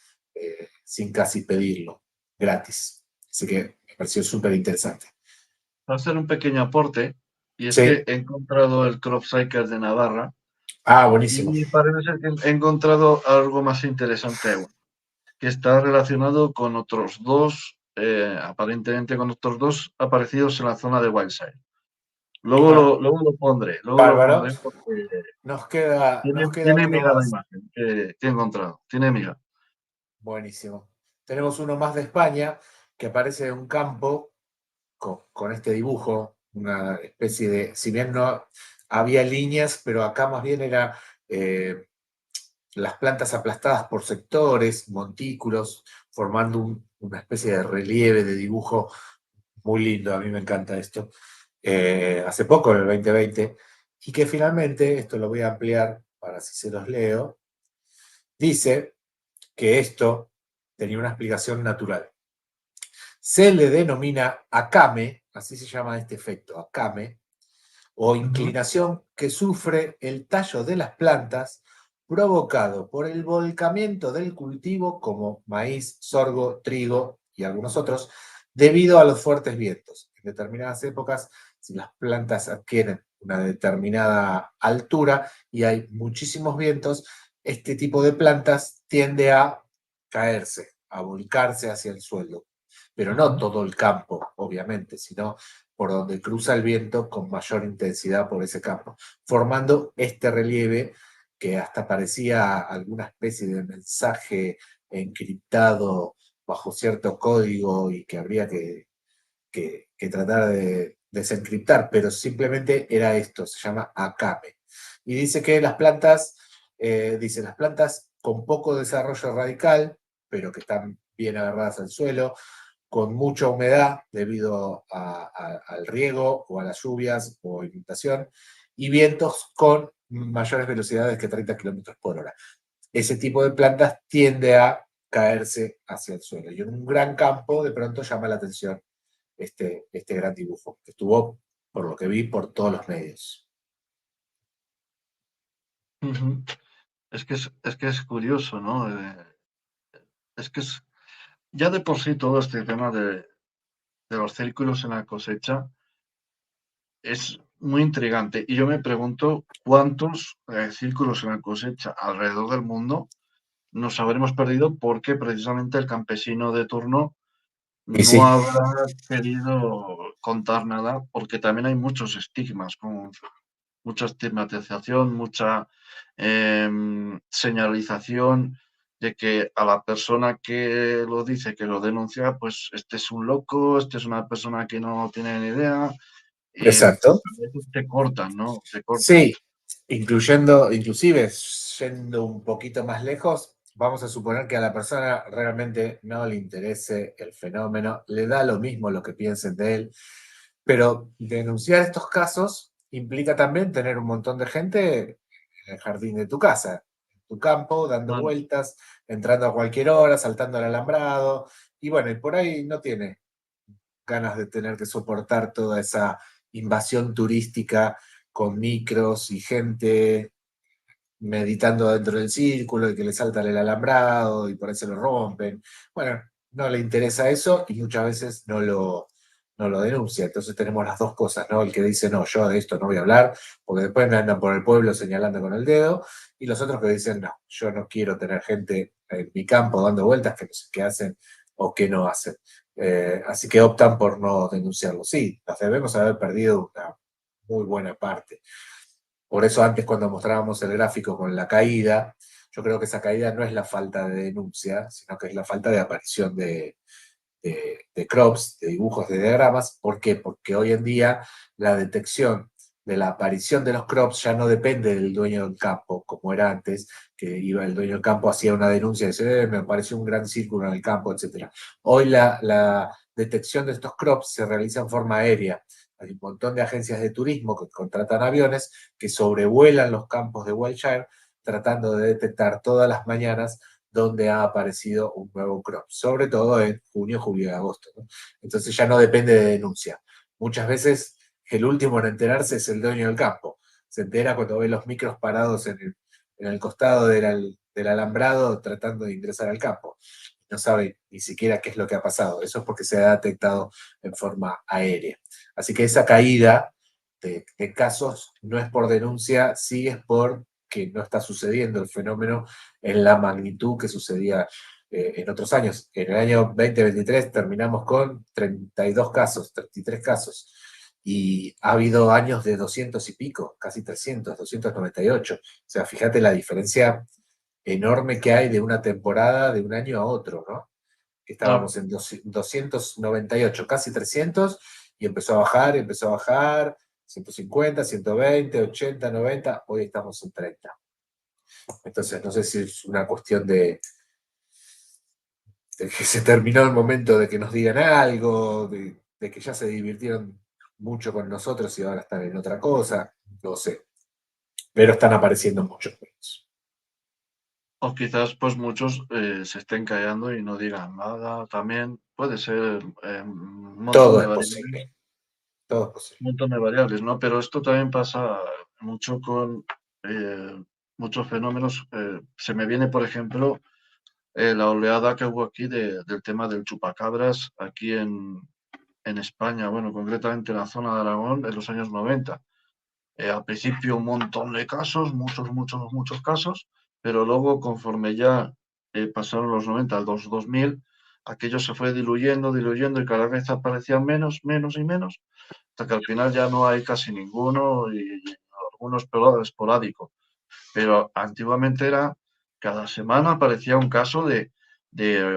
Speaker 2: sin casi pedirlo, gratis. Así que me pareció súper interesante.
Speaker 1: Va a hacer un pequeño aporte, y es
Speaker 2: Sí.
Speaker 1: que he encontrado el Crop Cycle de Navarra
Speaker 2: Ah, buenísimo.
Speaker 1: y parece ser que he encontrado algo más interesante aún, que está relacionado con otros dos, aparentemente con otros dos aparecidos en la zona de Wildside.
Speaker 2: Bueno,
Speaker 1: Luego lo
Speaker 2: bárbaro.
Speaker 1: pondré porque
Speaker 2: Nos queda
Speaker 1: tiene
Speaker 2: uno
Speaker 1: miga la
Speaker 2: más.
Speaker 1: imagen que he encontrado, tiene miga.
Speaker 2: Buenísimo. Tenemos uno más de España que aparece en un campo con este dibujo, una especie de, si bien no había líneas, pero acá más bien era las plantas aplastadas por sectores, montículos, formando una especie de relieve, de dibujo muy lindo. A mí me encanta esto. Hace poco, en el 2020, y que finalmente, esto lo voy a ampliar para si se los leo, dice que esto tenía una explicación natural. Se le denomina akame, así se llama este efecto, akame, o inclinación que sufre el tallo de las plantas provocado por el volcamiento del cultivo como maíz, sorgo, trigo y algunos otros, debido a los fuertes vientos. En determinadas épocas, si las plantas adquieren una determinada altura y hay muchísimos vientos, este tipo de plantas tiende a caerse, a volcarse hacia el suelo. Pero no todo el campo, obviamente, sino por donde cruza el viento con mayor intensidad por ese campo, formando este relieve que hasta parecía alguna especie de mensaje encriptado bajo cierto código y que habría que tratar de desencriptar, pero simplemente era esto, se llama akame. Y dice que las plantas, las plantas con poco desarrollo radical, pero que están bien agarradas al suelo, con mucha humedad debido al riego o a las lluvias o inundación, y vientos con mayores velocidades que 30 kilómetros por hora. Ese tipo de plantas tiende a caerse hacia el suelo. Y en un gran campo, de pronto llama la atención este gran dibujo, que estuvo, por lo que vi, por todos los medios.
Speaker 1: Es que es curioso, ¿no? Es que es, ya de por sí todo este tema de los círculos en la cosecha es muy intrigante. Y yo me pregunto cuántos círculos en la cosecha alrededor del mundo nos habremos perdido porque precisamente el campesino de turno
Speaker 2: Y sí,
Speaker 1: no habrá querido contar nada, porque también hay muchos estigmas, como mucha estigmatización, mucha señalización de que a la persona que lo dice, que lo denuncia, pues este es un loco, este es una persona que no tiene ni idea.
Speaker 2: exacto.
Speaker 1: A veces te cortan, ¿no? Te cortan.
Speaker 2: Sí, inclusive yendo un poquito más lejos, vamos a suponer que a la persona realmente no le interese el fenómeno, le da lo mismo lo que piensen de él, Pero denunciar estos casos implica también tener un montón de gente en el jardín de tu casa, en tu campo, dando
Speaker 1: Claro.
Speaker 2: vueltas, entrando a cualquier hora, saltando al alambrado. Y bueno, y por ahí no tiene ganas de tener que soportar toda esa invasión turística con micros y gente meditando dentro del círculo y que le salta el alambrado y por ahí se lo rompen. Bueno, no le interesa eso y muchas veces no lo denuncia. Entonces tenemos las dos cosas, ¿no? El que dice, no, yo de esto no voy a hablar, porque después me andan por el pueblo señalando con el dedo, y los otros que dicen, no, yo no quiero tener gente en mi campo dando vueltas que no sé qué hacen o qué no hacen. Así que optan por no denunciarlo. Sí, las debemos haber perdido una muy buena parte. Por eso antes cuando mostrábamos el gráfico con la caída, yo creo que esa caída no es la falta de denuncia, sino que es la falta de aparición de crops, de dibujos, de diagramas. ¿Por qué? Porque hoy en día la detección de la aparición de los crops ya no depende del dueño del campo, como era antes, que iba el dueño del campo, hacía una denuncia y decía, me apareció un gran círculo en el campo, etc. Hoy la detección de estos crops se realiza en forma aérea. Hay un montón de agencias de turismo que contratan aviones que sobrevuelan los campos de Wiltshire tratando de detectar todas las mañanas donde ha aparecido un nuevo crop, sobre todo en junio, julio y agosto, ¿no? Entonces ya no depende de denuncia. Muchas veces el último en enterarse es el dueño del campo. Se entera cuando ve los micros parados en el costado del alambrado tratando de ingresar al campo. No sabe ni siquiera qué es lo que ha pasado. Eso es porque se ha detectado en forma aérea. Así que esa caída de casos no es por denuncia, sí es por que no está sucediendo el fenómeno en la magnitud que sucedía en otros años. En el año 2023 terminamos con 32 casos, 33 casos, y ha habido años de 200 y pico, casi 300, 298. O sea, fíjate la diferencia enorme que hay de una temporada, de un año a otro, ¿no? Que
Speaker 1: Claro.
Speaker 2: estábamos en 298, casi 300, y empezó a bajar, 150, 120, 80, 90, hoy estamos en 30. Entonces, no sé si es una cuestión de que se terminó el momento de que nos digan algo, de que ya se divirtieron mucho con nosotros y ahora están en otra cosa, no sé. Pero están apareciendo muchos menos.
Speaker 1: O quizás pues muchos se estén callando y no digan nada. También puede ser un montón
Speaker 2: Todo
Speaker 1: de
Speaker 2: es
Speaker 1: variables,
Speaker 2: posible, todo es posible.
Speaker 1: un montón de variables, ¿no? Pero esto también pasa mucho con muchos fenómenos. Se me viene, por ejemplo, la oleada que hubo aquí del tema del chupacabras aquí en España, bueno, concretamente en la zona de Aragón en los años 90. Al principio un montón de casos, muchos casos, pero luego conforme ya pasaron los 90 al 2000, aquello se fue diluyendo y cada vez aparecían menos y menos, hasta que al final ya no hay casi ninguno y algunos esporádicos. Pero antiguamente era, cada semana aparecía un caso de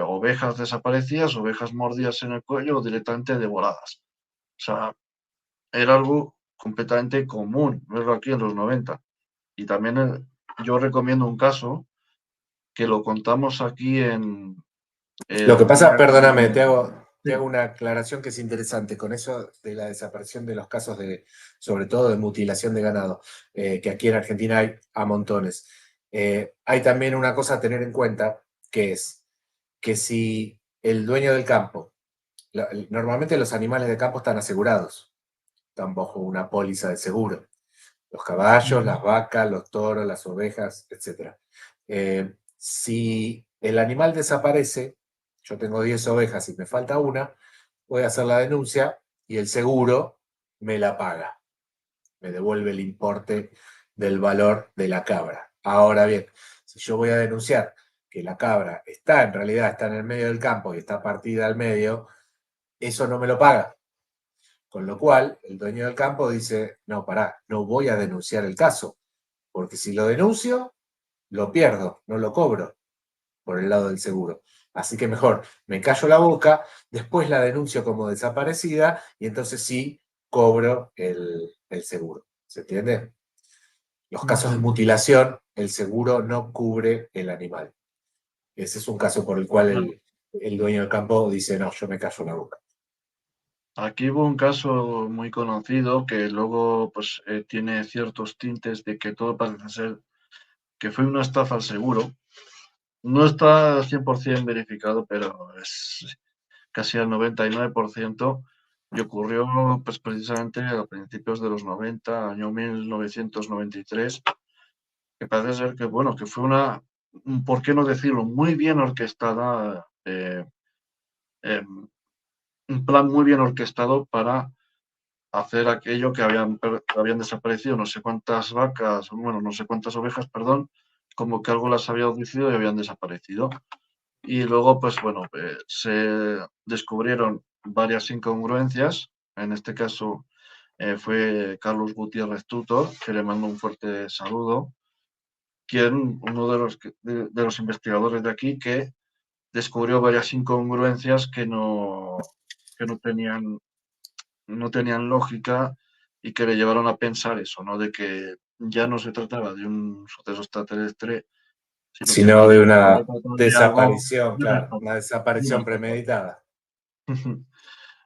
Speaker 1: ovejas desaparecidas, ovejas mordidas en el cuello o directamente devoradas. O sea, era algo completamente común verlo aquí en los 90. Y también yo recomiendo un caso que lo contamos aquí en
Speaker 2: Lo que
Speaker 1: algún
Speaker 2: pasa,
Speaker 1: capítulo.
Speaker 2: perdóname, te hago
Speaker 1: Sí,
Speaker 2: una aclaración que es interesante con eso de la desaparición de los casos de, sobre todo de mutilación de ganado, que aquí en Argentina hay a montones. Hay también una cosa a tener en cuenta, que es que si el dueño del campo, normalmente los animales de campo están asegurados, están bajo una póliza de seguro. Los caballos, las vacas, los toros, las ovejas, etc. Si el animal desaparece, yo tengo 10 ovejas y me falta una, voy a hacer la denuncia y el seguro me la paga, me devuelve el importe del valor de la cabra. Ahora bien, si yo voy a denunciar que la cabra está en realidad está en el medio del campo y está partida al medio, eso no me lo paga. Con lo cual, el dueño del campo dice, no, pará, no voy a denunciar el caso, porque si lo denuncio, lo pierdo, no lo cobro por el lado del seguro. Así que mejor, me callo la boca, después la denuncio como desaparecida y entonces sí cobro el seguro. ¿Se entiende? Los casos de mutilación, el seguro no cubre el animal. Ese es un caso por el cual
Speaker 1: claro.
Speaker 2: el dueño del campo dice, no, yo me callo la boca.
Speaker 1: Aquí hubo un caso muy conocido que luego pues, tiene ciertos tintes de que todo parece ser que fue una estafa al seguro. No está 100% verificado, pero es casi al 99% y ocurrió pues, precisamente a principios de los 90, año 1993, que parece ser que, bueno, que fue una, ¿por qué no decirlo?, muy bien orquestada, un plan muy bien orquestado para hacer aquello que habían desaparecido no sé cuántas vacas, bueno, no sé cuántas ovejas, perdón, como que algo las había abducido y habían desaparecido. Y luego, pues bueno, se descubrieron varias incongruencias. En este caso fue Carlos Gutiérrez Tutor, que le mando un fuerte saludo, quien, uno de los investigadores de aquí, que descubrió varias incongruencias que no tenían lógica y que le llevaron a pensar eso, ¿no? De que ya no se trataba de un suceso extraterrestre, sino que
Speaker 2: Sino
Speaker 1: más
Speaker 2: de
Speaker 1: bien se
Speaker 2: una
Speaker 1: trataba de algo
Speaker 2: desaparición, claro, una
Speaker 1: de una
Speaker 2: desaparición
Speaker 1: estafa.
Speaker 2: premeditada.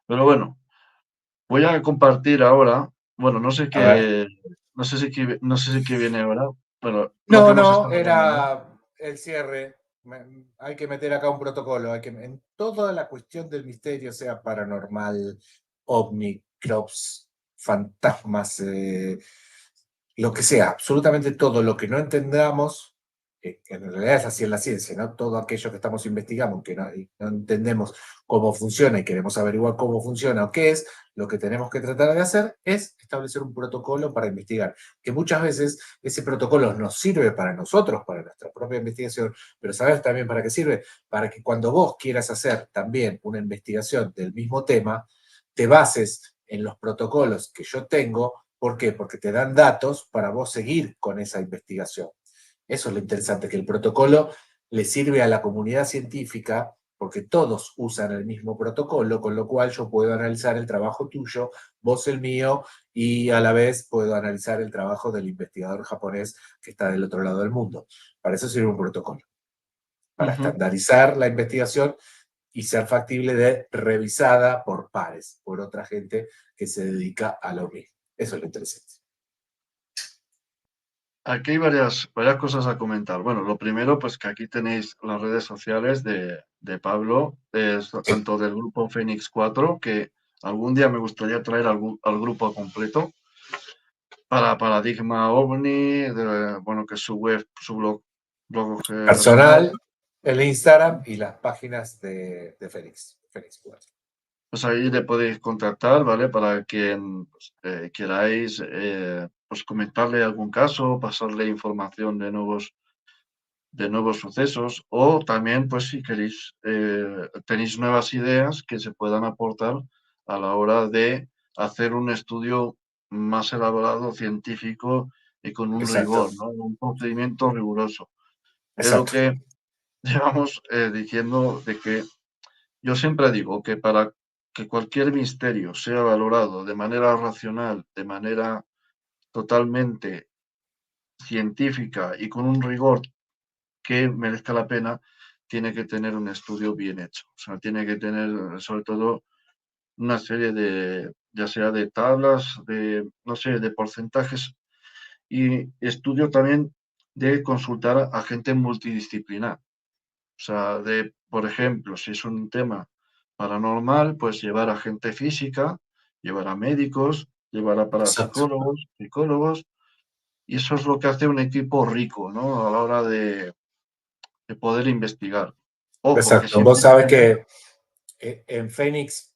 Speaker 1: Pero bueno, voy a compartir ahora, bueno, no sé
Speaker 2: A ver.
Speaker 1: qué, no sé si qué viene ahora, bueno, lo que
Speaker 2: No,
Speaker 1: hemos
Speaker 2: no,
Speaker 1: estado hablando, ¿no?
Speaker 2: era el cierre. Hay que meter acá un protocolo. En toda la cuestión del misterio, sea paranormal, ovni, crops, fantasmas, lo que sea, absolutamente todo lo que no entendamos, que en realidad es así en la ciencia, ¿no? Todo aquello que estamos investigando, que no, y no entendemos cómo funciona y queremos averiguar cómo funciona o qué es, lo que tenemos que tratar de hacer es establecer un protocolo para investigar, que muchas veces ese protocolo nos sirve para nosotros, para nuestra propia investigación, pero ¿sabes también para qué sirve? Para que cuando vos quieras hacer también una investigación del mismo tema, te bases en los protocolos que yo tengo. ¿Por qué? Porque te dan datos para vos seguir con esa investigación. Eso es lo interesante, que el protocolo le sirve a la comunidad científica porque todos usan el mismo protocolo, con lo cual yo puedo analizar el trabajo tuyo, vos el mío, y a la vez puedo analizar el trabajo del investigador japonés que está del otro lado del mundo. Para eso sirve un protocolo, para
Speaker 1: Ujú.
Speaker 2: estandarizar la investigación y ser factible de revisada por pares, por otra gente que se dedica a lo mismo. Eso es lo interesante.
Speaker 1: Aquí hay varias cosas a comentar. Bueno, lo primero, pues que aquí tenéis las redes sociales de Pablo,
Speaker 2: Sí.
Speaker 1: tanto del grupo Fénix 4, que algún día me gustaría traer al grupo completo, para Paradigma OVNI, bueno, que es su web, su blog personal.
Speaker 2: Personal, el Instagram y las páginas de Félix, Félix 4.
Speaker 1: Pues ahí le podéis contactar, ¿vale? Para quien pues, queráis pues comentarle algún caso, pasarle información de nuevos sucesos, o también, pues si queréis, tenéis nuevas ideas que se puedan aportar a la hora de hacer un estudio más elaborado, científico y con un
Speaker 2: Exacto,
Speaker 1: rigor, ¿no? Un procedimiento riguroso. Es lo
Speaker 2: exacto,
Speaker 1: que llevamos diciendo de que yo siempre digo que para que cualquier misterio sea valorado de manera racional, de manera totalmente científica y con un rigor que merezca la pena, tiene que tener un estudio bien hecho. O sea, tiene que tener sobre todo una serie de, ya sea de tablas, de, no sé, de porcentajes y estudio también de consultar a gente multidisciplinar. O sea, de, por ejemplo, si es un tema paranormal, pues llevar a gente física, llevar a médicos, llevar a
Speaker 2: exacto,
Speaker 1: parapsicólogos, psicólogos, y eso es lo que hace un equipo rico, ¿no? A la hora de poder investigar. Ojo, que
Speaker 2: exacto. Vos
Speaker 1: siempre
Speaker 2: sabés que en Fénix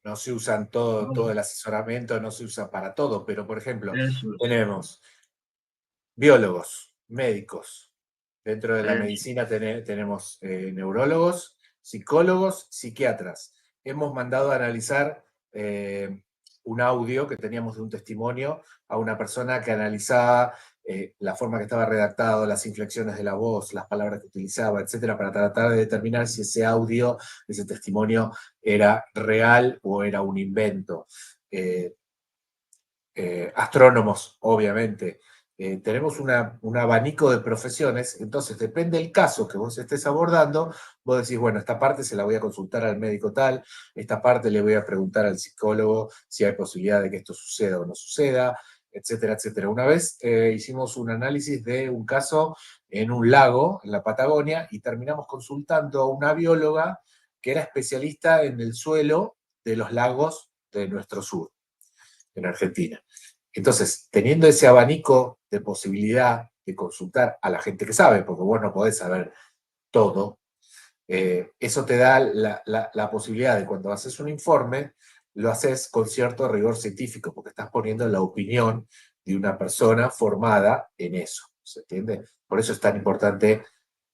Speaker 2: no se usan todo
Speaker 1: claro,
Speaker 2: el asesoramiento, no se usa para todo, pero por ejemplo,
Speaker 1: eso es,
Speaker 2: tenemos biólogos, médicos. Dentro de la
Speaker 1: eso.
Speaker 2: medicina tenemos neurólogos, psicólogos, psiquiatras. Hemos mandado a analizar un audio que teníamos de un testimonio a una persona que analizaba la forma que estaba redactado, las inflexiones de la voz, las palabras que utilizaba, etcétera, para tratar de determinar si ese audio, ese testimonio era real o era un invento. Astrónomos, obviamente, tenemos un abanico de profesiones, entonces depende del caso que vos estés abordando, vos decís, bueno, esta parte se la voy a consultar al médico tal, esta parte le voy a preguntar al psicólogo si hay posibilidad de que esto suceda o no suceda, etcétera, etcétera. Una vez hicimos un análisis de un caso en un lago en la Patagonia y terminamos consultando a una bióloga que era especialista en el suelo de los lagos de nuestro sur, en Argentina. Entonces, teniendo ese abanico de posibilidad de consultar a la gente que sabe, porque vos no podés saber todo, eso te da la posibilidad de cuando haces un informe, lo haces con cierto rigor científico, porque estás poniendo la opinión de una persona formada en eso, ¿se entiende? Por eso es tan importante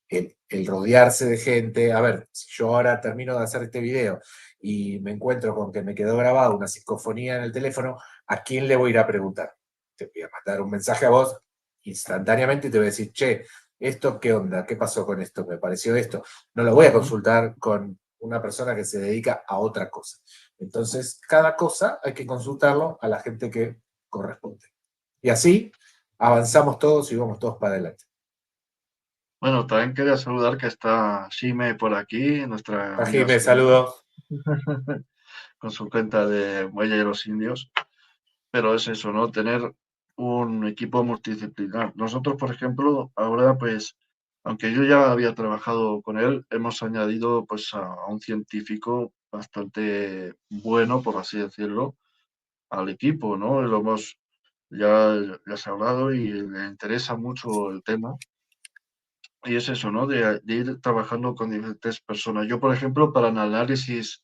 Speaker 2: el rodearse de gente. A ver, si yo ahora termino de hacer este video y me encuentro con que me quedó grabada una psicofonía en el teléfono, ¿a quién le voy a ir a preguntar? Te voy a mandar un mensaje a vos instantáneamente y te voy a decir, che, ¿esto qué onda? ¿Qué pasó con esto? ¿Me pareció esto? No lo voy a consultar con una persona que se dedica a otra cosa. Entonces, cada cosa hay que consultarlo a la gente que corresponde. Y así avanzamos todos y vamos todos para adelante.
Speaker 1: Bueno, también quería saludar que está Shime por aquí, nuestra amiga
Speaker 2: Jime,
Speaker 1: Shime,
Speaker 2: saludos.
Speaker 1: con su cuenta de Muelle de los Indios. Pero es eso, ¿no? Tener un equipo multidisciplinar. Nosotros, por ejemplo, ahora, pues, aunque yo ya había trabajado con él, hemos añadido, pues, a un científico bastante bueno, por así decirlo, al equipo, ¿no? Lo hemos, ya se ha hablado y le interesa mucho el tema. Y es eso, ¿no? De ir trabajando con diferentes personas. Yo, por ejemplo, para el análisis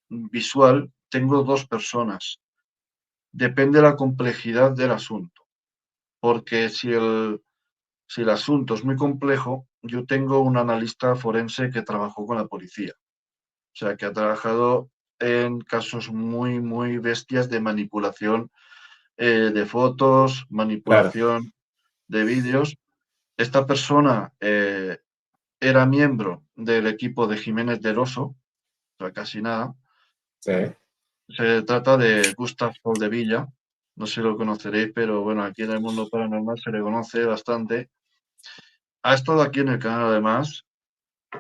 Speaker 1: visual, tengo dos personas. Depende de la complejidad del asunto. Porque si el asunto es muy complejo, yo tengo un analista forense que trabajó con la policía. O sea, que ha trabajado en casos muy, muy bestias de manipulación de fotos,
Speaker 2: Claro,
Speaker 1: manipulación de vídeos. Esta persona era miembro del equipo de Jiménez del Oso, o sea, casi nada.
Speaker 2: sí.
Speaker 1: Se trata de Gustav Soldevilla, no sé si lo conoceréis, pero bueno, aquí en el mundo paranormal se le conoce bastante. Ha estado aquí en el canal además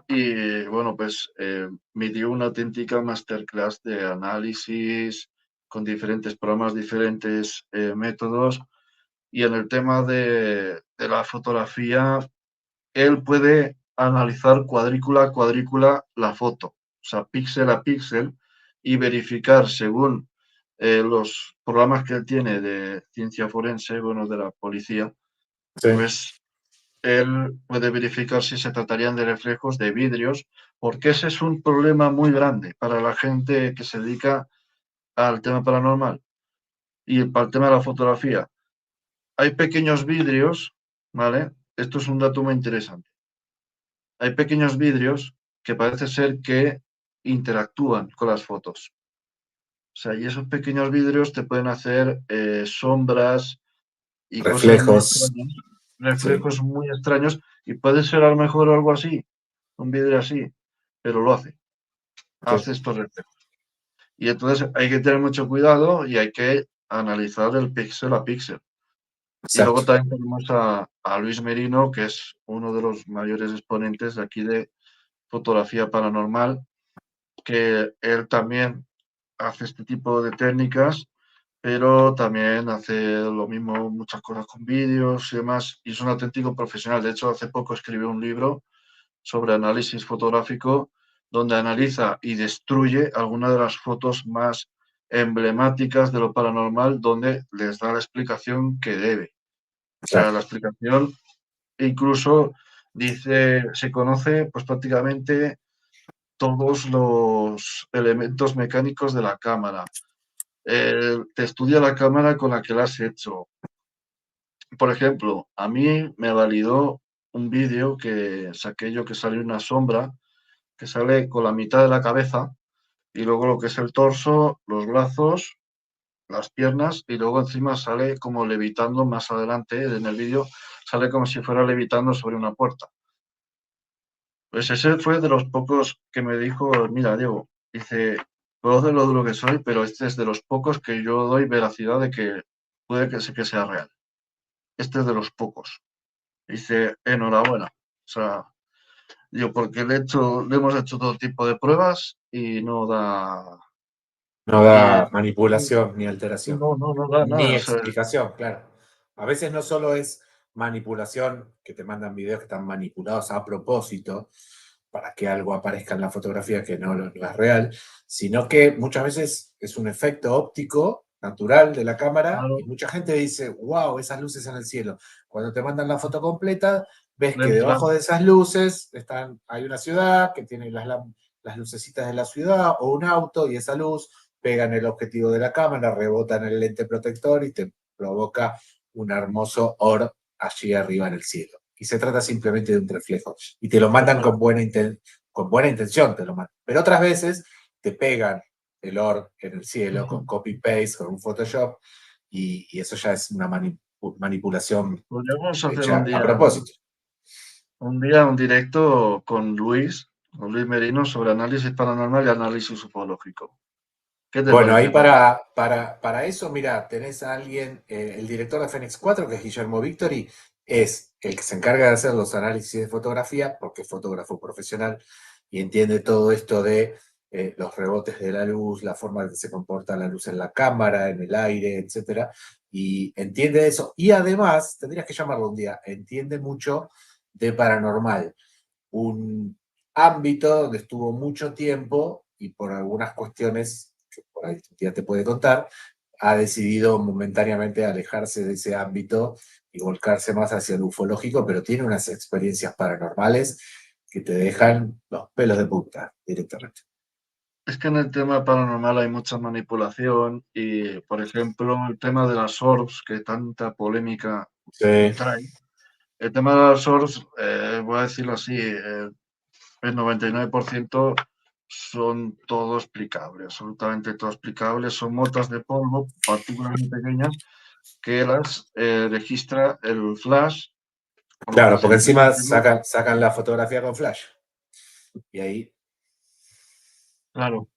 Speaker 1: y bueno, pues me dio una auténtica masterclass de análisis con diferentes programas, diferentes métodos y en el tema de la fotografía, él puede analizar cuadrícula a cuadrícula la foto, o sea, píxel a píxel y verificar según los programas que él tiene de ciencia forense, bueno, de la policía,
Speaker 2: Sí,
Speaker 1: pues él puede verificar si se tratarían de reflejos de vidrios, porque ese es un problema muy grande para la gente que se dedica al tema paranormal y para el tema de la fotografía. Hay pequeños vidrios, ¿vale? Esto es un dato muy interesante. Hay pequeños vidrios que parece ser que interactúan con las fotos. O sea, y esos pequeños vidrios te pueden hacer sombras y cosas muy
Speaker 2: reflejos.
Speaker 1: extrañas,
Speaker 2: Sí,
Speaker 1: reflejos muy extraños, y puede ser a lo mejor algo así, un vidrio así, pero lo hace,
Speaker 2: sí,
Speaker 1: hace estos reflejos. Y entonces hay que tener mucho cuidado y hay que analizar el píxel a píxel. Y luego
Speaker 2: exacto.
Speaker 1: también tenemos a Luis Merino, que es uno de los mayores exponentes de aquí de fotografía paranormal, que él también hace este tipo de técnicas, pero también hace lo mismo, muchas cosas con vídeos y demás, y es un auténtico profesional. De hecho, hace poco escribió un libro sobre análisis fotográfico, donde analiza y destruye algunas de las fotos más emblemáticas de lo paranormal, donde les da la explicación que debe. O sea,
Speaker 2: Claro,
Speaker 1: la explicación incluso dice, se conoce pues prácticamente todos los elementos mecánicos de la cámara. Te estudia la cámara con la que la has hecho. Por ejemplo, a mí me validó un vídeo que saqué yo que sale una sombra, que sale con la mitad de la cabeza y luego lo que es el torso, los brazos, las piernas y luego encima sale como levitando más adelante en el vídeo, sale como si fuera levitando sobre una puerta. Pues ese fue de los pocos que me dijo, mira, Diego, dice, puedo hacer lo duro que soy, pero este es de los pocos que yo doy veracidad de que puede que sea real. este es de los pocos. Dice, enhorabuena. O sea, yo porque le hemos hecho todo tipo de pruebas y no da...
Speaker 2: No
Speaker 1: Y
Speaker 2: da manipulación ni alteración.
Speaker 1: no da nada.
Speaker 2: Ni
Speaker 1: O sea,
Speaker 2: explicación, claro. A veces no solo es manipulación, que te mandan videos que están manipulados a propósito para que algo aparezca en la fotografía que no es real, sino que muchas veces es un efecto óptico natural de la cámara y
Speaker 1: claro,
Speaker 2: mucha gente dice, wow, esas luces en el cielo. Cuando te mandan la foto completa, ves
Speaker 1: le
Speaker 2: que
Speaker 1: entra.
Speaker 2: debajo de esas luces hay una ciudad que tiene las lucecitas de la ciudad o un auto y esa luz pega en el objetivo de la cámara, rebota en el lente protector y te provoca un hermoso orb allí arriba en el cielo. Y se trata simplemente de un reflejo. Y te lo mandan
Speaker 1: Claro.
Speaker 2: con buena intención, te lo mandan. Pero otras veces te pegan el orb en el cielo con copy-paste, con un Photoshop, y eso ya es una manipulación
Speaker 1: Podríamos hacer
Speaker 2: hecha a propósito.
Speaker 1: un directo con Luis Merino, sobre análisis paranormal y análisis ufológico. ¿Qué te
Speaker 2: Bueno, ahí
Speaker 1: parece?
Speaker 2: para eso, mira, tenés a alguien, el director de Fénix 4, que es Guillermo Victory, es el que se encarga de hacer los análisis de fotografía, porque es fotógrafo profesional y entiende todo esto de los rebotes de la luz, la forma en que se comporta la luz en la cámara, en el aire, etcétera, y entiende eso. Y además, tendrías que llamarlo un día, entiende mucho de paranormal, un ámbito donde estuvo mucho tiempo y por algunas cuestiones que por ahí ya te puede contar, ha decidido momentáneamente alejarse de ese ámbito y volcarse más hacia el ufológico, pero tiene unas experiencias paranormales que te dejan los pelos de punta directamente.
Speaker 1: Es que en el tema paranormal hay mucha manipulación y, por ejemplo, el tema de las orbs, que tanta polémica
Speaker 2: Sí,
Speaker 1: trae. El tema de las orbs, voy a decirlo así, el 99% son todo explicable, absolutamente todo explicable. Son motas de polvo, partículas muy pequeñas, que las registra el flash, por lo que
Speaker 2: claro,
Speaker 1: se
Speaker 2: porque
Speaker 1: dice
Speaker 2: encima
Speaker 1: que
Speaker 2: sacan la fotografía con flash. Y ahí,
Speaker 1: claro.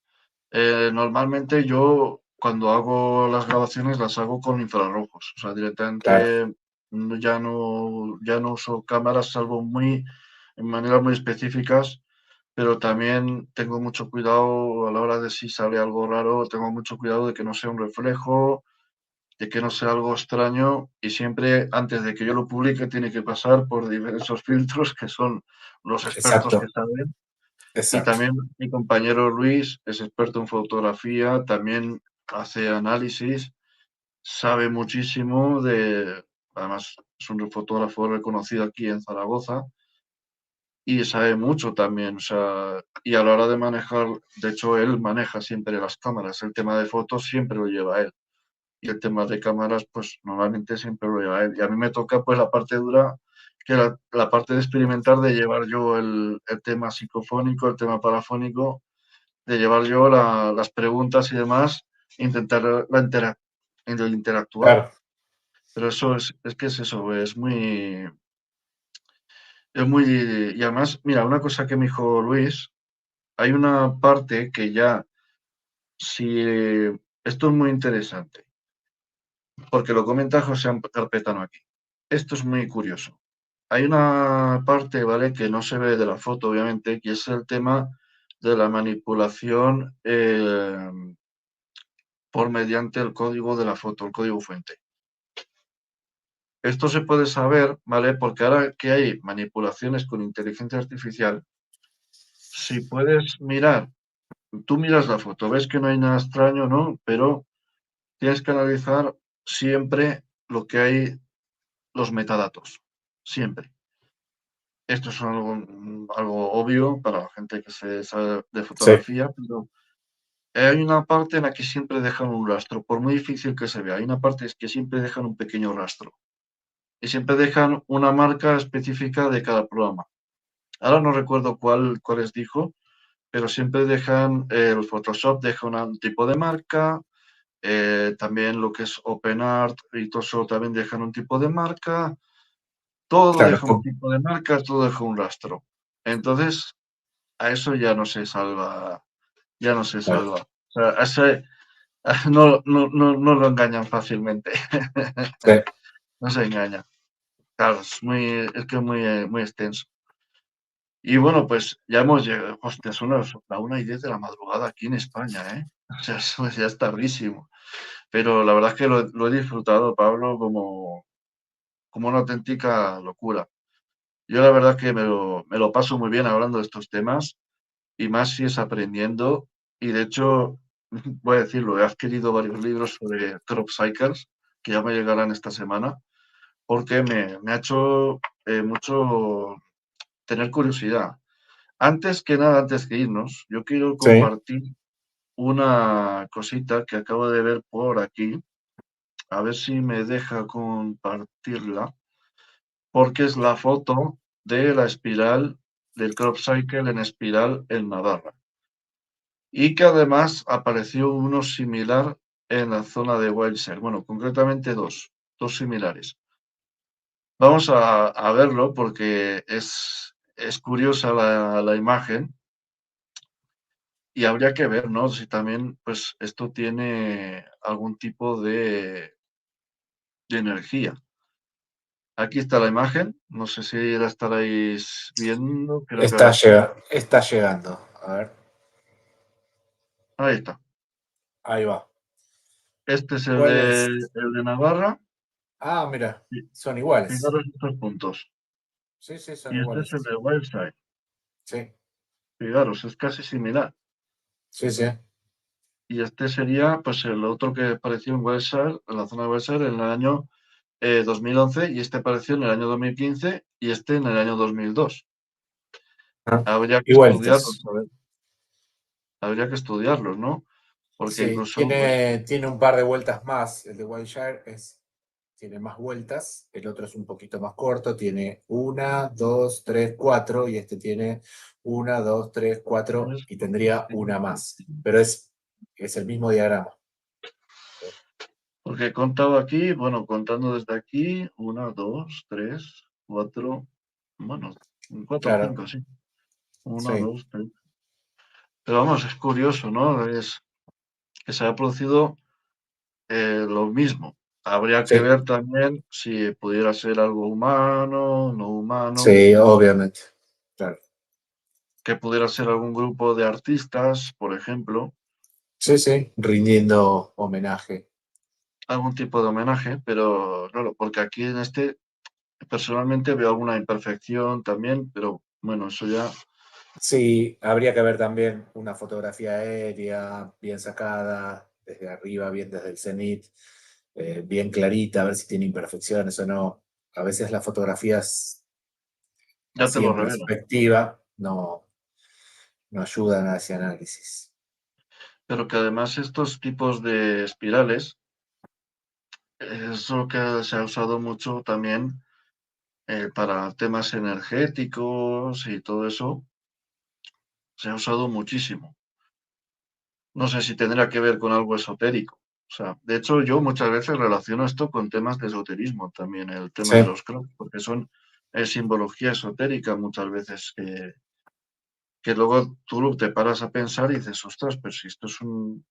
Speaker 1: Normalmente yo cuando hago las grabaciones las hago con infrarrojos, o sea,
Speaker 2: claro,
Speaker 1: directamente ya no uso cámaras salvo en maneras muy específicas, pero también tengo mucho cuidado a la hora de si sale algo raro, tengo mucho cuidado de que no sea un reflejo, de que no sea algo extraño y siempre antes de que yo lo publique tiene que pasar por diversos filtros que son los expertos que
Speaker 2: exacto,
Speaker 1: saben. Y
Speaker 2: exacto.
Speaker 1: también mi compañero Luis es experto en fotografía, también hace análisis, sabe muchísimo además es un fotógrafo reconocido aquí en Zaragoza y sabe mucho también, o sea, y a la hora de manejar, de hecho él maneja siempre las cámaras, el tema de fotos siempre lo lleva él y el tema de cámaras pues normalmente siempre lo lleva él y a mí me toca pues la parte dura, que la parte de experimentar, de llevar yo el tema psicofónico, el tema parafónico, de llevar yo las preguntas y demás, intentar el interactuar.
Speaker 2: Claro,
Speaker 1: Pero eso es que es eso, es muy, y además, mira, una cosa que me dijo Luis, hay una parte que ya, si, esto es muy interesante, porque lo comenta José Carpetano aquí. Esto es muy curioso. Hay una parte, ¿vale?, que no se ve de la foto, obviamente, que es el tema de la manipulación por mediante el código de la foto, el código fuente. Esto se puede saber, ¿vale? Porque ahora que hay manipulaciones con inteligencia artificial, si puedes mirar, tú miras la foto, ves que no hay nada extraño, ¿no? Pero tienes que analizar siempre lo que hay, los metadatos, siempre. Esto es algo obvio para la gente que se sabe de
Speaker 2: sí,
Speaker 1: fotografía, pero hay una parte en la que siempre dejan un rastro, por muy difícil que se vea. Hay una parte que siempre dejan un pequeño rastro y siempre dejan una marca específica de cada programa. Ahora no recuerdo cuáles dijo, pero siempre dejan, el Photoshop deja un tipo de marca, también lo que es OpenArt y todo eso también dejan un tipo de marca, todo
Speaker 2: claro,
Speaker 1: deja un tipo de marca, todo deja un rastro. Entonces, a eso ya no se salva, ya no se
Speaker 2: claro.
Speaker 1: salva. O sea, a ese no lo engañan fácilmente.
Speaker 2: Sí.
Speaker 1: No se engaña. claro, es que es muy extenso. Y bueno, pues ya hemos llegado, hostia, son las la 1:10 de la madrugada aquí en España, ¿eh? O sea, eso ya es tardísimo. Pero la verdad es que lo he disfrutado, Pablo, como una auténtica locura. Yo la verdad es que me lo paso muy bien hablando de estos temas y más si es aprendiendo. Y de hecho, voy a decirlo, he adquirido varios libros sobre crop cycles que ya me llegarán esta semana porque me ha hecho mucho tener curiosidad. Antes que nada, antes que irnos, yo quiero
Speaker 2: Sí.
Speaker 1: compartir una cosita que acabo de ver por aquí, a ver si me deja compartirla, porque es la foto de la espiral del crop cycle en espiral en Navarra. Y que además apareció uno similar en la zona de Wiltshire. Bueno, concretamente dos similares. Vamos a verlo porque es curiosa la imagen y habría que ver, ¿no? Si también, pues, esto tiene algún tipo de energía. Aquí está la imagen, no sé si la estaréis viendo, creo que ahora sí.
Speaker 2: Está llegando. A ver,
Speaker 1: Ahí está.
Speaker 2: ahí va.
Speaker 1: Este es
Speaker 2: ¿Cuál es?
Speaker 1: el de Navarra.
Speaker 2: Ah, mira,
Speaker 1: Y
Speaker 2: son iguales.
Speaker 1: fijaros estos puntos.
Speaker 2: Sí, sí, son
Speaker 1: Y este es el
Speaker 2: iguales.
Speaker 1: de Wiltshire.
Speaker 2: Sí,
Speaker 1: Fijaros, es casi similar.
Speaker 2: sí, sí.
Speaker 1: Y este sería, pues, el otro que apareció en Wiltshire, en la zona de Wiltshire, en el año 2011, y este apareció en el año 2015 y este en el año 2002.
Speaker 2: Ah,
Speaker 1: Habría que estudiarlos,
Speaker 2: igualitos.
Speaker 1: a ver, habría que estudiarlos, ¿no? Porque
Speaker 2: Sí,
Speaker 1: incluso, pues,
Speaker 2: tiene un par de vueltas más. El de Wilshire tiene más vueltas, el otro es un poquito más corto, tiene una, dos, tres, cuatro, y este tiene una, dos, tres, cuatro, y tendría una más. Pero es el mismo diagrama.
Speaker 1: porque he contado aquí, bueno, contando desde aquí, una, dos, tres, cuatro, bueno, cuatro o
Speaker 2: Claro,
Speaker 1: cinco, sí. Una,
Speaker 2: sí,
Speaker 1: dos, tres. Pero vamos, es curioso, ¿no? Es que se ha producido lo mismo. Habría que
Speaker 2: sí,
Speaker 1: ver también si pudiera ser algo humano, no humano,
Speaker 2: sí, obviamente. Claro.
Speaker 1: que pudiera ser algún grupo de artistas, por ejemplo,
Speaker 2: Sí, sí, rindiendo homenaje.
Speaker 1: algún tipo de homenaje, pero claro, porque aquí en este personalmente veo alguna imperfección también, pero bueno, eso ya,
Speaker 2: Sí, habría que ver también una fotografía aérea bien sacada, desde arriba, bien desde el cenit, bien clarita, a ver si tiene imperfecciones o no. A veces las fotografías
Speaker 1: ya te
Speaker 2: así
Speaker 1: lo
Speaker 2: en
Speaker 1: revelo.
Speaker 2: perspectiva no ayudan a ese análisis.
Speaker 1: Pero que además estos tipos de espirales es lo que se ha usado mucho también para temas energéticos y todo eso, se ha usado muchísimo. No sé si tendrá que ver con algo esotérico. O sea, de hecho, yo muchas veces relaciono esto con temas de esoterismo también, el tema de
Speaker 2: Sí,
Speaker 1: los crops, porque son simbología esotérica muchas veces que luego tú te paras a pensar y dices, ostras, pero si esto es un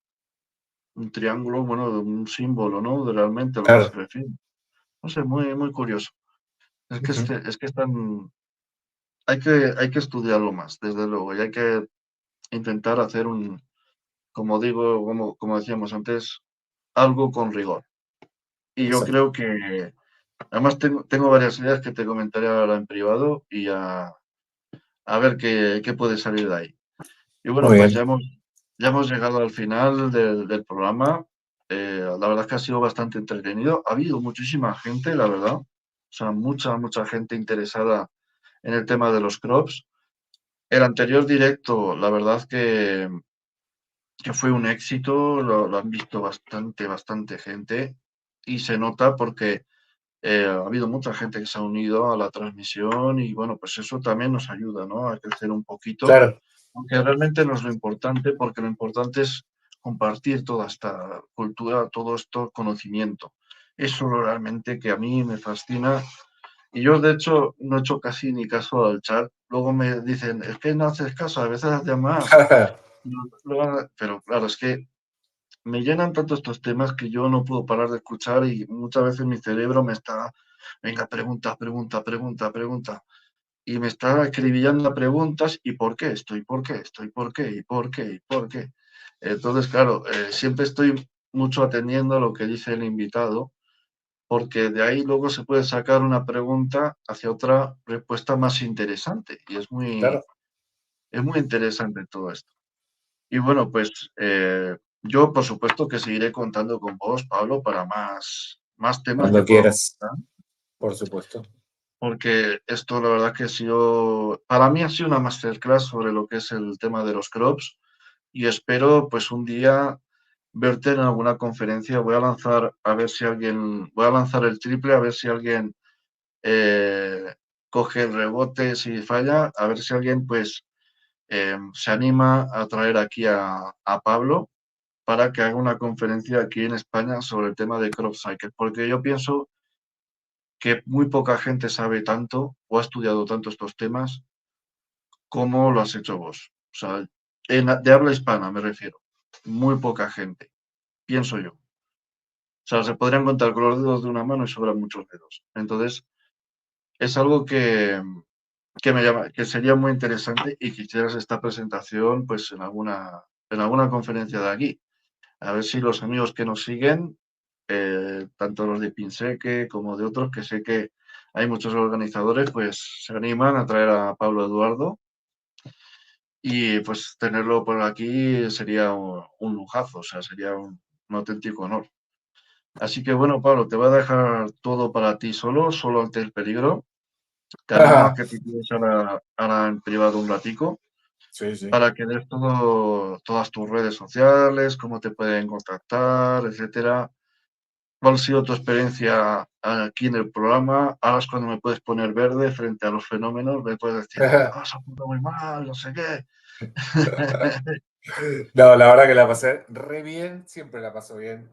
Speaker 1: triángulo, bueno, un símbolo, ¿no? De realmente a lo que se
Speaker 2: claro.
Speaker 1: refiere. No sé, muy curioso.
Speaker 2: Ujú.
Speaker 1: Es que están, hay que estudiarlo más, desde luego, y hay que intentar hacer como digo, como decíamos antes, algo con rigor. Y yo
Speaker 2: Exacto.
Speaker 1: creo que, además tengo varias ideas que te comentaré ahora en privado y a ver qué puede salir de ahí. Y bueno,
Speaker 2: Muy
Speaker 1: pues
Speaker 2: bien.
Speaker 1: ya hemos llegado al final del programa. La verdad es que ha sido bastante entretenido. Ha habido muchísima gente, la verdad. O sea, mucha gente interesada en el tema de los crops. El anterior directo, la verdad que fue un éxito, lo han visto bastante gente y se nota porque ha habido mucha gente que se ha unido a la transmisión y bueno, pues eso también nos ayuda, ¿no? A crecer un poquito,
Speaker 2: Claro,
Speaker 1: aunque realmente no es lo importante, porque lo importante es compartir toda esta cultura, todo este conocimiento. Eso es lo realmente que a mí me fascina. Y yo, de hecho, no he hecho casi ni caso al chat. Luego me dicen, es que no haces caso, a veces haces más. Pero claro, es que me llenan tanto estos temas que yo no puedo parar de escuchar y muchas veces mi cerebro me está venga, pregunta, pregunta, pregunta, pregunta. Y me estaba escribillando preguntas y por qué estoy, por qué estoy, por qué, y por qué, y por qué. Entonces, claro, siempre estoy mucho atendiendo a lo que dice el invitado, porque de ahí luego se puede sacar una pregunta hacia otra respuesta más interesante. Y
Speaker 2: Claro,
Speaker 1: es muy interesante todo esto. Y bueno, pues yo por supuesto que seguiré contando con vos, Pablo, para más temas que
Speaker 2: cuando
Speaker 1: podamos
Speaker 2: quieras,
Speaker 1: tratar,
Speaker 2: por supuesto.
Speaker 1: porque esto la verdad que ha sido, para mí ha sido una masterclass sobre lo que es el tema de los crops y espero pues un día verte en alguna conferencia. Voy a lanzar a ver si alguien, voy a lanzar el triple, a ver si alguien eh, coge el rebote, si falla, a ver si alguien pues se anima a traer aquí a Pablo para que haga una conferencia aquí en España sobre el tema de crop cycle, porque yo pienso que muy poca gente sabe tanto o ha estudiado tanto estos temas como lo has hecho vos. O sea, de habla hispana me refiero. Muy poca gente, pienso yo. O sea, se podrían contar con los dedos de una mano y sobran muchos dedos. Entonces, es algo que me llama, que sería muy interesante y quisieras esta presentación pues en alguna conferencia de aquí. A ver si los amigos que nos siguen, tanto los de Pinseque como de otros, que sé que hay muchos organizadores, pues se animan a traer a Pablo Eduardo y pues tenerlo por aquí sería un lujazo, o sea, sería un auténtico honor. Así que bueno, Pablo, te voy a dejar todo para ti solo ante el peligro. Te animo a que te quedes ahora en privado un ratico
Speaker 2: Sí, sí.
Speaker 1: para que des todas tus redes sociales, cómo te pueden contactar, etcétera. ¿Cuál ha sido tu experiencia aquí en el programa? Ahora es cuando me puedes poner verde frente a los fenómenos, me puedes decir, ah, se ha puesto muy mal, no sé qué.
Speaker 2: No, la verdad que la pasé re bien, siempre la paso bien.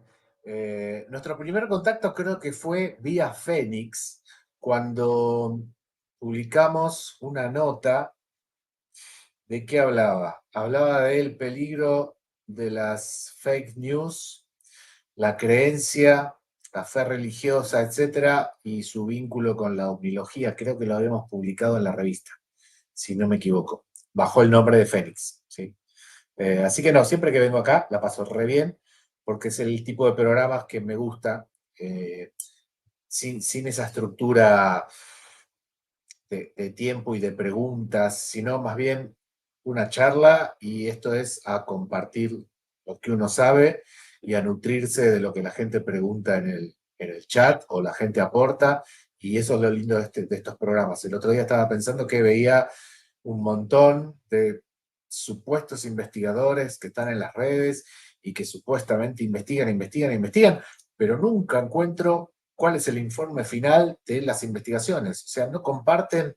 Speaker 2: Nuestro primer contacto creo que fue vía Fénix, cuando publicamos una nota. ¿De qué hablaba? Hablaba del peligro de las fake news, la creencia, la fe religiosa, etcétera, y su vínculo con la omnilogía. Creo que lo habíamos publicado en la revista, si no me equivoco, bajo el nombre de Fénix, ¿sí? Así que no, siempre que vengo acá la paso re bien, porque es el tipo de programas que me gusta, eh, sin esa estructura de tiempo y de preguntas, sino más bien una charla y esto es a compartir lo que uno sabe y a nutrirse de lo que la gente pregunta en el chat o la gente aporta. Y eso es lo lindo de estos programas. El otro día estaba pensando que veía un montón de supuestos investigadores que están en las redes y que supuestamente investigan, investigan, investigan, pero nunca encuentro cuál es el informe final de las investigaciones. O sea, no comparten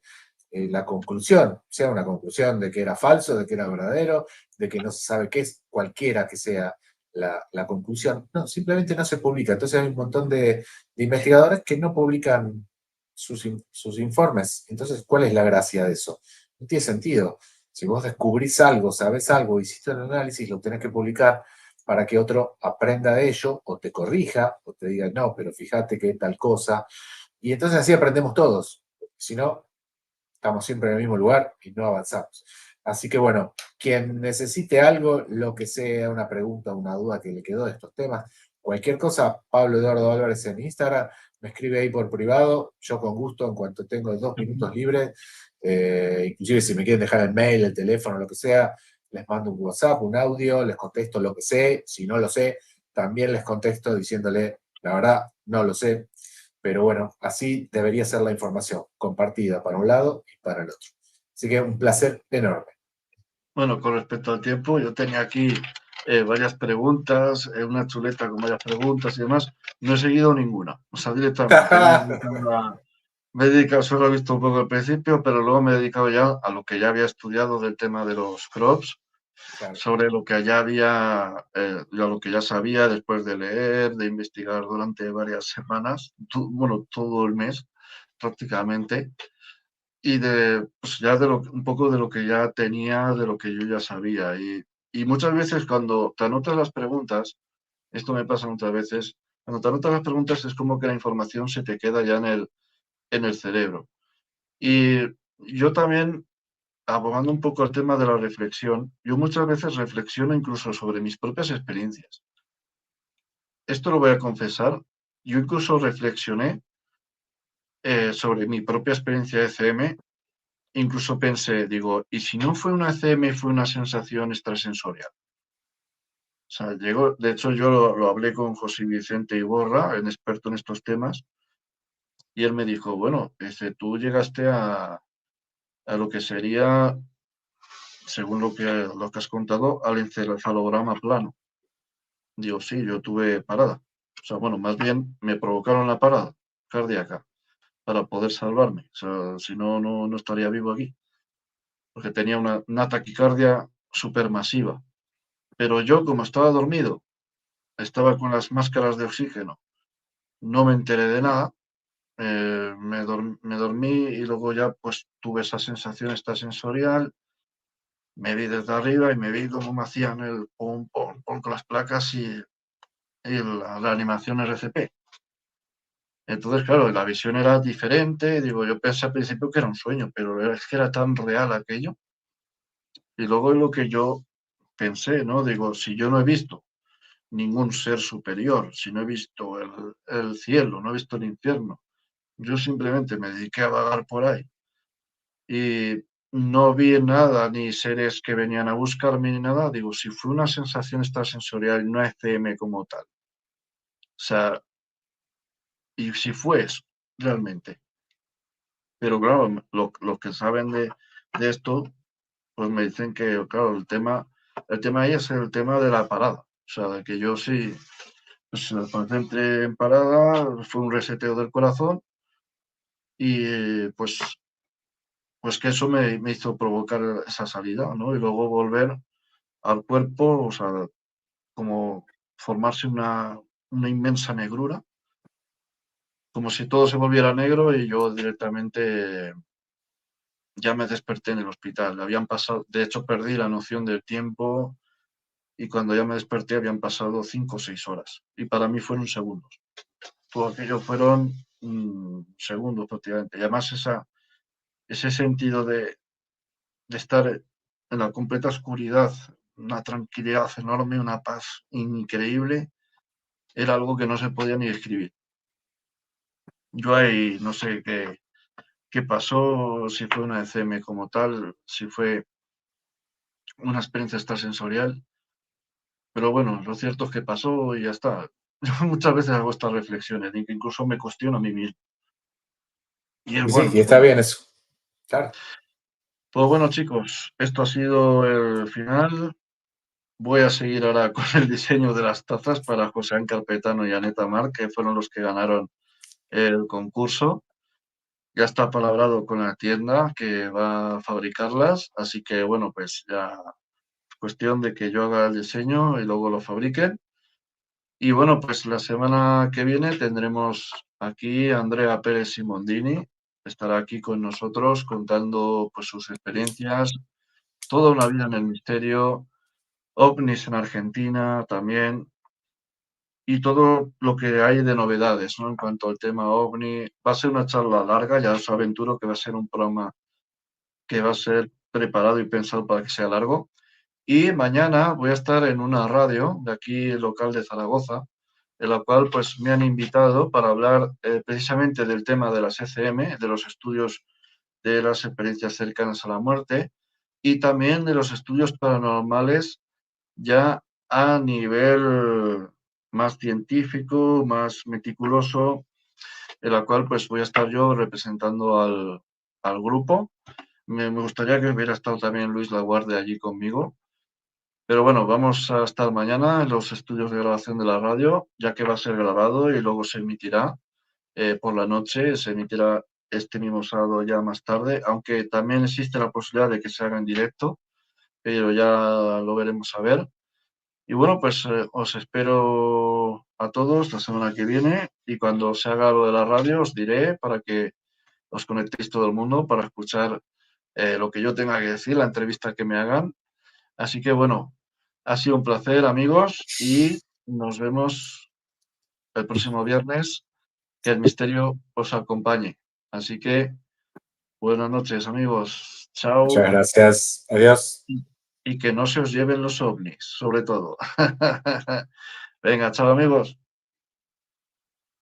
Speaker 2: la conclusión, sea una conclusión de que era falso, de que era verdadero, de que no se sabe qué es, cualquiera que sea la conclusión. No, simplemente no se publica. Entonces hay un montón de investigadores que no publican sus informes. Entonces, ¿cuál es la gracia de eso? No tiene sentido. Si vos descubrís algo, sabés algo, hiciste un análisis, lo tenés que publicar para que otro aprenda de ello o te corrija o te diga, no, pero fíjate que tal cosa. Y entonces así aprendemos todos. Si no, estamos siempre en el mismo lugar y no avanzamos. Así que bueno, quien necesite algo, lo que sea, una pregunta, una duda que le quedó de estos temas, cualquier cosa, Pablo Eduardo Álvarez en Instagram, me escribe ahí por privado, yo con gusto, en cuanto tengo 2 minutos libres, inclusive si me quieren dejar el mail, el teléfono, lo que sea, les mando un WhatsApp, un audio, les contesto lo que sé, si no lo sé, también les contesto diciéndole, la verdad, no lo sé, pero bueno, así debería ser la información, compartida para un lado y para el otro. Así que un placer enorme.
Speaker 1: Bueno, con respecto al tiempo, yo tenía aquí varias preguntas, una chuleta con varias preguntas y demás. No he seguido ninguna, o sea, directamente. Me he dedicado, solo he visto un poco al principio, pero luego me he dedicado ya a lo que ya había estudiado del tema de los crops,
Speaker 2: Claro.
Speaker 1: sobre lo que ya había, lo que ya sabía después de leer, de investigar durante varias semanas, bueno, todo el mes prácticamente, y de, pues ya un poco de lo que ya tenía, de lo que yo ya sabía. Y muchas veces cuando te anotas las preguntas, esto me pasa muchas veces, cuando te anotas las preguntas es como que la información se te queda ya en el cerebro. Y yo también, abogando un poco al tema de la reflexión, yo muchas veces reflexiono incluso sobre mis propias experiencias. Esto lo voy a confesar, yo incluso reflexioné sobre mi propia experiencia de ECM, incluso pensé, digo, ¿y si no fue una ECM y fue una sensación extrasensorial? O sea, de hecho yo lo hablé con José Vicente Iborra, un experto en estos temas, y él me dijo, bueno, tú llegaste a lo que sería, según lo que has contado, al encefalograma plano. Digo, sí, yo tuve parada. O sea, bueno, más bien me provocaron la parada cardíaca para poder salvarme. O sea, si no, no estaría vivo aquí. Porque tenía una taquicardia supermasiva. Pero yo, como estaba dormido, estaba con las máscaras de oxígeno, no me enteré de nada, me dormí y luego ya pues tuve esa sensación extrasensorial, me vi desde arriba y me vi cómo me hacían el pom, pom, pom con las placas y la animación RCP. Entonces, claro, la visión era diferente, digo, yo pensé al principio que era un sueño, pero es que era tan real aquello. Y luego es lo que yo pensé, ¿no? Digo, si yo no he visto ningún ser superior, si no he visto el cielo, no he visto el infierno, yo simplemente me dediqué a vagar por ahí y no vi nada, ni seres que venían a buscarme ni nada, digo, si fue una sensación extrasensorial, no ECM como tal. O sea, y si fue eso, realmente. Pero claro, los que saben de esto, pues me dicen que, claro, el tema ahí es el tema de la parada. O sea, de que yo sí, pues, cuando entré en parada, fue un reseteo del corazón y pues que eso me hizo provocar esa salida, ¿no? Y luego volver al cuerpo, o sea, como formarse una inmensa negrura, como si todo se volviera negro y yo directamente ya me desperté en el hospital. Habían pasado, de hecho perdí la noción del tiempo y cuando ya me desperté habían pasado 5 o 6 horas y para mí fueron segundos. Todo aquello fueron segundos prácticamente. Y además ese sentido de estar en la completa oscuridad, una tranquilidad enorme, una paz increíble, era algo que no se podía ni describir. Yo ahí no sé qué pasó, si fue una ECM como tal, si fue una experiencia extrasensorial, pero bueno, lo cierto es que pasó y ya está. Yo muchas veces hago estas reflexiones y que incluso me cuestiono a mí mismo. Y es
Speaker 2: Y sí,
Speaker 1: bueno.
Speaker 2: y está bien eso. Claro.
Speaker 1: Pues bueno, chicos, esto ha sido el final. Voy a seguir ahora con el diseño de las tazas para José Ángel Petano y Aneta Mar, que fueron los que ganaron el concurso. Ya está palabrado con la tienda que va a fabricarlas, así que bueno, pues ya es cuestión de que yo haga el diseño y luego lo fabriquen. Y bueno, pues la semana que viene tendremos aquí a Andrea Pérez Simondini, estará aquí con nosotros contando pues sus experiencias, toda una vida en el misterio, ovnis en Argentina también, y todo lo que hay de novedades, ¿no? En cuanto al tema ovni. Va a ser una charla larga, ya os aventuro que va a ser un programa que va a ser preparado y pensado para que sea largo. Y mañana voy a estar en una radio de aquí, local de Zaragoza, en la cual pues me han invitado para hablar precisamente del tema de las ECM, de los estudios de las experiencias cercanas a la muerte y también de los estudios paranormales ya a nivel más científico, más meticuloso, en la cual pues voy a estar yo representando al grupo. Me gustaría que hubiera estado también Luis Laguarde allí conmigo, pero bueno, vamos a estar mañana en los estudios de grabación de la radio, ya que va a ser grabado y luego se emitirá por la noche, se emitirá este mismo sábado ya más tarde, aunque también existe la posibilidad de que se haga en directo, pero ya lo veremos a ver. Y bueno, pues os espero a todos la semana que viene y cuando se haga lo de la radio os diré para que os conectéis todo el mundo para escuchar lo que yo tenga que decir, la entrevista que me hagan. Así que bueno, ha sido un placer, amigos, y nos vemos el próximo viernes. Que el misterio os acompañe. Así que buenas noches, amigos. Chao.
Speaker 2: Muchas gracias. Adiós.
Speaker 1: Y que no se os lleven los ovnis, sobre todo. Venga, chao, amigos.